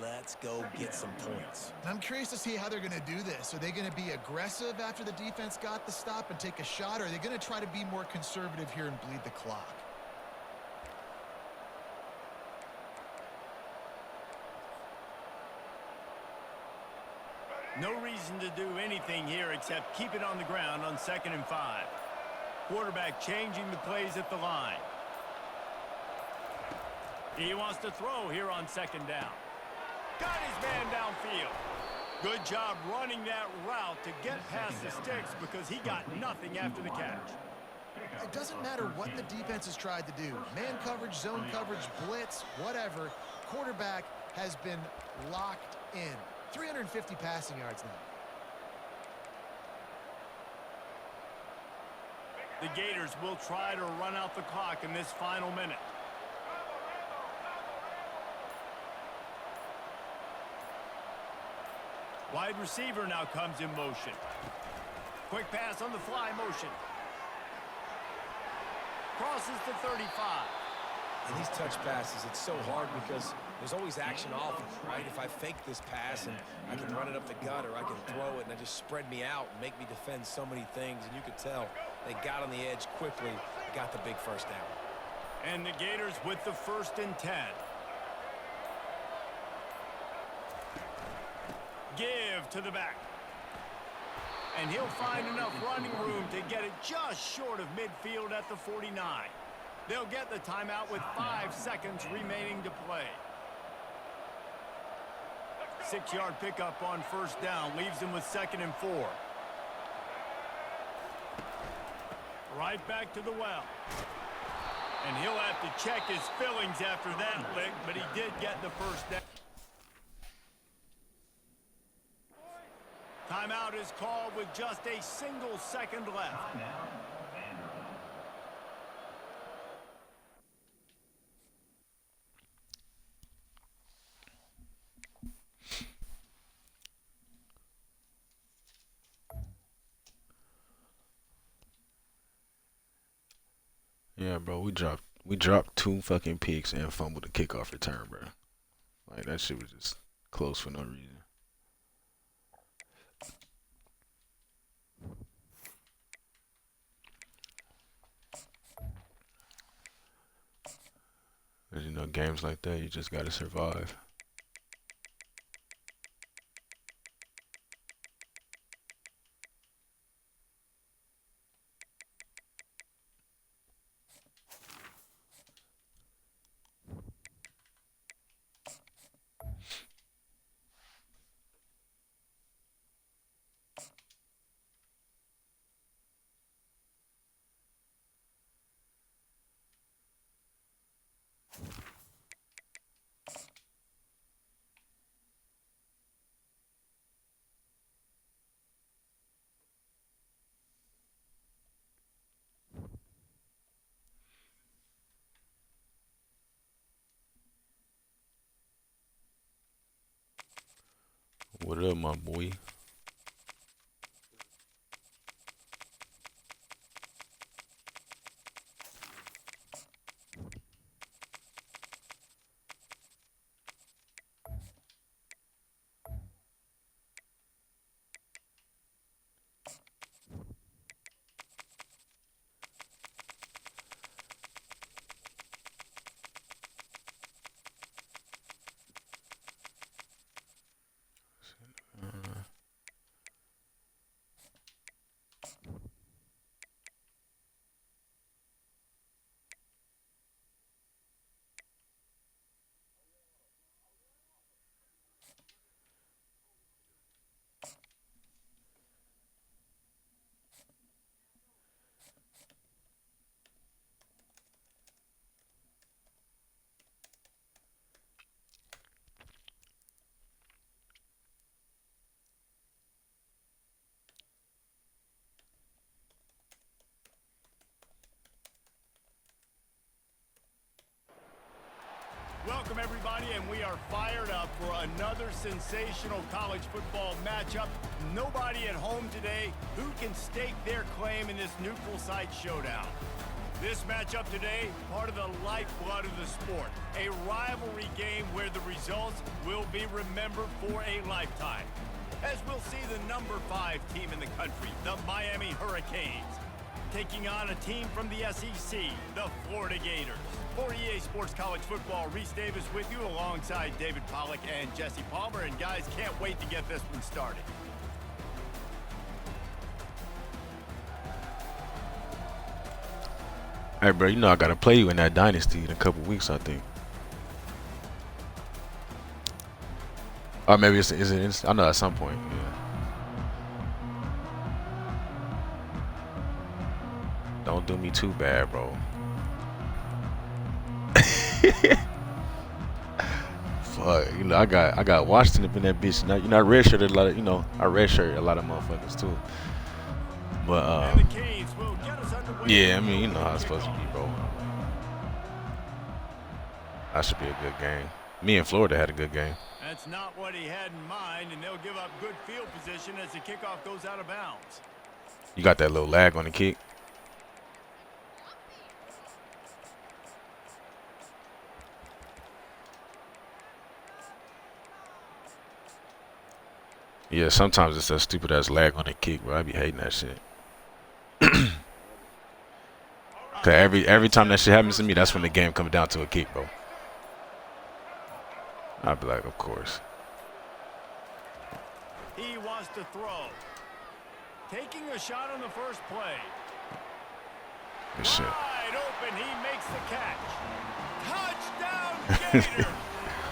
Let's go get some points. I'm curious to see how they're going to do this. Are they going to be aggressive after the defense got the stop and take a shot, or are they going to try to be more conservative here and bleed the clock? No reason to do anything here except keep it on the ground on 2nd and 5. Quarterback changing the plays at the line. He wants to throw here on 2nd down. Got his man downfield. Good job running that route to get past the sticks because he got nothing after the catch. It doesn't matter what the defense has tried to do. Man coverage, zone coverage, blitz, whatever. Quarterback has been locked in. 350 passing yards now. The Gators will try to run out the clock in this final minute. Wide receiver now comes in motion. Quick pass on the fly motion. Crosses the 35. And these touch passes, it's so hard because there's always action off of it, right? If I fake this pass and I can run it up the gut, or I can throw it and it just spread me out and make me defend so many things, and you could tell they got on the edge quickly, got the big first down. And the Gators with the 1st and 10. Give to the back. And he'll find enough running room to get it just short of midfield at the 49. They'll get the timeout with 5 seconds remaining to play. 6-yard pickup on 1st down leaves them with 2nd and 4. Right back to the well. And he'll have to check his fillings after that lick, but he did get the 1st down. Timeout is called with just a single second left. Yeah, bro, we dropped 2 fucking picks and fumbled a kickoff return, bro. Like, that shit was just close for no reason. As you know, games like that, you just gotta survive. What up, my boy? Welcome, everybody, and we are fired up for another sensational college football matchup. Nobody at home today who can stake their claim in this neutral site showdown. This matchup today, part of the lifeblood of the sport, a rivalry game where the results will be remembered for a lifetime. As we'll see the number 5 team in the country, the Miami Hurricanes, taking on a team from the SEC, the Florida Gators. For EA Sports College Football, Reese Davis with you alongside David Pollack and Jesse Palmer. And guys, can't wait to get this one started. Hey, bro, you know I gotta play you in that dynasty in a couple weeks, I think. Or maybe is it? I know at some point. Yeah. Don't do me too bad, bro. Fuck, you know I got Washington up in that bitch. Now, you know I redshirted a lot of, I redshirted a lot of motherfuckers too. But yeah, I mean, you know how it's supposed to be, bro. That should be a good game. Me and Florida had a good game. That's not what he had in mind, and they'll give up good field position as the kickoff goes out of bounds. You got that little lag on the kick. Yeah, sometimes it's that stupid ass lag on the kick, bro. I be hating that shit. Cause every time that shit happens to me, that's when the game comes down to a kick, bro. I'd be like, of course. He wants to throw. Taking a shot on the first play. Good shit. Wide open, he makes the catch. Touchdown, Gator!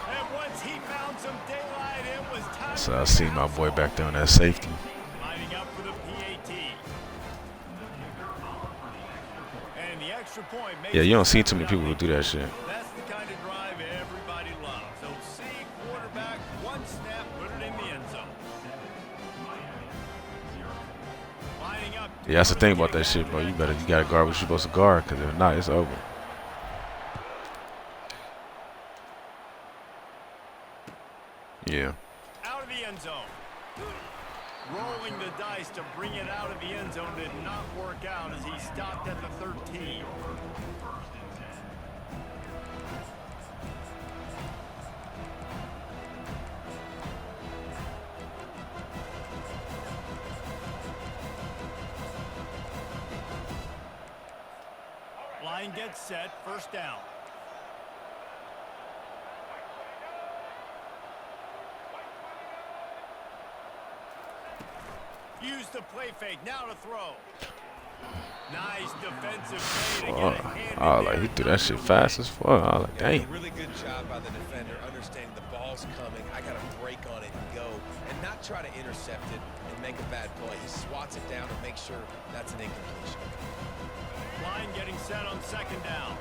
And once he found some daylight, it was time. So I see my boy back there on that safety. Lining up for the PAT. And the extra point makes. Yeah, you don't see too many people who do that shit. That's the kind of drive everybody loves. So see quarterback, one snap, put it in the end zone. Lining up. Yeah, that's the thing about that shit, bro. You gotta guard what you're supposed to guard, cause if not, it's over. Yeah. Out of the end zone. Rolling the dice to bring it out of the end zone did not work out as he stopped at the 13. Line gets set, first down. Use the play fake, now to throw. Nice defensive play to get a hand Oh, in like there. he threw that shit fast as fuck. I was like, Yeah, dang. a really good job by the defender, understanding the ball's coming. I got to break on it and go, and not try to intercept it and make a bad play. He swats it down to make sure that's an incompletion. Line getting set on second down.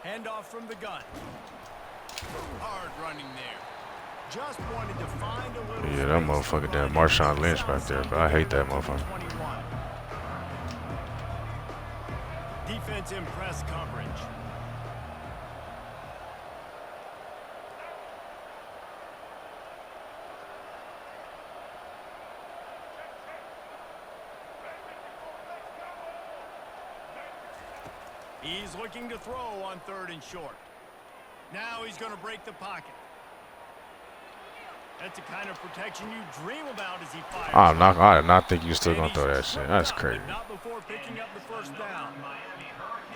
Handoff from the gun. Hard running there. Just wanted to find a little. Yeah, that motherfucker damn Marshawn Lynch back there, bro. I hate that motherfucker. 21. Defense in press coverage. He's looking to throw on 3rd and short. Now he's going to break the pocket. That's the kind of protection you dream about as he fires. I did not think you still gonna throw that shit. That's crazy. Not before picking up the first down.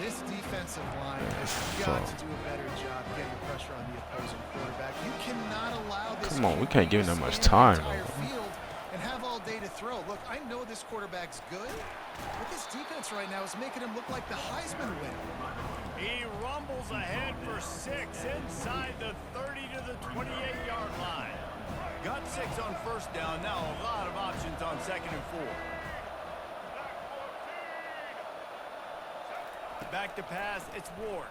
This defensive line has got to do a better job getting pressure on the opposing quarterback. You cannot allow this. Come on, we can't give him that much span the time, entire though. field and have all day to throw. Look, I know this quarterback's good, but this defense right now is making him look like the Heisman winner. He rumbles ahead for 6 inside the 30 to the 28-yard line. Got 6 on first down. Now a lot of options on 2nd and 4. Back to pass, it's Ward.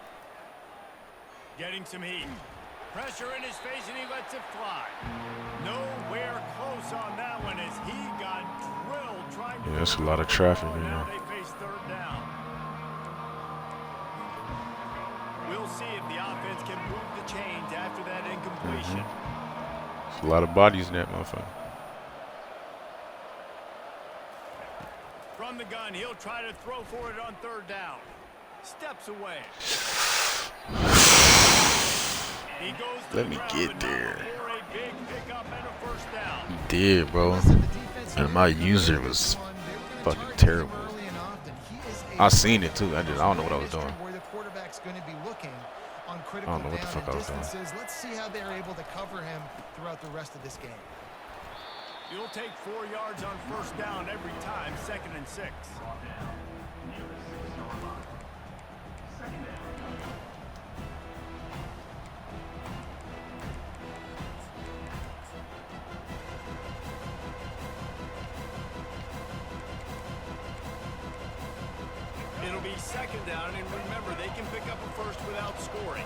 Getting some heat. Pressure in his face, and he lets it fly. Nowhere close on that one as he got drilled trying to... Yeah, that's a lot of traffic in Now there. they face third down. We'll see if the offense can move the chains after that incompletion. There's a lot of bodies in that motherfucker. From the gun, he'll try to throw for it on third down. Steps away. He goes to Let the me ground, get but not there. before a big pickup and a first down. He did, bro. And my user was fucking terrible. I seen it too. I don't know what I was doing. Where the quarterback's going to be looking on I critical don't know what the down fuck I was doing. distances. Let's see how they're able to cover him throughout the rest of this game. You'll take 4 yards on first down every time, 2nd and 6. Brought down near the 6-yard line. Second down. It'll be 2nd down, and remember, they can pick up a first without scoring.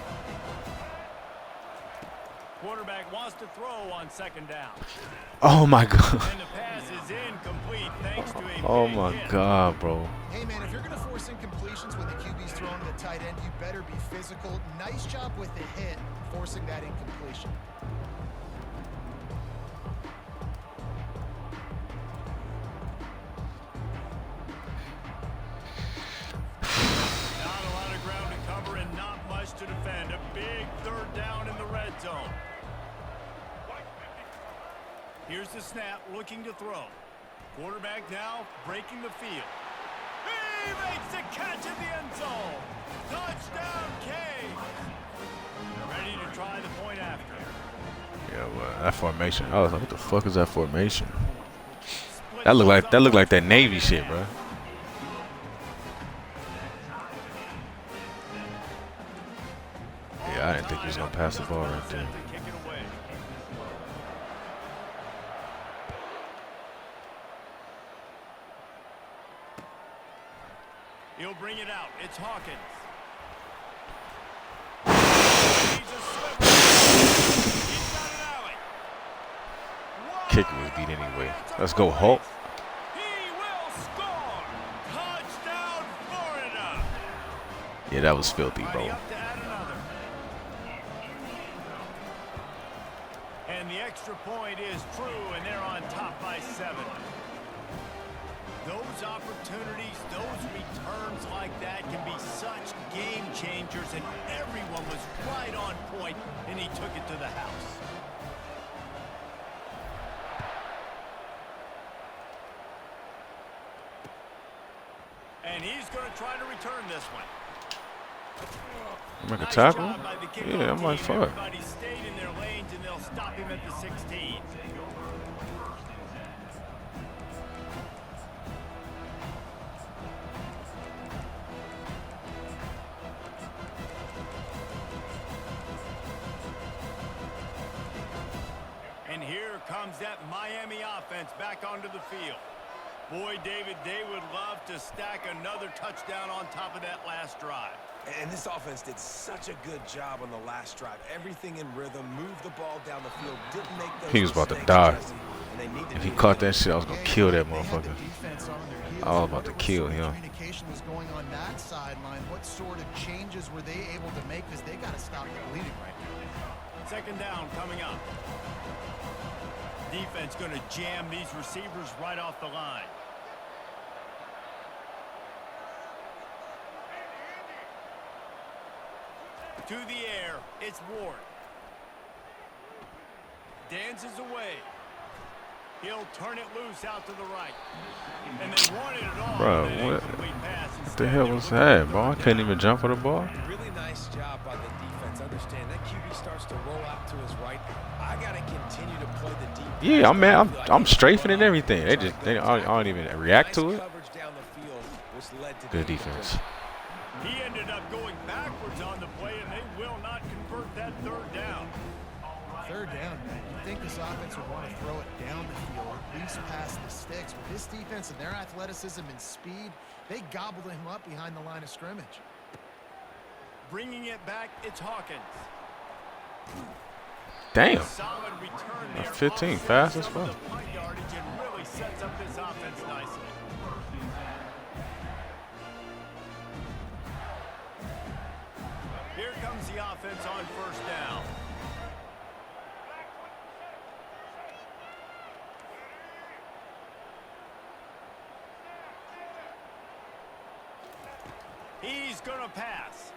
Quarterback wants to throw on 2nd down. Oh my god. And the pass is incomplete thanks to a Oh big my hit. god, bro. Hey, man, if you're going to force incompletions when the QB's throwing the tight end, you better be physical. Nice job with the hit, forcing that incompletion. Not a lot of ground to cover and not much to defend. A big third down in the red zone. Here's the snap, looking to throw. Quarterback now breaking the field. He makes the catch in the end zone. Touchdown, Canes. Ready to try the point after. Yeah, well, that formation. I was like, what the fuck is that formation? Split That look goes like up that Navy shit, bro. Yeah, I didn't think he was gonna pass the ball right there. To kick it away. He'll bring it out. It's Hawkins. He's a sliver. He's got an alley. Kicker was beat anyway. Let's go, Hulk. He will score. Touchdown, Florida. Yeah, that was filthy, Mighty bro. up to add another. And the extra point is true, and they're on top by 7. Those opportunities, those returns like that can be such game changers, and everyone was right on point, and he took it to the house. And he's going to try to return this one. Make a Nice tackle? job by the kickoff Yeah, I'm like, team. fuck. Everybody stayed in their lanes, and they'll stop him at the 16. And here comes that Miami offense back onto the field. Boy, David, they would love to stack another touchdown on top of that last drive. And this offense did such a good job on the last drive. Everything in rhythm, moved the ball down the field, didn't make those He was about to mistakes, die. Jesse, and they need to If he do caught it. that shit, I was gonna kill that They had the motherfucker. defense on their heels. I was about What to sort kill of him. Communication was going on that sideline. What sort of changes were they able to make? Because they got to stop the bleeding right now. 2nd down coming up. Defense going to jam these receivers right off the line. To the air, it's Ward. Dances away. He'll turn it loose out to the right. And they wanted it all. Bro, but an what incomplete pass. What the hell was that, bro? I couldn't even jump for the ball. Really nice job by the defense. Understand that QB starts to roll out to his right. I got to continue to play the deep. Yeah, I'm strafing and everything. I don't even react to it. Coverage down the field, which led to Good the defense. He ended up going backwards on the play, and they will not convert that third down. Third down, man. You'd think this offense would want to throw it down the field, at least past the sticks. But this defense and their athleticism and speed, they gobbled him up behind the line of scrimmage. Bringing it back, it's Hawkins. Damn. Solid return there. 15, fast as fuck. The punt yardage and really sets up this offense nicely. Here comes the offense on first down. He's going to pass.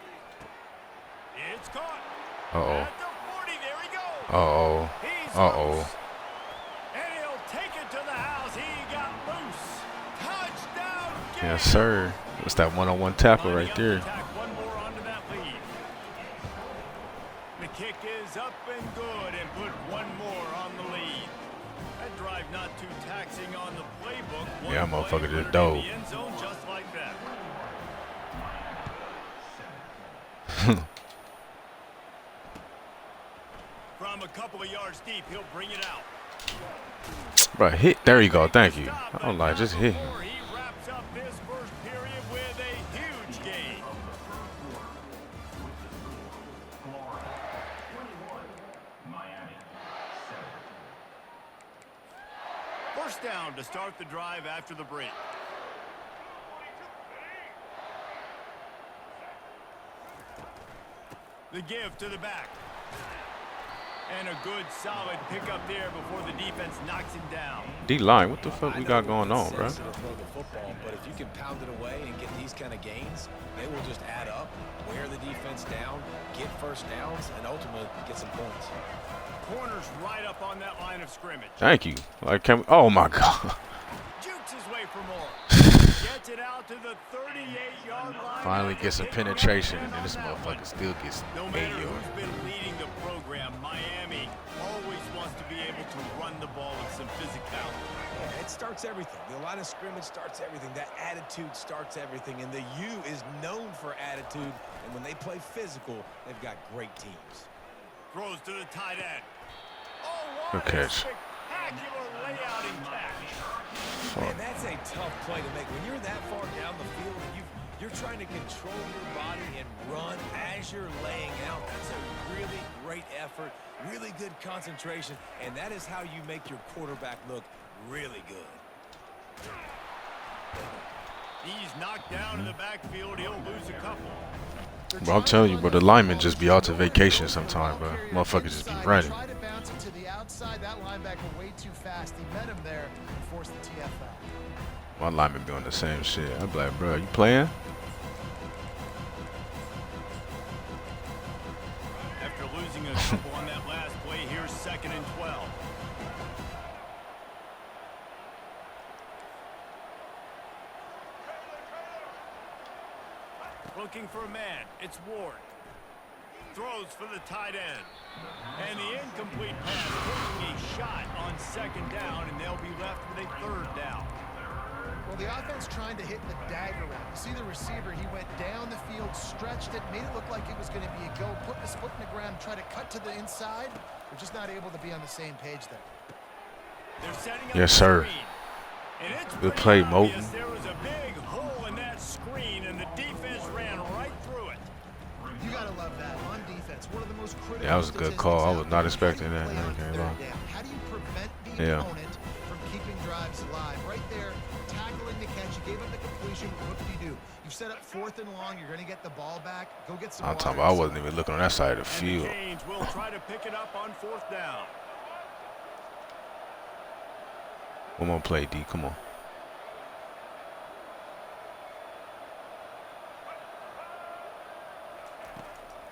It's caught. Uh-oh. At the 40, there he goes. Uh-oh. He's Uh-oh. loose. And he'll take it to the house. He got loose. Touchdown. Yes, sir. What's that one-on-one tackle right there? One more onto that lead. The kick is up and good and put one more on the lead. That drive not too taxing on the playbook. One Yeah, play motherfucker just put it in dove. the end zone just like that. From a couple of yards deep, he'll bring it out. Bro, hit. There you go. Thank you. I don't like just hit him. He wraps up this first period with a huge gain. Florida 21, Miami 7. First down to start the drive after the break. The give to the back. And a good solid pickup there before the defense knocks him down. D-line, what the fuck we got going on, bro? Throw the football, but if you can pound it away and get these kind of gains, they will just add up, wear the defense down, get first downs, and ultimately get some points. Corner's right up on that line of scrimmage. Thank you. Like, can we, oh my God. Jukes his way for more. Gets it out to the 38-yard line. Finally gets some penetration, and then this motherfucker still gets No 8 matter yards. who's been leading the program, Miami always wants to be able to run the ball with some physicality. Yeah, it starts everything. The line of scrimmage starts everything. That attitude starts everything. And the U is known for attitude. And when they play physical, they've got great teams. Throws to the tight end. Oh, what Good a catch. spectacular layout and catch. Man, that's a tough play to make. When you're that far down the field and you're trying to control your body and run as you're laying out, that's a really great effort, really good concentration, and that is how you make your quarterback look really good. He's knocked down in the backfield. He'll lose a couple. Bro, I'm telling you, bro, the linemen just be out to vacation sometime, bro. Motherfuckers just be running. Tried to bounce it to the outside. That linebacker way too fast. He met him there and forced the TFL. My linemen be on the same shit. I'm like, bro, you playing? After losing a couple on that last play, here's 2nd and 12. Looking for a man. It's Ward. Throws for the tight end. And the incomplete pass taking a shot on 2nd down, and they'll be left with a 3rd down. Well, the offense trying to hit the dagger route. You see the receiver, he went down the field, stretched it, made it look like it was going to be a go, put his foot in the ground, try to cut to the inside. We're just not able to be on the same page there. They're setting up Yes, the sir. screen. And it's Good pretty play, obvious Moulton. there was a big hole in that screen, and the defense ran right through it. You got to love that on defense. One of the most critical. Yeah, that was a good call. I was not expecting that. How do you prevent the Yeah. opponent from keeping drives alive? Right there, tackling the catch. You gave up the completion. What did you do? You set up 4th and long. You're going to get the ball back. Go get some. I'm talking water. about I wasn't even looking on that side of the And the field. Canes will try to pick it up on 4th down. One more play, D. Come on.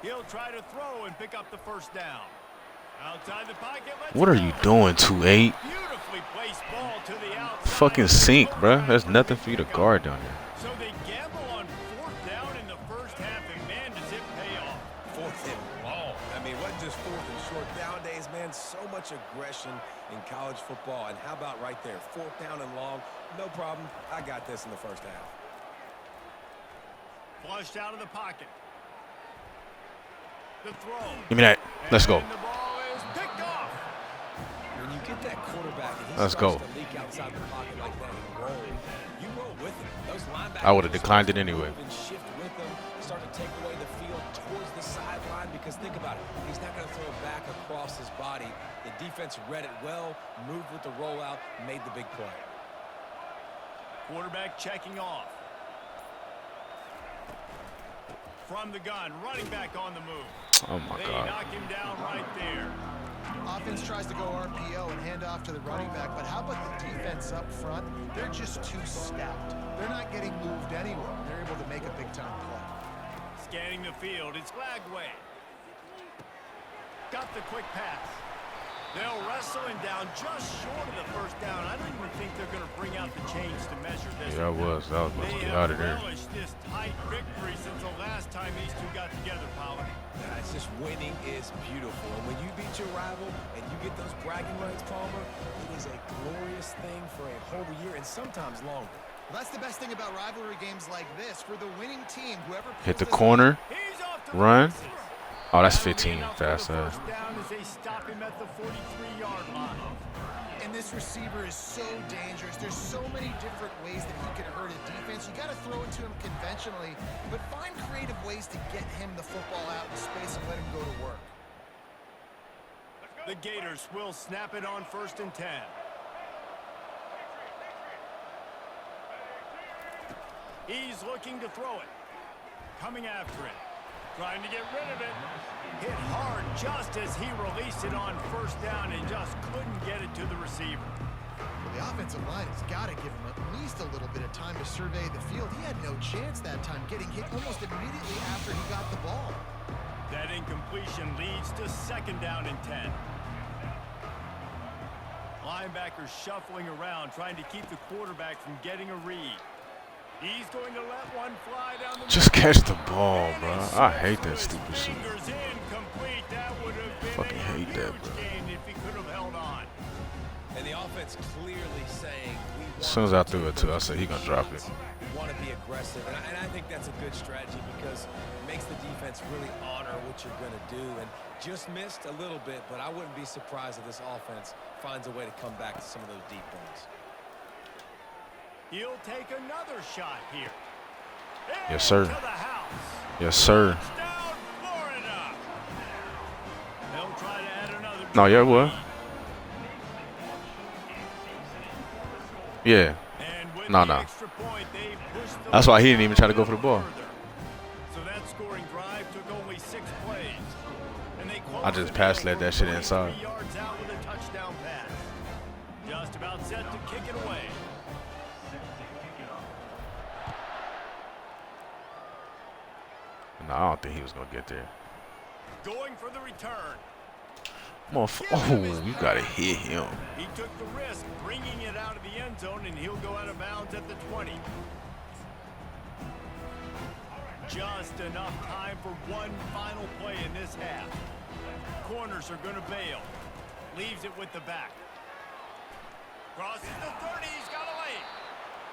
He'll try to throw and pick up the 1st down. Outside the pocket. What are you doing, 2-8? Beautifully placed ball to the outside. Fucking sink, bro. There's nothing for you to guard down there. So they gamble on 4th down in the first half, and man, does it pay off. 4th and long. I mean, it wasn't just 4th and short. Nowadays, man, so much aggression in college football. And how about right there? 4th down and long. No problem. I got this in the first half. Flushed out of the pocket. The throw. Give me that. Let's go. And the ball is picked off. get that quarterback and he Let's starts go. to leak outside the pocket like that and roll, you roll with him. Those linebackers I would have declined it anyway. and shift with them, start to take away the field towards the sideline because think about it, he's not going to throw it back across his body. The defense read it well, moved with the rollout, made the big play. Quarterback checking off. From the gun, running back on the move. Oh my They God. knock him down right there. Offense tries to go RPO and hand off to the running back, but how about the defense up front? They're just too stout. They're not getting moved anywhere. They're able to make a big-time play. Scanning the field, it's Glagway. Got the quick pass. They'll wrestle him down just short of the first down. I don't even think they're going to bring out the chains to measure this. Yeah, I was about to They get out of have there. relished this tight victory since the last time these two got together, Pollard. It's just winning is beautiful. And when you beat your rival and you get those bragging rights, Palmer, it is a glorious thing for a whole year and sometimes longer. Well, that's the best thing about rivalry games like this. For the winning team, whoever Hit the pulls this corner. He's off to Run. the races. Oh, that's That'll be 15 enough for the fast. first down as they stop him at the 43-yard line. And this receiver is so dangerous. There's so many different ways that he can hurt a defense. You got to throw it to him conventionally, but find creative ways to get him the football out in space and let him go to work. The Gators will snap it on 1st and 10. He's looking to throw it. Coming after it. Trying to get rid of it. Hit hard just as he released it on 1st down and just couldn't get it to the receiver. Well, the offensive line has got to give him at least a little bit of time to survey the field. He had no chance that time, getting hit almost immediately after he got the ball. That incompletion leads to 2nd down and 10. Linebackers shuffling around, trying to keep the quarterback from getting a read. He's going to let one fly down the Just catch the ball, bro. I hate that stupid shit. Fingers incomplete. That would have been Fucking a hate that, huge bro. gain if he could have held on. And the offense clearly saying, As soon as I threw it to, I said he gonna drop it. we want to be aggressive. And I think that's a good strategy because it makes the defense really honor what you're going to do. And just missed a little bit, but I wouldn't be surprised if this offense finds a way to come back to some of those deep ones. He'll take another shot here. Yes, sir. To the house. Yes, sir. Touchdown, Florida. They'll try to add another. No, yeah, what? Yeah. And with No, the no. extra point, they pushed the That's why he didn't lead even try to out go for the ball. further. So that scoring drive took only 6 plays. And they I just pass led that shit inside. 3 yards out with a touchdown pass. Just about set to kick it away. No, I don't think he was gonna get there. Going for the return. Oh, you gotta hit him. He took the risk, bringing it out of the end zone, and he'll go out of bounds at the 20. Just enough time for one final play in this half. Corners are going to bail. Leaves it with the back. Crosses the 30, he's got a lane.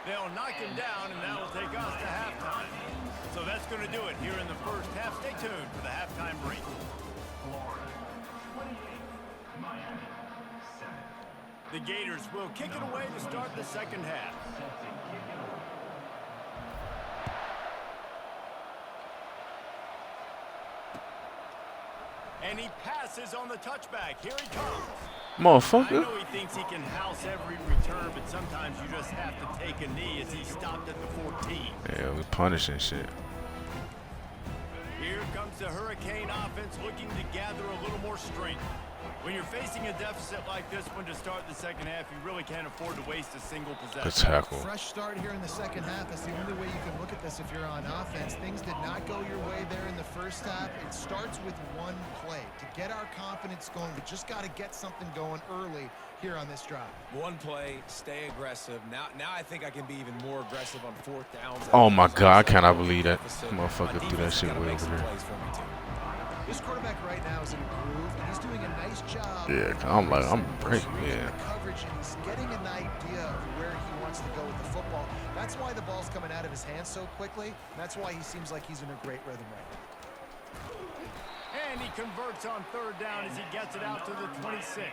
They'll knock him down, and that'll take us to halftime. So that's going to do it here in the first half. Stay tuned for the halftime break. Florida 28, Miami 7. The Gators will kick it away to start the second half. Set to kick it off. And he passes on the touchback. Here he comes. I Motherfucker. know he thinks he can house every return, but sometimes you just have to take a knee as he stopped at the 14. Yeah, we punishing shit. Here comes the Hurricane offense looking to gather a little more strength. When you're facing a deficit like this one to start the second half, you really can't afford to waste a single Good possession. tackle. Fresh start here in the second half. That's the only way you can look at this if you're on offense. Things did not go your way there in the first half. It starts with one play. To get our confidence going, we just got to get something going early here on this drive. One play, stay aggressive. Now I think I can be even more aggressive on 4th downs. Oh my God, I cannot believe that motherfucker threw that shit way over there. This quarterback right now is in a groove, and he's doing a nice job. Yeah, I'm like, I'm breaking. Reading Yeah. the coverage, and he's getting an idea of where he wants to go with the football. That's why the ball's coming out of his hands so quickly. And that's why he seems like he's in a great rhythm right now. And he converts on third down as he gets it out to the 26.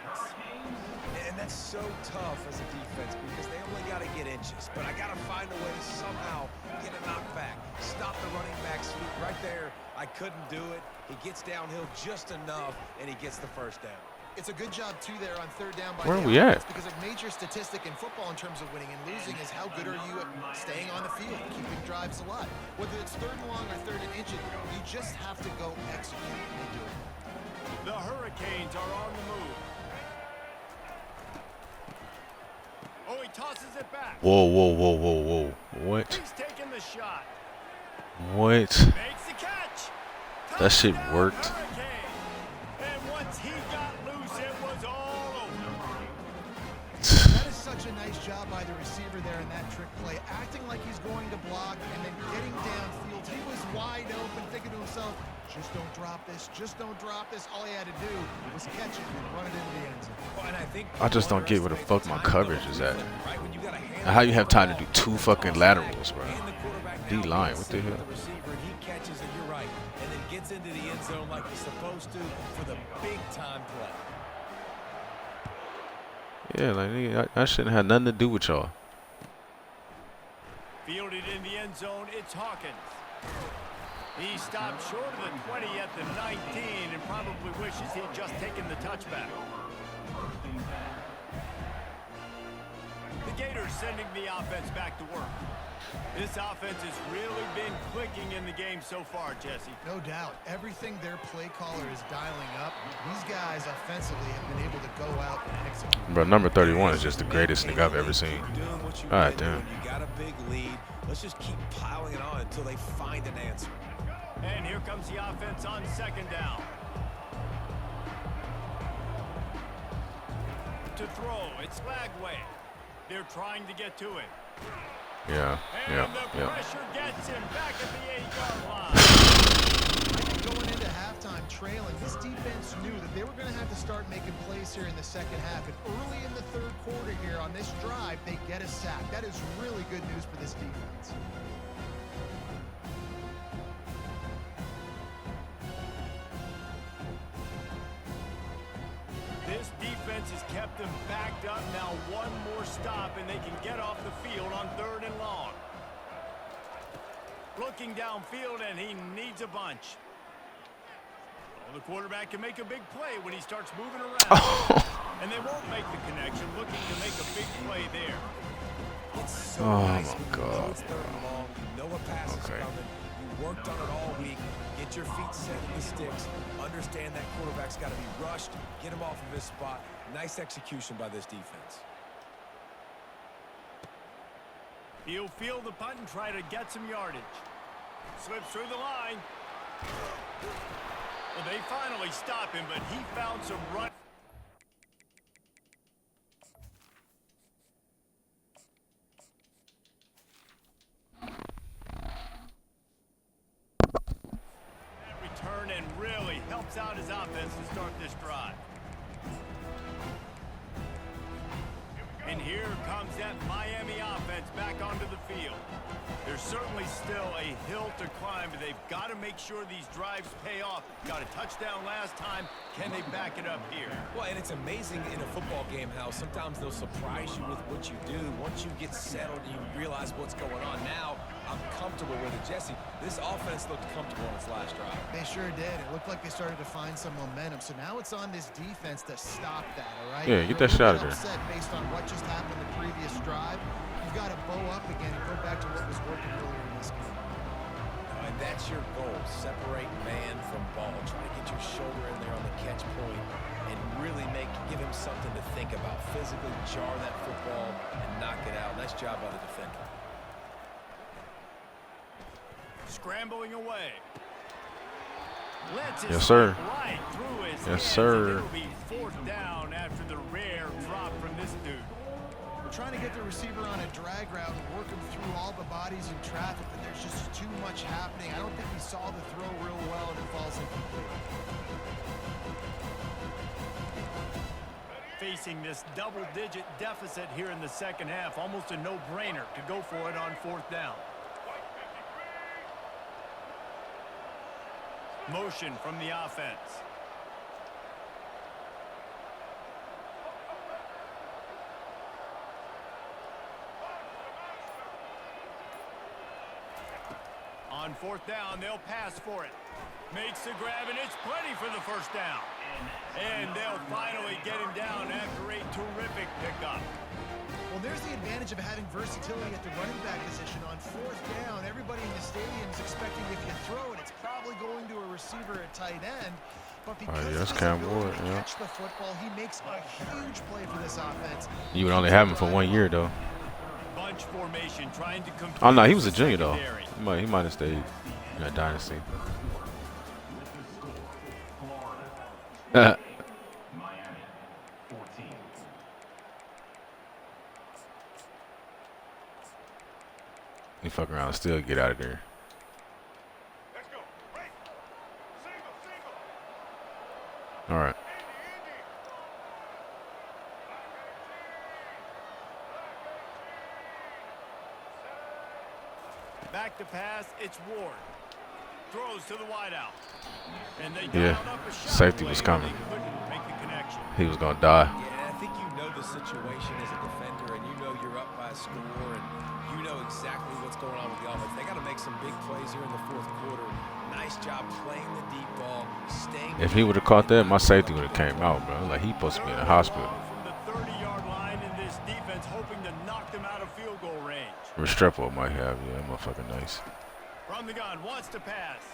And that's so tough as a defense because they only got to get inches. But I got to find a way to somehow get a knockback. Stop the running back's feet right there. I couldn't do it. He gets downhill just enough, and he gets the first down. It's a good job, too, there on third down by Where the are we at? Because a major statistic in football in terms of winning and losing is how good are you at staying on the field, keeping drives alive. Whether it's third and long or third and inches, you just have to go execute and do it. The Hurricanes are on the move. Oh, he tosses it back. Whoa, whoa, whoa, whoa, whoa. What? He's taking the shot. What? Makes the catch. That shit Touchdown, worked. Hurricane. And once he got loose, it was all over. That is such a nice job by the receiver there in that trick play, acting like he's going to block and then getting downfield. He was wide open, thinking to himself, just don't drop this, just don't drop this. All he had to do was catch it and run it into the end zone. Well, and I think I just don't get where the fuck my coverage is at. right when you got a hand How you have time to do 2 fucking laterals, bro? and the quarterback D now line, gets what the in hell? with the receiver, and he catches it, you're right, and then gets into the end zone like he's supposed to for the big time play. Yeah, like nigga, I shouldn't have nothing to do with y'all. Fielded in the end zone, it's Hawkins. He stopped short of the 20 at the 19 and probably wishes he'd just taken the touchback. The Gators sending the offense back to work. This offense has really been clicking in the game so far, Jesse. No doubt. Everything their play caller is dialing up, these guys offensively have been able to go out and execute. Bro, number 31 is just the greatest nigga I've ever seen. God damn. You got a big lead. Let's just keep piling it on until they find an answer. And here comes the offense on second down. To throw, it's Lagway. They're trying to get to it. Yeah, And yeah, the yeah. pressure gets him back at the 8-yard line. I think going into halftime trailing, this defense knew that they were going to have to start making plays here in the second half. And early in the third quarter here on this drive, they get a sack. That is really good news for this defense. This defense has kept them backed up. Now one more stop, and they can get off the field on third and long. Looking downfield, and he needs a bunch. Well, the quarterback can make a big play when he starts moving around. And they won't make the connection, looking to make a big play there. It's so Oh nice my when you know God, it's third and long. You know a pass is Okay. coming. You worked on it all week. Get your feet set in the sticks. Understand that quarterback's got to be rushed. Get him off of his spot. Nice execution by this defense. He'll field the punt and try to get some yardage. Slips through the line. Well, they finally stop him, but he found some run. That return and really helps out his offense to start this drive. And here comes that Miami offense back onto the field. There's certainly still a hill to climb, but they've got to make sure these drives pay off. Got a touchdown last time. Can they back it up here? Well, and it's amazing in a football game how sometimes they'll surprise you with what you do. Once you get settled and you realize what's going on. Now, I'm comfortable with it. Jesse, this offense looked comfortable on its last drive. They sure did. It looked like they started to find some momentum. So now it's on this defense to stop that, all right? Yeah, get that shot out of there. Upset based on what just happened the previous drive. You've got to bow up again and go back to what was working earlier in this game. And that's your goal. Separate man from ball. Try to get your shoulder in there on the catch point and really give him something to think about. Physically jar that football and knock it out. Nice job by the defender. Scrambling away. Lets it Yes, sir. slip right through his Yes, hands, sir. and it'll be fourth down after the rare drop from this dude. We're trying to get the receiver on a drag route and work him through all the bodies in traffic, but there's just too much happening. I don't think he saw the throw real well, and it falls incomplete. Facing this double-digit deficit here in the second half, almost a no-brainer to go for it on fourth down. Motion from the offense. On fourth down, they'll pass for it. Makes the grab, and it's plenty for the first down. And they'll finally get him down after a terrific pickup. Well, there's the advantage of having versatility at the running back position. On fourth down, everybody in the stadium is expecting if you throw it, it's probably going to a receiver at tight end. But because yeah, that's of his Cam ability Ward, to yeah. catch the football, he makes a huge play for this offense. You would only have him for 1 year, though. Bunch formation, trying to compete. Oh, no, he was a junior, though. secondary. He might have stayed in that dynasty. Miami 14. He fuck around and still get out of there. All right. Back to pass, it's Ward. Throws to the wideout. And they Yeah, dialed up a shot safety was play, coming. they couldn't make the connection. He was gonna die. Yeah, I think you know the situation as a defender, and you know you're up by a score, and you know exactly what's going on with the offense. They got to make some big plays here in the fourth quarter. Nice job playing the deep ball, staying. If he would have caught that, my safety would have came out, bro. Like, he supposed to be in the hospital. From the 30-yard line, in this defense hoping to knock them out of field goal range. Restrepo might have, yeah, motherfucker nice. From the gun, wants to pass.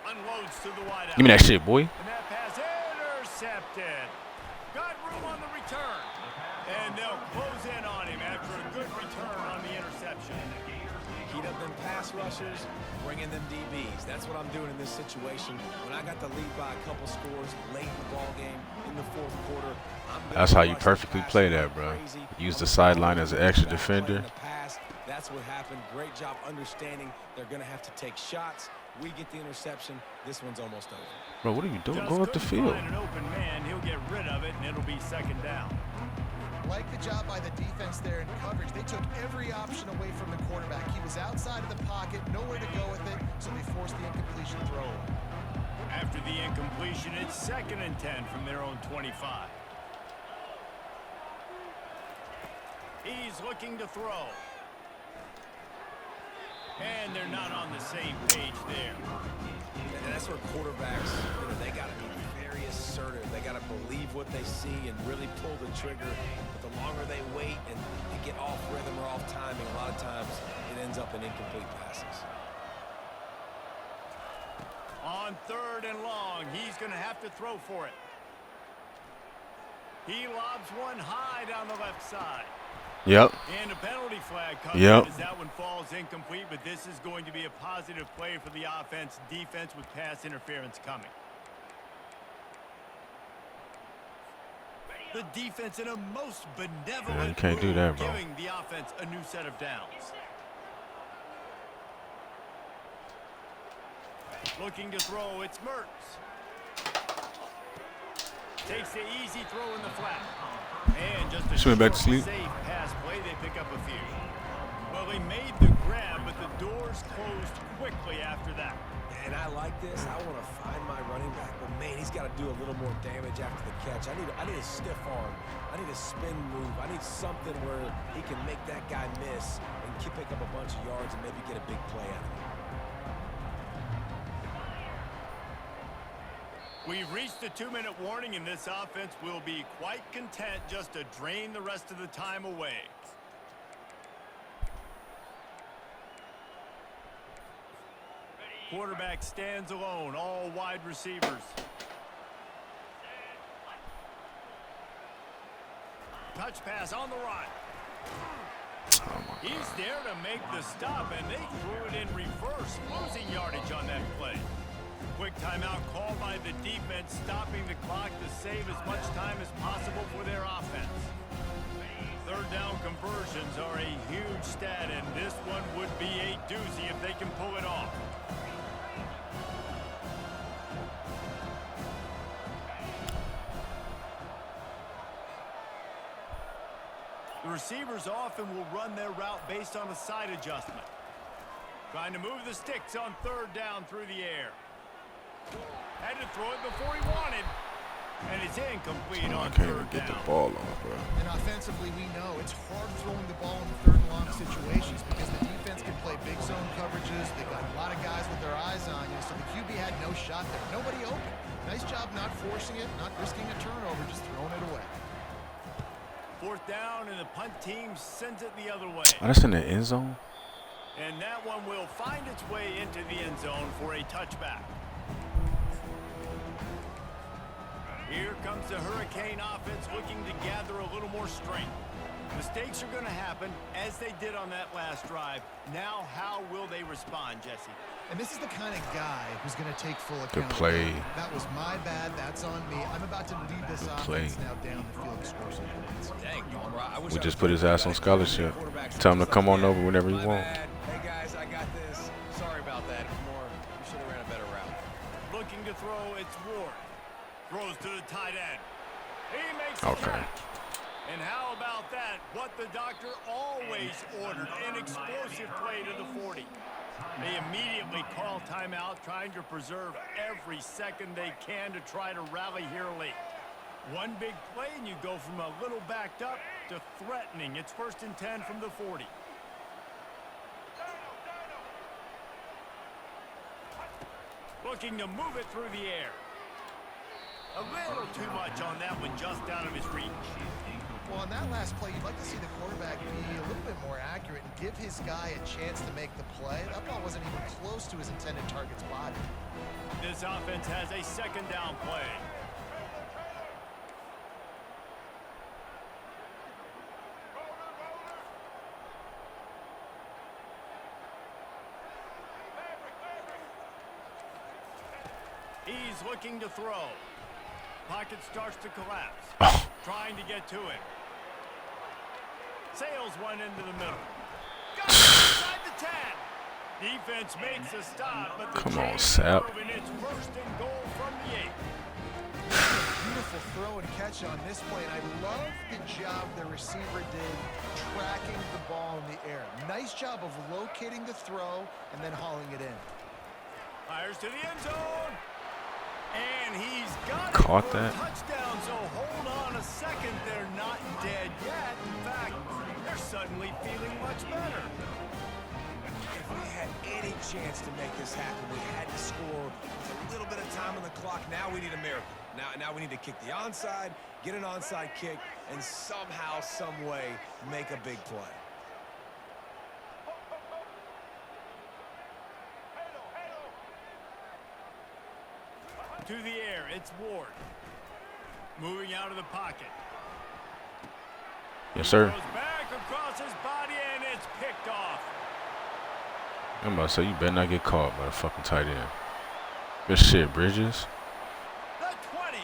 Unloads to the wideout. Give me that shit, boy. And that pass intercepted. Got room on the return. And they'll close in on him after a good return on the interception. Heat up them pass rushers, bring in them DBs. That's what I'm doing in this situation. When I got the lead by a couple scores late in the ball game in the fourth quarter, That's how you perfectly play that, bro. Use the sideline as an extra defender. That's what happened. Great job understanding they're going to have to take shots. We get the interception. This one's almost over. Bro, what are you doing? Just Go up the couldn't field. find an open man. He'll get rid of it, and it'll be second down. Like the job by the defense there in coverage. They took every option away from the quarterback. He was outside of the pocket, nowhere to go with it, so they forced the incompletion throw. After the incompletion, it's 2nd and 10 from their own 25. He's looking to throw. And they're not on the same page there. And that's where quarterbacks, they got to be very assertive. They got to believe what they see and really pull the trigger. But the longer they wait and get off rhythm or off timing, a lot of times it ends up in incomplete passes. On 3rd and long, he's going to have to throw for it. He lobs one high down the left side. Yep. And a penalty flag comes Yep. as that one falls incomplete, but this is going to be a positive play for the offense. Defense with pass interference coming. The defense in a most benevolent Yeah, you can't do that, bro. giving the offense a new set of downs. Looking to throw, it's Mertz. Takes the easy throw in the flat. And just a Swing back to sleep. safe pass play, they pick up a few. Well, they made the grab, but the doors closed quickly after that. And I like this. I want to find my running back, but man, he's got to do a little more damage after the catch. I need a stiff arm. I need a spin move. I need something where he can make that guy miss and pick up a bunch of yards and maybe get a big play out of it. We've reached the 2-minute warning, and this offense will be quite content just to drain the rest of the time away. Quarterback stands alone, all wide receivers. Touch pass on the run. He's there to make the stop, and they threw it in reverse, losing yardage on that play. Quick timeout called by the defense, stopping the clock to save as much time as possible for their offense. 3rd down conversions are a huge stat, and this one would be a doozy if they can pull it off. The receivers often will run their route based on a side adjustment. Trying to move the sticks on 3rd down through the air. Had to throw it before he wanted. And it's incomplete I on can't even third get the down. ball off, bro. And offensively, we know it's hard throwing the ball in third and long situations because the defense can play big zone coverages. They got a lot of guys with their eyes on you, so the QB had no shot there. Nobody open. Nice job not forcing it, not risking a turnover, just throwing it away. Fourth down, and the punt team sends it the other way. Oh, that's in the end zone? And that one will find its way into the end zone for a touchback. Here comes the Hurricane offense looking to gather a little more strength. Mistakes are going to happen, as they did on that last drive. Now, how will they respond, Jesse? And this is the kind of guy who's going to take full Good accountability. play. That was my bad. That's on me. I'm about to lead this offense now down the field to score some points. Dang, Palmer, I wish We I just was put his there. ass on scholarship. Quarterbacks Tell him to just come like on that. over whenever you My want. bad. Hey guys, I got this. Sorry about that. We should have ran a better route. Looking to throw, it's Ward. Throws to the tight end. He makes the Okay. catch. And how about that? What the doctor always ordered, an explosive play to the 40. They immediately call timeout, trying to preserve every second they can to try to rally here late. One big play, and you go from a little backed up to threatening. It's 1st and 10 from the 40. Looking to move it through the air. A little too much on that one, just out of his reach. Well, on that last play, you'd like to see the quarterback be a little bit more accurate and give his guy a chance to make the play. That ball wasn't even close to his intended target's body. This offense has a 2nd down play. He's looking to throw. Pocket starts to collapse. Oh. Trying to get to it. Sails one into the middle. Got it inside the 10. Defense makes a stop, but the Come on, chains Sap. move, and it's 1st and goal from the 8. Beautiful throw and catch on this play, and I love the job the receiver did tracking the ball in the air. Nice job of locating the throw and then hauling it in. Fires to the end zone. And he's got Caught it for that. a touchdown, so hold on a second. They're not dead yet. In fact, they're suddenly feeling much better. If we had any chance to make this happen, we had to score with a little bit of time on the clock. Now we need a miracle. Now we need to kick the onside, get an onside kick, and somehow, some way, make a big play. To the air, it's Ward. Moving out of the pocket. Yes, sir. Goes back across his body, and it's picked off. I'm about to say, you better not get caught by a fucking tight end. Good shit, Bridges. The 20.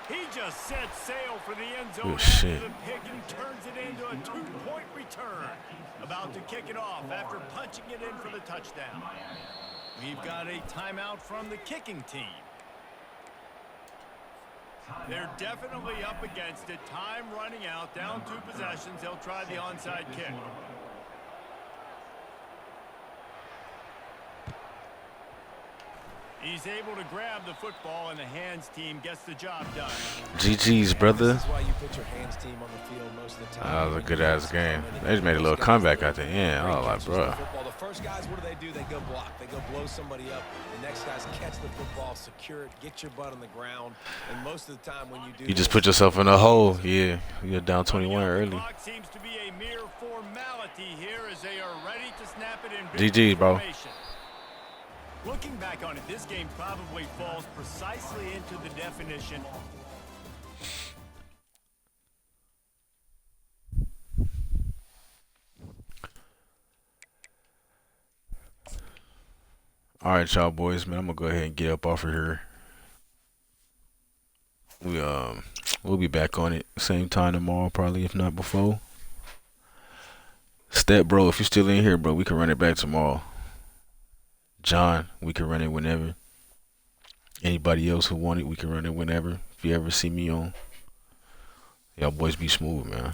He just set sail for the end zone Good after shit. the pick and turns it into a 2-point return. About to kick it off after punching it in for the touchdown. We've got a timeout from the kicking team. They're definitely up against it. Time running out. Down 2 possessions. They'll try the onside kick. He's able to grab the football, and the hands team gets the job done. GG's, brother. This is why you put your hands team on the field most of the time. That was a good-ass game. They just made a little comeback at the end. I was like, bro. The first guys, what do? They go block. They go blow somebody up. The next guys catch the football, secure it, get your butt on the ground. And most of the time when you do You just this, put yourself in a hole. Yeah, you're down 21 The early. clock seems to be a mere formality here as they are ready to snap it in. GG, bro. formation. Looking back on it, this game probably falls precisely into the definition. All right, y'all boys, man. I'm gonna go ahead and get up off of here. We'll be back on it same time tomorrow, probably, if not before. Step, bro, if you're still in here, bro, we can run it back tomorrow. John, we can run it whenever. Anybody else who want it, we can run it whenever. If you ever see me on, y'all boys be smooth, man.